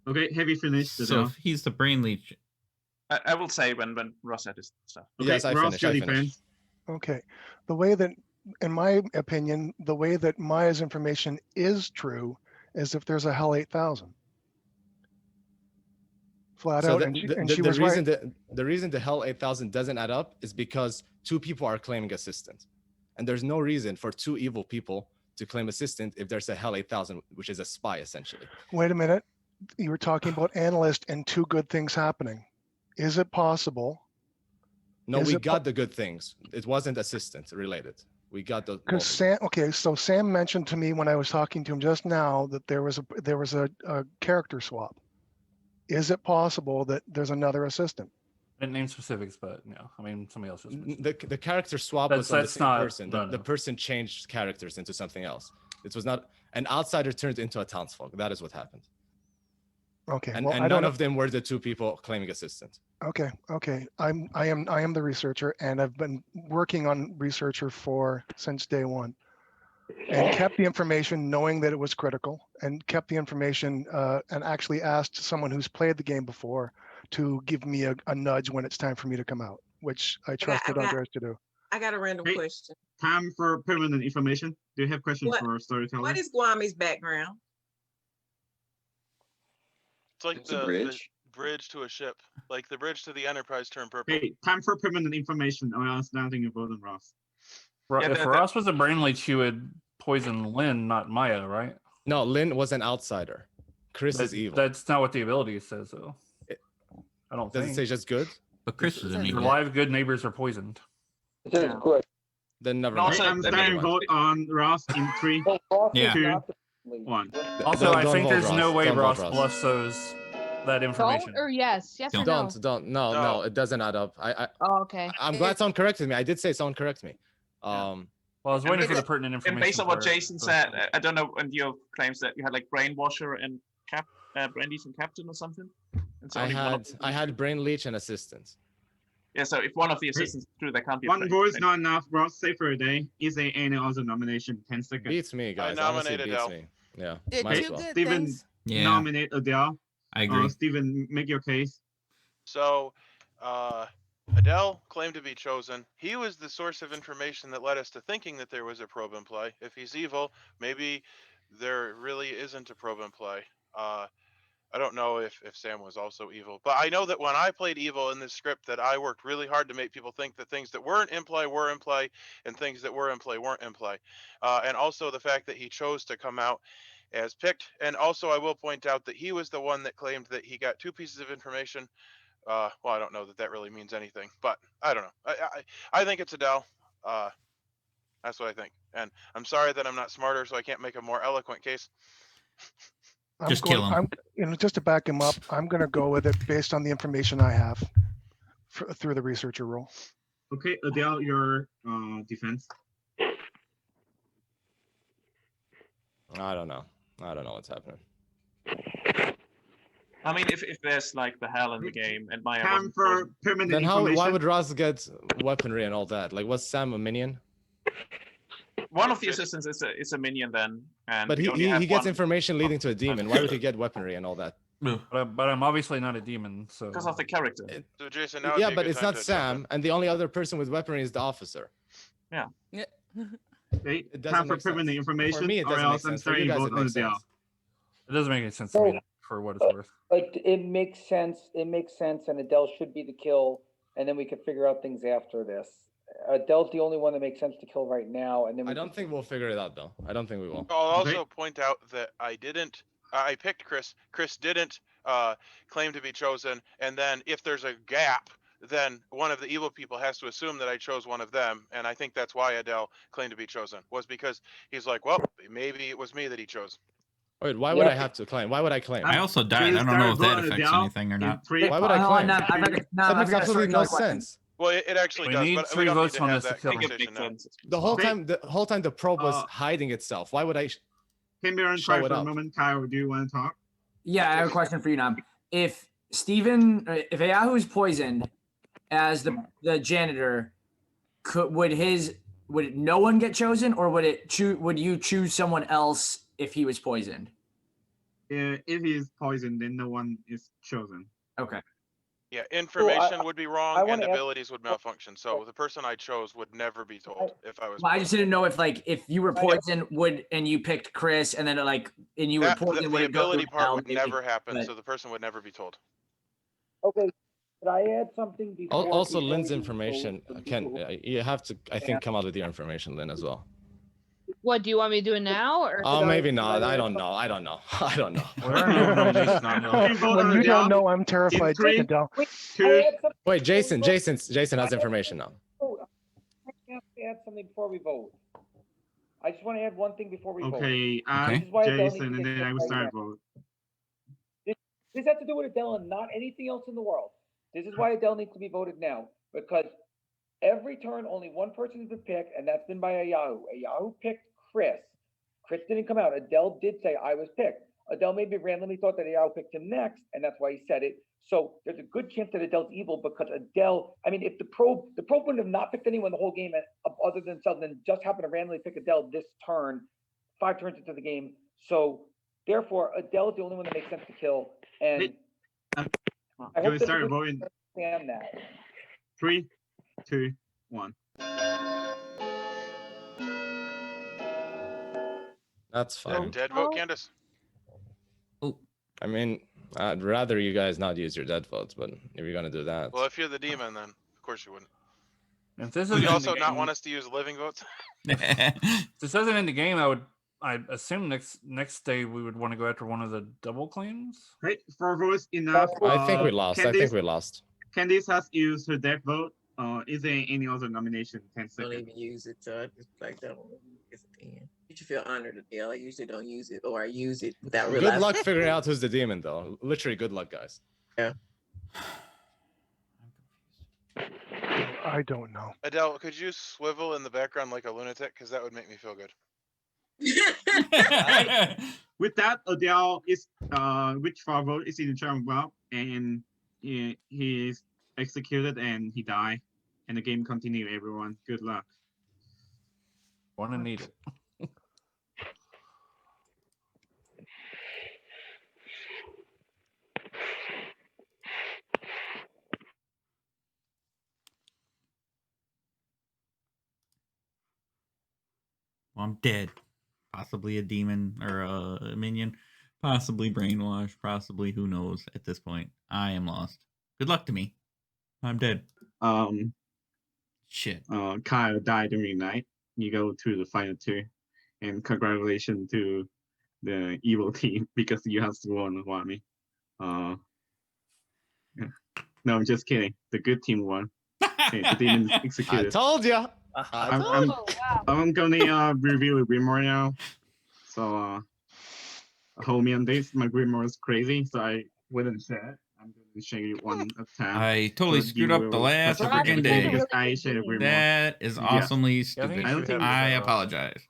Okay, have you finished, So Adele? if he's the brain leech, I will say when Ross said his stuff. Okay, Yes, I Ross, finished. your I defense. finished. Okay. The way that, in my opinion, the way that Maya's information is true is if there's a Hell 8000. Flat So out, the, and she, the, and the, she the was reason right. the reason the Hell 8000 doesn't add up is because 2 people are claiming assistant, and there's no reason for 2 evil people to claim assistant if there's a Hell 8000, which is a spy essentially. Wait a minute. You were talking about analyst and 2 good things happening. Is it possible? No, Is we it got the good things. It wasn't assistant related. We got the Because Sam, okay, so Sam mentioned to me when I was talking to him just now that there was a character swap. Is it possible that there's another assistant? I didn't name specifics, but yeah, I mean somebody else just mentioned. the character swap That's- was on the that's same not- person. no, The no. person changed characters into something else. It was not an outsider turned into a townsfolk. That is what happened. Okay, And, well, and I don't none know. of them were the 2 people claiming assistant. Okay, okay. I am the researcher, and I've been working on researcher since day one, and kept the information knowing that it was critical, and kept the information and actually asked someone who's played the game before to give me a nudge when it's time for me to come out, which I trusted Andres to do. I got a random Hey, question. Time for permanent information. Do you have questions What- for Storyteller? What is Guami's background? It's like It's a the bridge. to a ship, like the bridge to the Enterprise turned purple. Hey, time for permanent information, or else nothing about on Ross. Yeah, If Ross was a brain leech, he would poison Lynn, not Maya, right? No, Lynn was an outsider. Chris is evil. That's not what the ability says, though. I don't Does think. it say just good? But Chris is an Your evil. live good neighbors are poisoned. It says good. Then never No, mind. so- I'm Then starting never mind. vote on Ross in 3, Well, Ross is Yeah. 2, not the lead. 1. Also, Don't I think vote there's no Ross. way Don't vote Ross Ross. plus that information. Don't or yes? Yes or no? Don't. No, it doesn't add up. Oh, okay. I'm glad someone corrected me. I did say someone correct me. Well, I was waiting for the pertinent And information. based on what for- Jason for- said, I don't know, and your claims that you had like Brainwasher and Brandy's and Captain or something. And so only one of I had brain leech and assistants. Yeah, so if one of the assistants is true, there can't be. a One brain- vote is brain- not enough. Ross, say for a day. Is there any other nomination? 10 seconds. Beats me, guys. I Honestly, nominated beats Al. me. Yeah, Did might 2 as well. good Steven, things. Yeah, nominate Adele. I agree. Steven, make your case. So, Adele claimed to be chosen. He was the source of information that led us to thinking that there was a probe in play. If he's evil, maybe there really isn't a probe in play. I don't know if Sam was also evil, but I know that when I played evil in this script, that I worked really hard to make people think that things that weren't in play were in play, and things that were in play weren't in play. And also the fact that he chose to come out as picked. And also I will point out that he was the one that claimed that he got 2 pieces of information. Well, I don't know that that really means anything, but I don't know. I think it's Adele. That's what I think. And I'm sorry that I'm not smarter, so I can't make a more eloquent case. Just kill him. Just to back him up, I'm going to go with it based on the information I have through the researcher role. Okay, Adele, your defense. I don't know what's happening. I mean, if there's like the hell in the game and Maya Time wasn't for chosen- permanent Then information. why would Ross get weaponry and all that? Like, was Sam a minion? one of the assistants is a minion then, and But we he only have gets one information leading to a demon. Why would he get weaponry and all that? But I'm obviously not a demon, so. because of the character. So Jason, now would Yeah, be a but good it's time not to jump in. Sam, and the only other person with weaponry is the officer. Yeah. Okay, It doesn't time for make sense. permanent information, For me, it or doesn't make else I'm sense. For you starting guys, vote it on makes Adele. sense. It doesn't make any sense to me for what it's worth. Like, it makes sense, and Adele should be the kill, and then we could figure out things after this. Adele's the only one that makes sense to kill right now, and then I don't think we'll figure it out, though. I don't think we will. I'll also point out that I picked Chris. Chris didn't claim to be chosen, and then if there's a gap, then one of the evil people has to assume that I chose one of them, and I think that's why Adele claimed to be chosen, was because he's like, well, maybe it was me that he chose. Wait, why would I have to claim? Why would I claim? I also died. I don't know if that affects anything or not. Why would I claim? That makes absolutely no sense. Well, it actually We does, need but 3 we don't votes need to on have this to that kill him. conversation now. The whole time the probe was hiding itself. Why would I? Can be on Show try it for a up. moment. Kyle, do you want to talk? Yeah, I have a question for you now. If Ayahu is poisoned as the janitor, would no one get chosen, or would you choose someone else if he was poisoned? If he is poisoned, then no one is chosen. Okay. Yeah, information would be wrong and wanna ask- abilities would malfunction. So the person I chose would never be told if I was. Well, I just didn't know if if you were poisoned and you picked Chris and then and you were poisoned, the would it go ability through part hell, would maybe? never happen, But- so the person would never be told. Okay, could I add something before? Also, before Lynn's we information vote? you have to, I think, come out with your information, Lynn, as well. What do you want me to do it now or? Oh, maybe Should not. I add don't know. I don't know. I don't know. There are no nominations on there. When you don't know, I'm terrified. three, Adele. I Two. add something Wait, before we Jason vote? has information now. I have to add something before we vote. I just want to add one thing before we vote. Okay, Okay. This is why Adele needs Jason, to and get then I will right start now. vote. This has to do with Adele and not anything else in the world. This is why Adele needs to be voted now, because every turn only one person has been picked, and that's been by a Yahoo. A Yahoo picked Chris. Chris didn't come out. Adele did say I was picked. Adele maybe randomly thought that Yahoo picked him next, and that's why he said it. So there's a good chance that Adele's evil because Adele, I mean, if the probe wouldn't have not picked anyone the whole game other than themselves, and just happened to randomly pick Adele this turn, 5 turns into the game. So therefore, Adele is the only one that makes sense to kill. And I Can hope we that start the voting? understand that. 3, 2, 1. That's fine. Dead vote, Candace. I mean, I'd rather you guys not use your dead votes, but if you're gonna do that, Well, if you're the demon, then of course you wouldn't. If this Would isn't you in also the not game, want us to use living votes? if this isn't in the game, I assume next day we would want to go after one of the double claims. Right, 4 votes enough. I think we lost. I think we lost. Candice has used her death vote. Is there any other nomination? 10 Don't seconds. even use it, so I just like that one. It's a 10. You should feel honored, Adele. I usually don't use it, or I use it without Good realizing. luck figuring out who's the demon, though. Literally, good luck, guys. Yeah. I don't know. Adele, could you swivel in the background like a lunatic? Because that would make me feel good. With that, Adele is which 4 vote is in the charm Bob, and he is executed and he died, and the game continue. Everyone, good luck. Want to need it. Well, I'm dead. Possibly a demon or a minion. Possibly brainwashed. Possibly who knows at this point. I am lost. Good luck to me. I'm dead. Shit. Kyle died during night. You go through the final 2, and congratulations to the evil team because you have won, Wami. Yeah. No, I'm just kidding. The good team won. Okay, the demon is executed. I told ya. I'm gonna review a grimoire now. So hold me on this. My grimoire is crazy, so I wouldn't share it. I'm gonna share it one at a time. I totally So screwed you up the will last participate freaking day. because I share a grimoire. That is awesomely stupid. I don't think I apologize.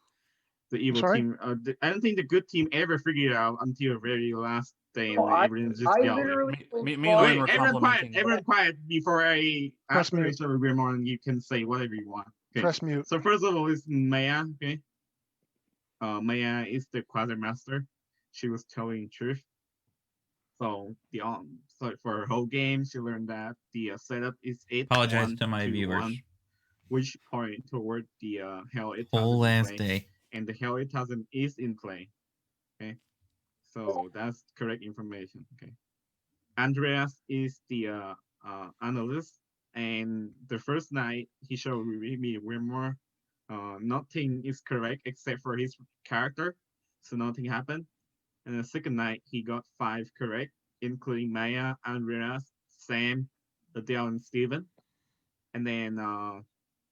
the evil Sorry? team. I don't think the good team ever figured it out until the very last day. No, And everyone just I yelled. literally Me and Lynn were Everyone quiet. complimenting. Everyone quiet before I Press ask for mute. a grimoire, and you can say whatever you want. Okay. Press mute. So first of all is Maya. Okay. Maya is the quartermaster. She was telling truth. So so for her whole game, she learned that the setup is 8. Apologize 1, to my 2, viewers. 1, which point toward the Hell 8000 Whole last play, day. and the Hell 8000 is in play. Okay, so that's correct information. Okay, Andreas is the analyst, and the first night he showed me Grimoire. Nothing is correct except for his character, so nothing happened. And the second night, he got 5 correct, including Maya, Andreas, Sam, Adele, and Steven. And then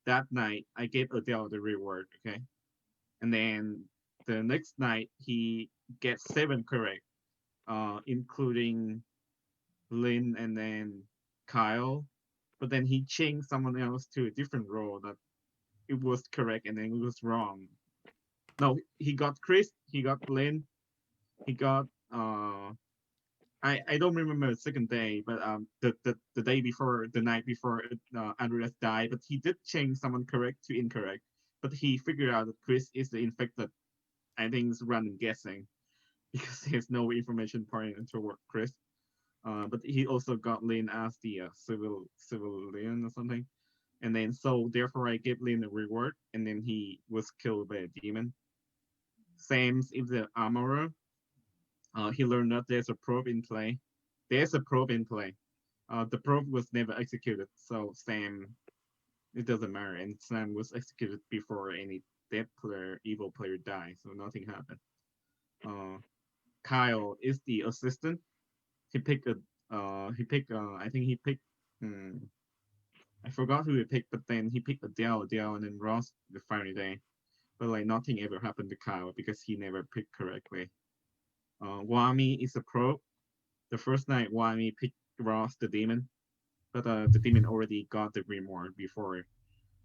that night, I gave Adele the reward, okay? And then the next night, he gets 7 correct, including Lynn and then Kyle. But then he changed someone else to a different role that it was correct and then it was wrong. No, he got Chris, he got Lynn, he got I don't remember the second day, but the day before, the night before Andreas died, but he did change someone correct to incorrect. But he figured out that Chris is the infected. I think it's random guessing because there's no information pointing toward Chris. But he also got Lin as the civilian or something. And then so therefore I gave Lin a reward, and then he was killed by a demon. Same if the armorer. He learned that there's a probe in play. There's a probe in play. The probe was never executed, so Sam, it doesn't matter. And Sam was executed before any dead player, evil player died, so nothing happened. Kyle is the assistant. He picked I think he picked, I forgot who he picked, but then he picked Adele, and then Ross the final day. But like nothing ever happened to Kyle because he never picked correctly. Wami is a probe. The first night Wami picked Ross the demon, but the demon already got the reward before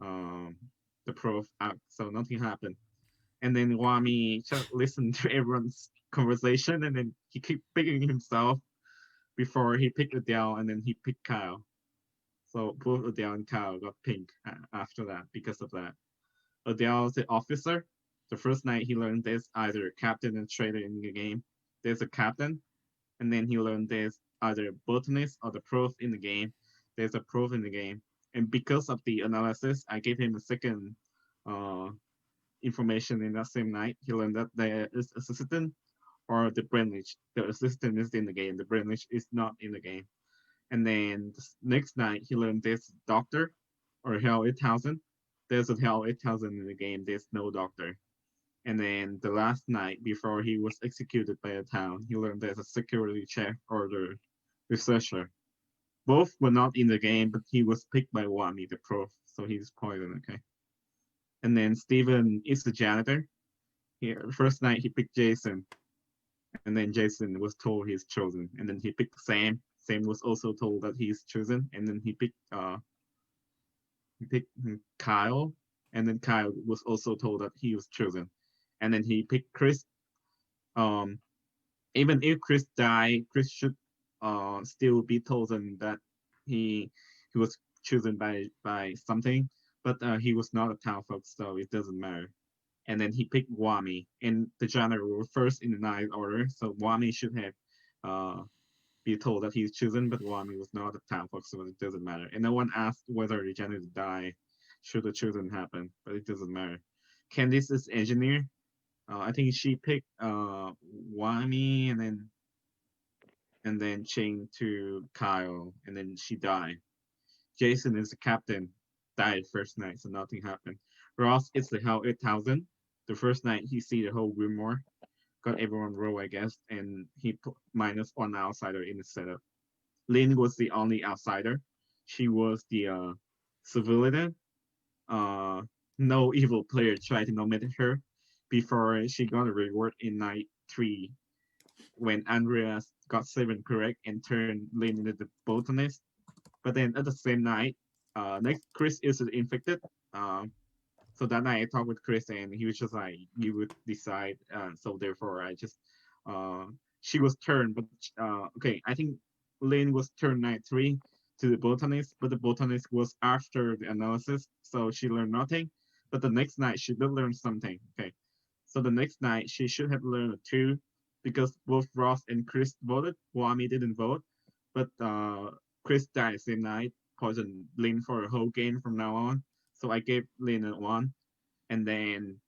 the probe out, so nothing happened. And then Wami just listened to everyone's conversation, and then he kept picking himself before he picked Adele, and then he picked Kyle. So both Adele and Kyle got pink after that because of that. Adele's the officer. The first night he learned there's either a captain and trader in the game. There's a captain, and then he learned there's either a botanist or the prof in the game. There's a prof in the game. And because of the analysis, I gave him a second information in that same night. He learned that there is assistant or the Brenlich. The assistant is in the game. The Brenlich is not in the game. And then the next night, he learned there's doctor or Hell 8000. There's a Hell 8000 in the game. There's no doctor. And then the last night, before he was executed by a town, he learned there's a security check or the researcher. Both were not in the game, but he was picked by Wami, the prof, so he's poisoned, okay? And then Steven is the janitor. Here, first night he picked Jason, and then Jason was told he's chosen. And then he picked Sam. Sam was also told that he's chosen, and then he picked Kyle, and then Kyle was also told that he was chosen. And then he picked Chris. Even if Chris died, Chris should still be told that he was chosen by something, but he was not a town folk, so it doesn't matter. And then he picked Wami, and the janitor were first in the night order, so Wami should have be told that he's chosen, but Wami was not a town folk, so it doesn't matter. And no one asked whether the janitor died should the chosen happen, but it doesn't matter. Candice is engineer. I think she picked Wami and then changed to Kyle, and then she died. Jason is the captain, died first night, so nothing happened. Ross is the Hell 8000. The first night he see the whole room more, got everyone roll, I guess, and he put -1 outsider in the setup. Lynn was the only outsider. She was the civilian. No evil player tried to nominate her before she got a reward in night 3 when Andreas got 7 correct and turned Lynn into the botanist. But then at the same night, next Chris is infected. So that night I talked with Chris and he was just like, you would decide. So therefore I just, she was turned, but okay, I think Lynn was turned night 3 to the botanist, but the botanist was after the analysis. So she learned nothing, but the next night she did learn something. Okay. So the next night she should have learned a 2 because both Ross and Chris voted. Wami didn't vote, but Chris died the same night, poisoned Lynn for a whole game from now on. So I gave Lynn a 1, and then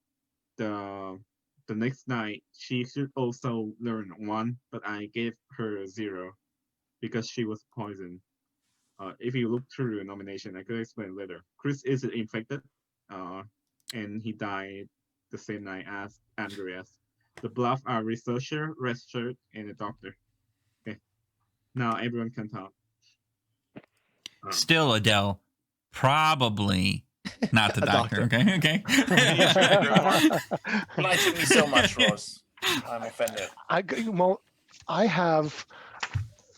the next night she should also learn 1, but I gave her a 0 because she was poisoned. If you look through the nomination, I could explain later. Chris is infected, and he died the same night as Andreas. The Bluff are researcher, red shirt, and a doctor. Okay, now everyone can talk. Still, Adele, probably not the doctor. Okay, okay. Enlighten me so much, Ross. I'm offended. I have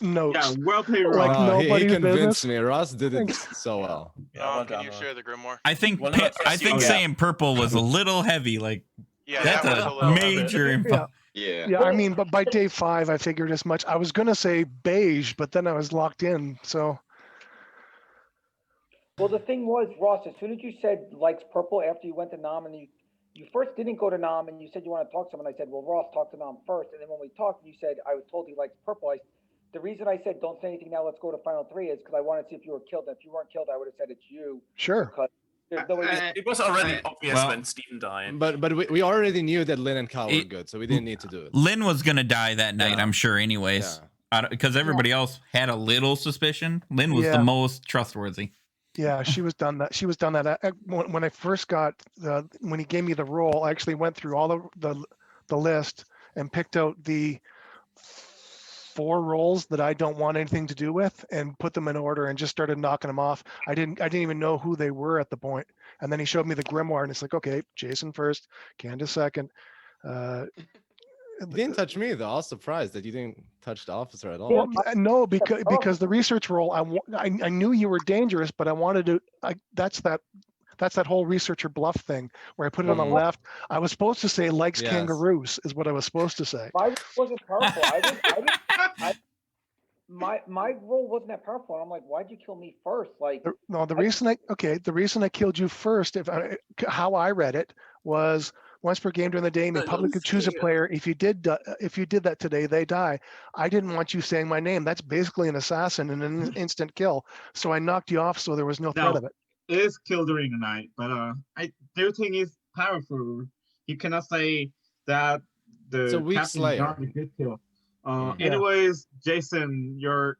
notes. Yeah, well played, Ross. Like nobody's he convinced business. me. Ross did it so well. Yeah, Can you share the Grimoire? I think Well, no, I think saying purple was a little heavy. Like Yeah, that's that was a a little major bit. info. Yeah. Yeah, I mean, but by day 5, I figured as much. I was gonna say beige, but then I was locked in. So Well, the thing was, Ross, as soon as you said likes purple after you went to Nam and you first didn't go to Nam and you said you want to talk to someone, I said, well, Ross, talk to Nam first. And then when we talked, you said, I was told he likes purple. the reason I said don't say anything now, let's go to final three is because I wanted to see if you were killed. And if you weren't killed, I would have said it's you. Sure. Because there's no way. It was already obvious Well- when Stephen died. But we already knew that Lynn and Cal were good, so we didn't need to do it. Lynn was gonna die that night, Yeah. I'm sure, anyways. Because everybody else had a little suspicion. Lynn was Yeah. the most trustworthy. Yeah, she was done that. She was done that. When I first got when he gave me the role, I actually went through all the list and picked out the 4 roles that I don't want anything to do with and put them in order and just started knocking them off. I didn't even know who they were at the point. And then he showed me the grimoire and it's like, okay, Jason first, Candace second. You didn't touch me though. I was surprised that you didn't touch the officer at all. Well, no, because the research role, I knew you were dangerous, but I wanted to. That's that whole researcher bluff thing where I put it on the left. I was supposed to say likes kangaroos is what I was supposed to say. My wasn't powerful. My role wasn't that powerful. And I'm like, why'd you kill me first? Like, No, the reason I killed you first, how I read it was once per game during the day, may public could choose a player. If you did that today, they die. I didn't want you saying my name. That's basically an assassin and an instant kill. So I knocked you off, so there was no threat of it. It is kill during the night, but I do think it's powerful. You cannot say that It's a the weak captain slayer. got a good kill. Anyways, Jason, your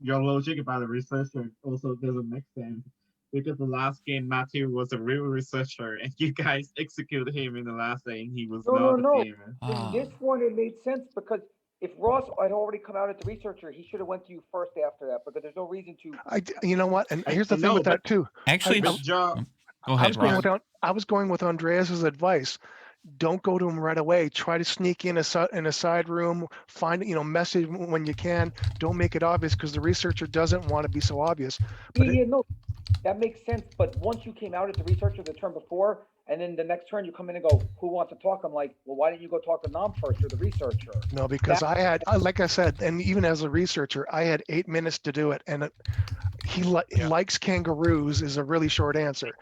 logic about the researcher also doesn't make sense because the last game Matthew was a real researcher and you guys executed him in the last day and he was not a demon. In this one, it made sense because if Ross had already come out as the researcher, he should have went to you first after that because there's no reason to. You know what? And here's the thing with that too. Actually, I was going with Andreas's advice. Don't go to him right away. Try to sneak in a side room. Find message when you can. Don't make it obvious because the researcher doesn't want to be so obvious. But No, that makes sense. But once you came out as the researcher the turn before, and then the next turn you come in and go, "Who wants to talk?" I'm like, "Well, why didn't you go talk to Nom first? You're the researcher." No, because like I said, and even as a researcher, I had 8 minutes to do it, and he likes kangaroos is a really short answer.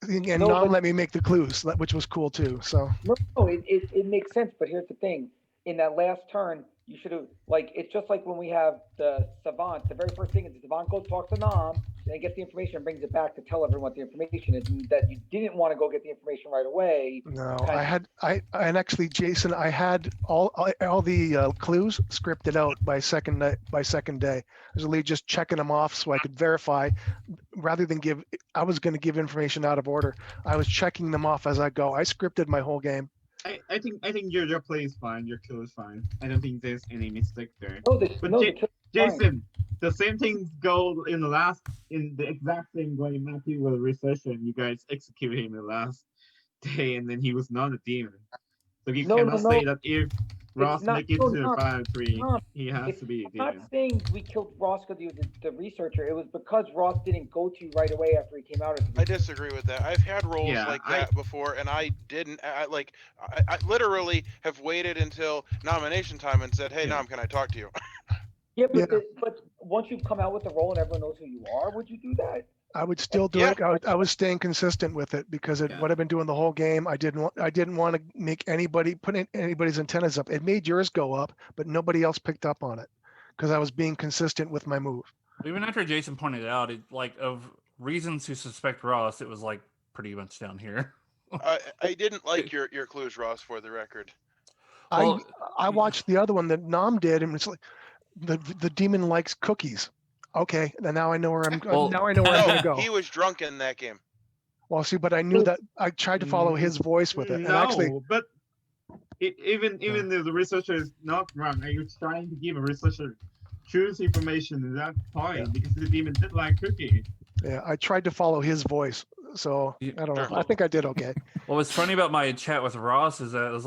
And Nom let me make the clues, which was cool too. So no, it makes sense. But here's the thing: in that last turn, you should have it's just like when we have the savant. The very first thing is the savant goes talk to Nom, then gets the information and brings it back to tell everyone what the information is, and that you didn't want to go get the information right away. no, and actually, Jason, I had all the clues scripted out by second day. I was really just checking them off so I could verify, rather than I was going to give information out of order. I was checking them off as I go. I scripted my whole game. I think your play is fine. Your kill is fine. I don't think there's any mistake there. Jason, the same things go in the exact same way Matthew was researcher and you guys execute him the last day and then he was not a demon. So you cannot say that if Ross make it to the 5-3, he has to be a demon. I'm not saying we killed Ross because he was the researcher. It was because Ross didn't go to you right away after he came out. I disagree with that. I've had roles like that before, and I didn't. I literally have waited until nomination time and said, "Hey, Nom, can I talk to you?" Yeah, but once you come out with the role and everyone knows who you are, would you do that? I would still do it. I was staying consistent with it because what I've been doing the whole game. I didn't want to make anybody's antennas up. It made yours go up, but nobody else picked up on it because I was being consistent with my move. Even after Jason pointed out, of reasons to suspect Ross, it was pretty much down here. I didn't like your clues, Ross, for the record. I watched the other one that Nom did, and it's like the demon likes cookies. Okay, and now I know where I'm going to go. He was drunk in that game. Well, see, but I knew that I tried to follow his voice with it. But even if the researcher is not wrong, are you trying to give a researcher choose information at that point because the demon did like cookie? Yeah, I tried to follow his voice, so I don't know. I think I did okay. What was funny about my chat with Ross is that it was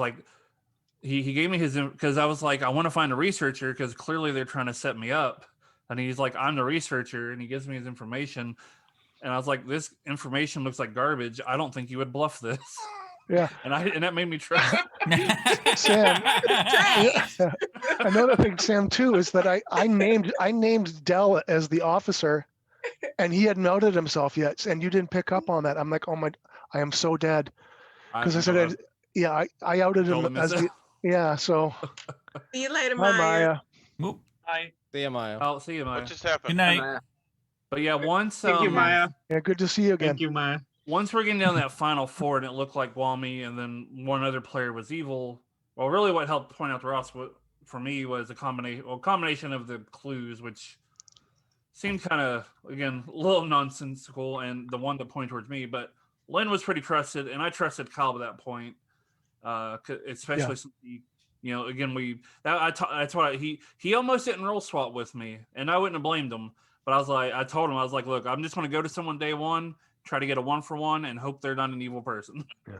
he gave me his, because I was like, I want to find a researcher because clearly they're trying to set me up. And he's like, I'm the researcher, and he gives me his information. And I was like, this information looks like garbage. I don't think you would bluff this. Yeah. And that made me try. Sam, another thing, Sam, too, is that I named Dell as the officer, and he hadn't outed himself yet, and you didn't pick up on that. I'm like, oh my, I am so dead. Because I said, I outed him as the, so. See you later, Bye, Maya. Maya. Hi. See you, Maya. I'll see you, Maya. What just happened? Good night. But yeah, once Thank you, Maya. Yeah, good to see you again. Thank you, Maya. once we're getting down that final four, and it looked like Guami, and then one other player was evil. Well, really, what helped point out to Ross for me was a combination of the clues, which seemed kind of, again, a little nonsensical, and the one that pointed towards me. But Lynn was pretty trusted, and I trusted Kyle at that point, especially since again, that's why he almost didn't roll swap with me, and I wouldn't have blamed him. But I told him, I was like, look, I'm just going to go to someone day one, try to get a 1-for-1, and hope they're not an evil person. Yeah.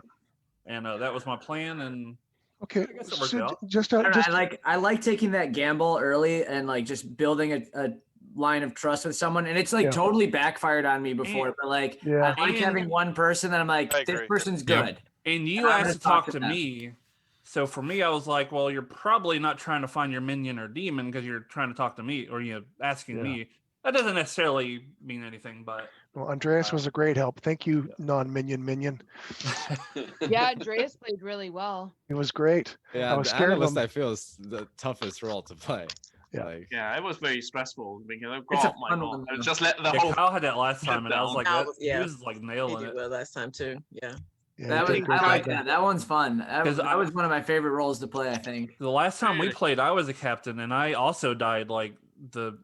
And that was my plan, and Okay, I guess it worked so out. I like taking that gamble early and like just building a line of trust with someone, and it's like totally backfired on me before. But like, I like having one person that I'm like, this person's good. And you asked to talk to me. So for me, I was like, well, you're probably not trying to find your minion or demon because you're trying to talk to me, or asking me. That doesn't necessarily mean anything, but well, Andreas was a great help. Thank you, non-minion. Yeah, Andreas played really well. It was great. Yeah, I was the scared of analyst him. I feel is the toughest role to play. Yeah. Like, Yeah, it was very stressful because It's a oh my fun god, one, I though. just let the whole. Kyle had that last time, and I was like, he Yeah. was like He nailing did it. well last time too. Yeah. Yeah, I like that. That one's fun. That was I- one of my favorite roles to play, I think. The last time we played, I was a captain, and I also died like the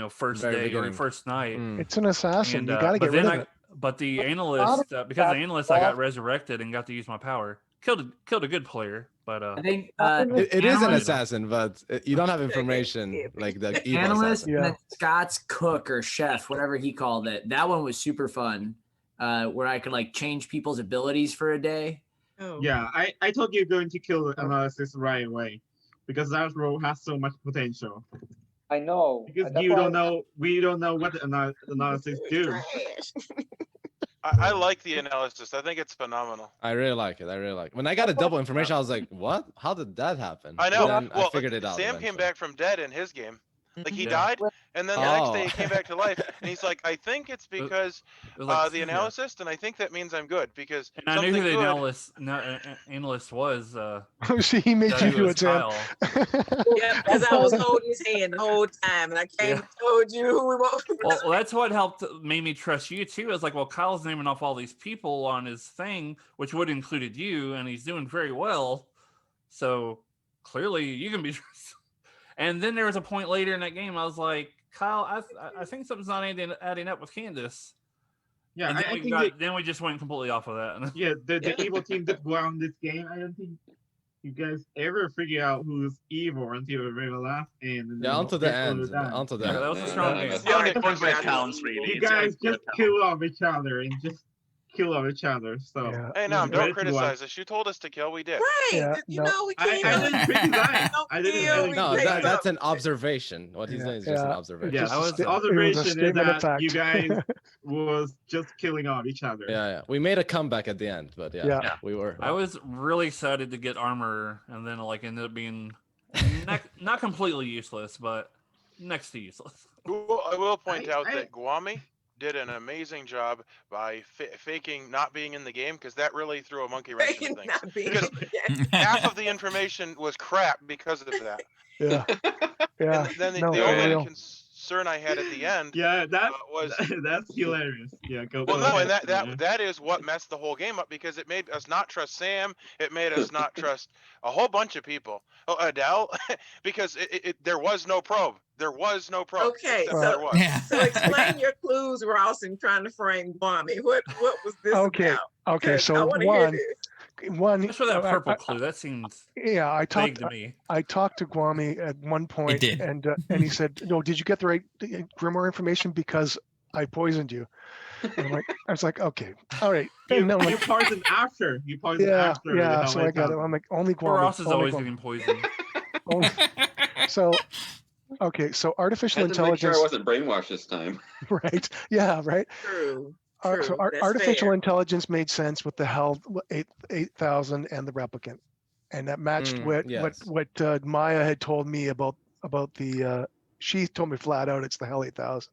first Very day or beginning. first night. It's an assassin. And, you got to but get rid then of it. But the analyst, because the analyst, I got resurrected and got to use my power. Killed a good player, but I think it is an analyst- assassin, but you don't have information like the evil analyst assassin. and then Scott's cook or chef, whatever he called it. That one was super fun, where I could like change people's abilities for a day. Yeah, I thought you're going to kill the analysis right away because that role has so much potential. I know. Because That's we why don't know what the analysis do. I like the analysis. I think it's phenomenal. I really like it. When I got a double information, I was like, "What? How did that happen?" I know. Then Well, I figured it out. Sam eventually. came back from dead in his game. Like he Yeah. died, and then the next day Oh. he came back to life, and he's like, "I think it's because it was like, the analysis, and I think that means I'm good because and I knew who something the good." analyst was. See, he made that you it do was it, Sam. Kyle. Yeah, as I was holding his hand the whole time, and I came and told you who we were. Well, that's what made me trust you too. I was like, well, Kyle's naming off all these people on his thing, which would have included you, and he's doing very well. So clearly, you can be trusted. And then there was a point later in that game, I was like, Kyle, I think something's not adding up with Candace. Yeah, and then, I we think then we just went completely off of that. Yeah, the evil team did well on this game. I don't think you guys ever figure out who's evil until the very last end. Yeah, onto the end. Onto the Yeah, end. that was a strong game. It's the only point where it counts, really. You It's the only guys point where just it counts. kill off each other and just kill off each other. So Hey, no, the don't rest criticize us. You told us to kill, we did. Right. Yeah, You no. know, we I can't. didn't criticize. I didn't. No, Hey, that's an observation. What he's Yeah, saying is just an yeah. observation. Yeah, Just a was- sta- the it was a observation is statement of that you fact. guys was just killing off each other. Yeah. We made a comeback at the end, but Yeah. we were. I was really excited to get armor, and then ended up being not completely useless, but next to useless. Well, I will point out that Guami did an amazing job by faking not being in the game because that really threw a monkey wrench into things. Not being- Because half of the information was crap because of that. Yeah. Yeah. And then the No, for only real. concern I had at the end Yeah, was that's hilarious. Yeah, go. well, go no, ahead. and that is what messed the whole game up because it made us not trust Sam. It made us not trust a whole bunch of people. Oh, Adele, because there was no probe. There was no probe. Okay, except so- there was. Yeah. So explain your clues, Ross, in trying to frame Guami. What was this Okay. about? Okay. I So wanna hear one. Just for that I- purple I- clue, that seems Yeah, I vague talked. to me. I talked to Guami at one point, did. and he said, "No, did you get the right Grimoire information? Because I poisoned you." And I was like, "Okay, all right." And then I'm You like, poisoned after. You poisoned yeah, after. yeah. the So I got it. I'm like, only Poor Guami. Ross is only always Guami. getting poisoned. Only- So, okay, so artificial Had to make sure intelligence, I wasn't brainwashed this time. right? Yeah, right. True. So That's artificial fair. intelligence made sense with the hell 8,000 and the replicant, and that matched yes. what Maya had told me about the. She told me flat out it's the hell 8,000.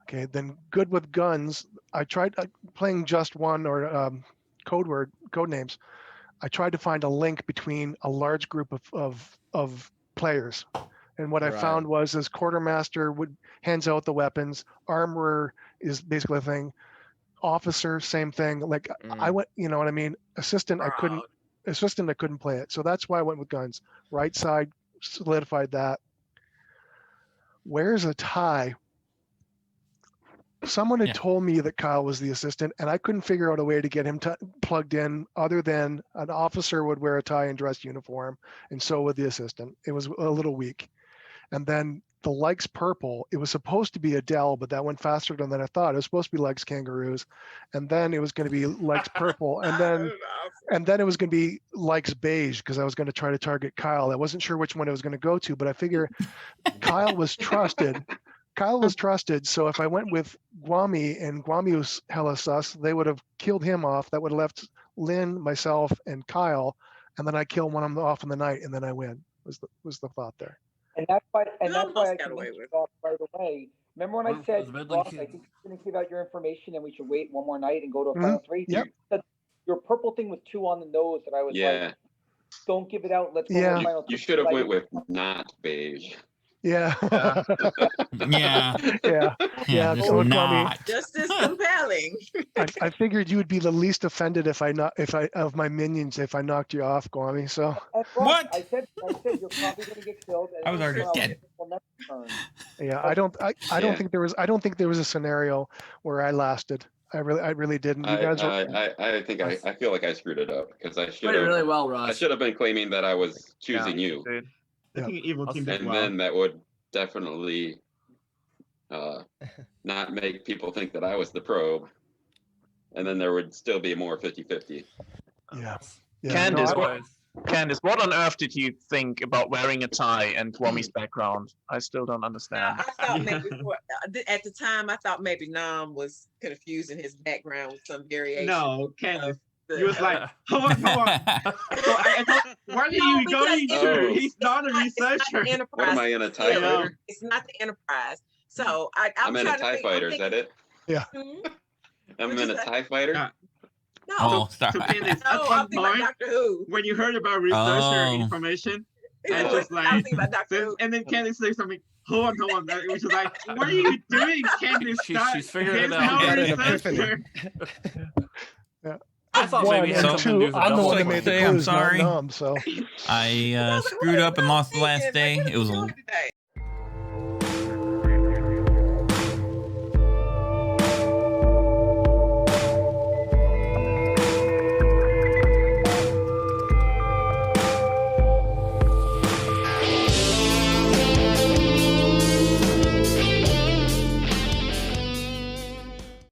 Okay, then good with guns. I tried playing just one or code names. I tried to find a link between a large group of players And what I found was as quartermaster would hands out the weapons, armorer is basically a thing, officer, same thing. Like I went, you know what I mean? Assistant, I couldn't play it. So that's why I went with guns. Right side solidified that. Where's a tie? Someone had told me that Kyle was the assistant, and I couldn't figure out a way to get him plugged in other than an officer would wear a tie and dress uniform, and so would the assistant. It was a little weak. And then the Legs purple, it was supposed to be Adele, but that went faster than I thought. It was supposed to be Legs kangaroos, and then it was going to be Legs purple, and then it was going to be Legs beige because I was going to try to target Kyle. I wasn't sure which one I was going to go to, but I figure Kyle was trusted. So if I went with Guami and Guami was hella sus, they would have killed him off. That would have left Lynn, myself, and Kyle, and then I kill one of them off in the night, and then I win. Was the thought there? And that's why I convinced you off right away. Remember when I said, Ross, I think you're going to give out your information and we should wait one more night and go to a final three? Yep. Your purple thing was 2 on the nose, and I was like, don't give it out. Let's go to the final three. You should have went with not beige. Yeah. Yeah. Not. Just as compelling. I figured you would be the least offended if I of my minions if I knocked you off, Guami. So what? I said you're probably gonna get killed. And I was already dead. Yeah, I don't think there was a scenario where I lasted. I really didn't. You guys I think I feel like I screwed it up because I should have really well, Ross. I should have been claiming that I was choosing you. Dude. I think evil team did And well. then that would definitely not make people think that I was the probe. And then there would still be more 50-50. Yeah. Candice, what on earth did you think about wearing a tie and Guami's background? I still don't understand. I thought maybe at the time I thought maybe Nam was confusing his background with some variation. No, Candice. He was like, hold on. So I thought, what are you going to? He's not a researcher. What am I in a TIE fighter? It's not the Enterprise. So I'm in a TIE fighter. Is that it? Yeah. I'm in a TIE fighter. No. Oh, sorry. So Candice, No, I'm thinking about Doctor Who. when you heard about researcher information, and just like, and then Candice said something. Hold on. Which is like, what are you doing, Candice? She's figuring it There's out. no She got an researcher. Yeah. I thought maybe And two, I'm the one that made the I'm clues, not sorry. Nom, so I screwed up and lost the last day. It was a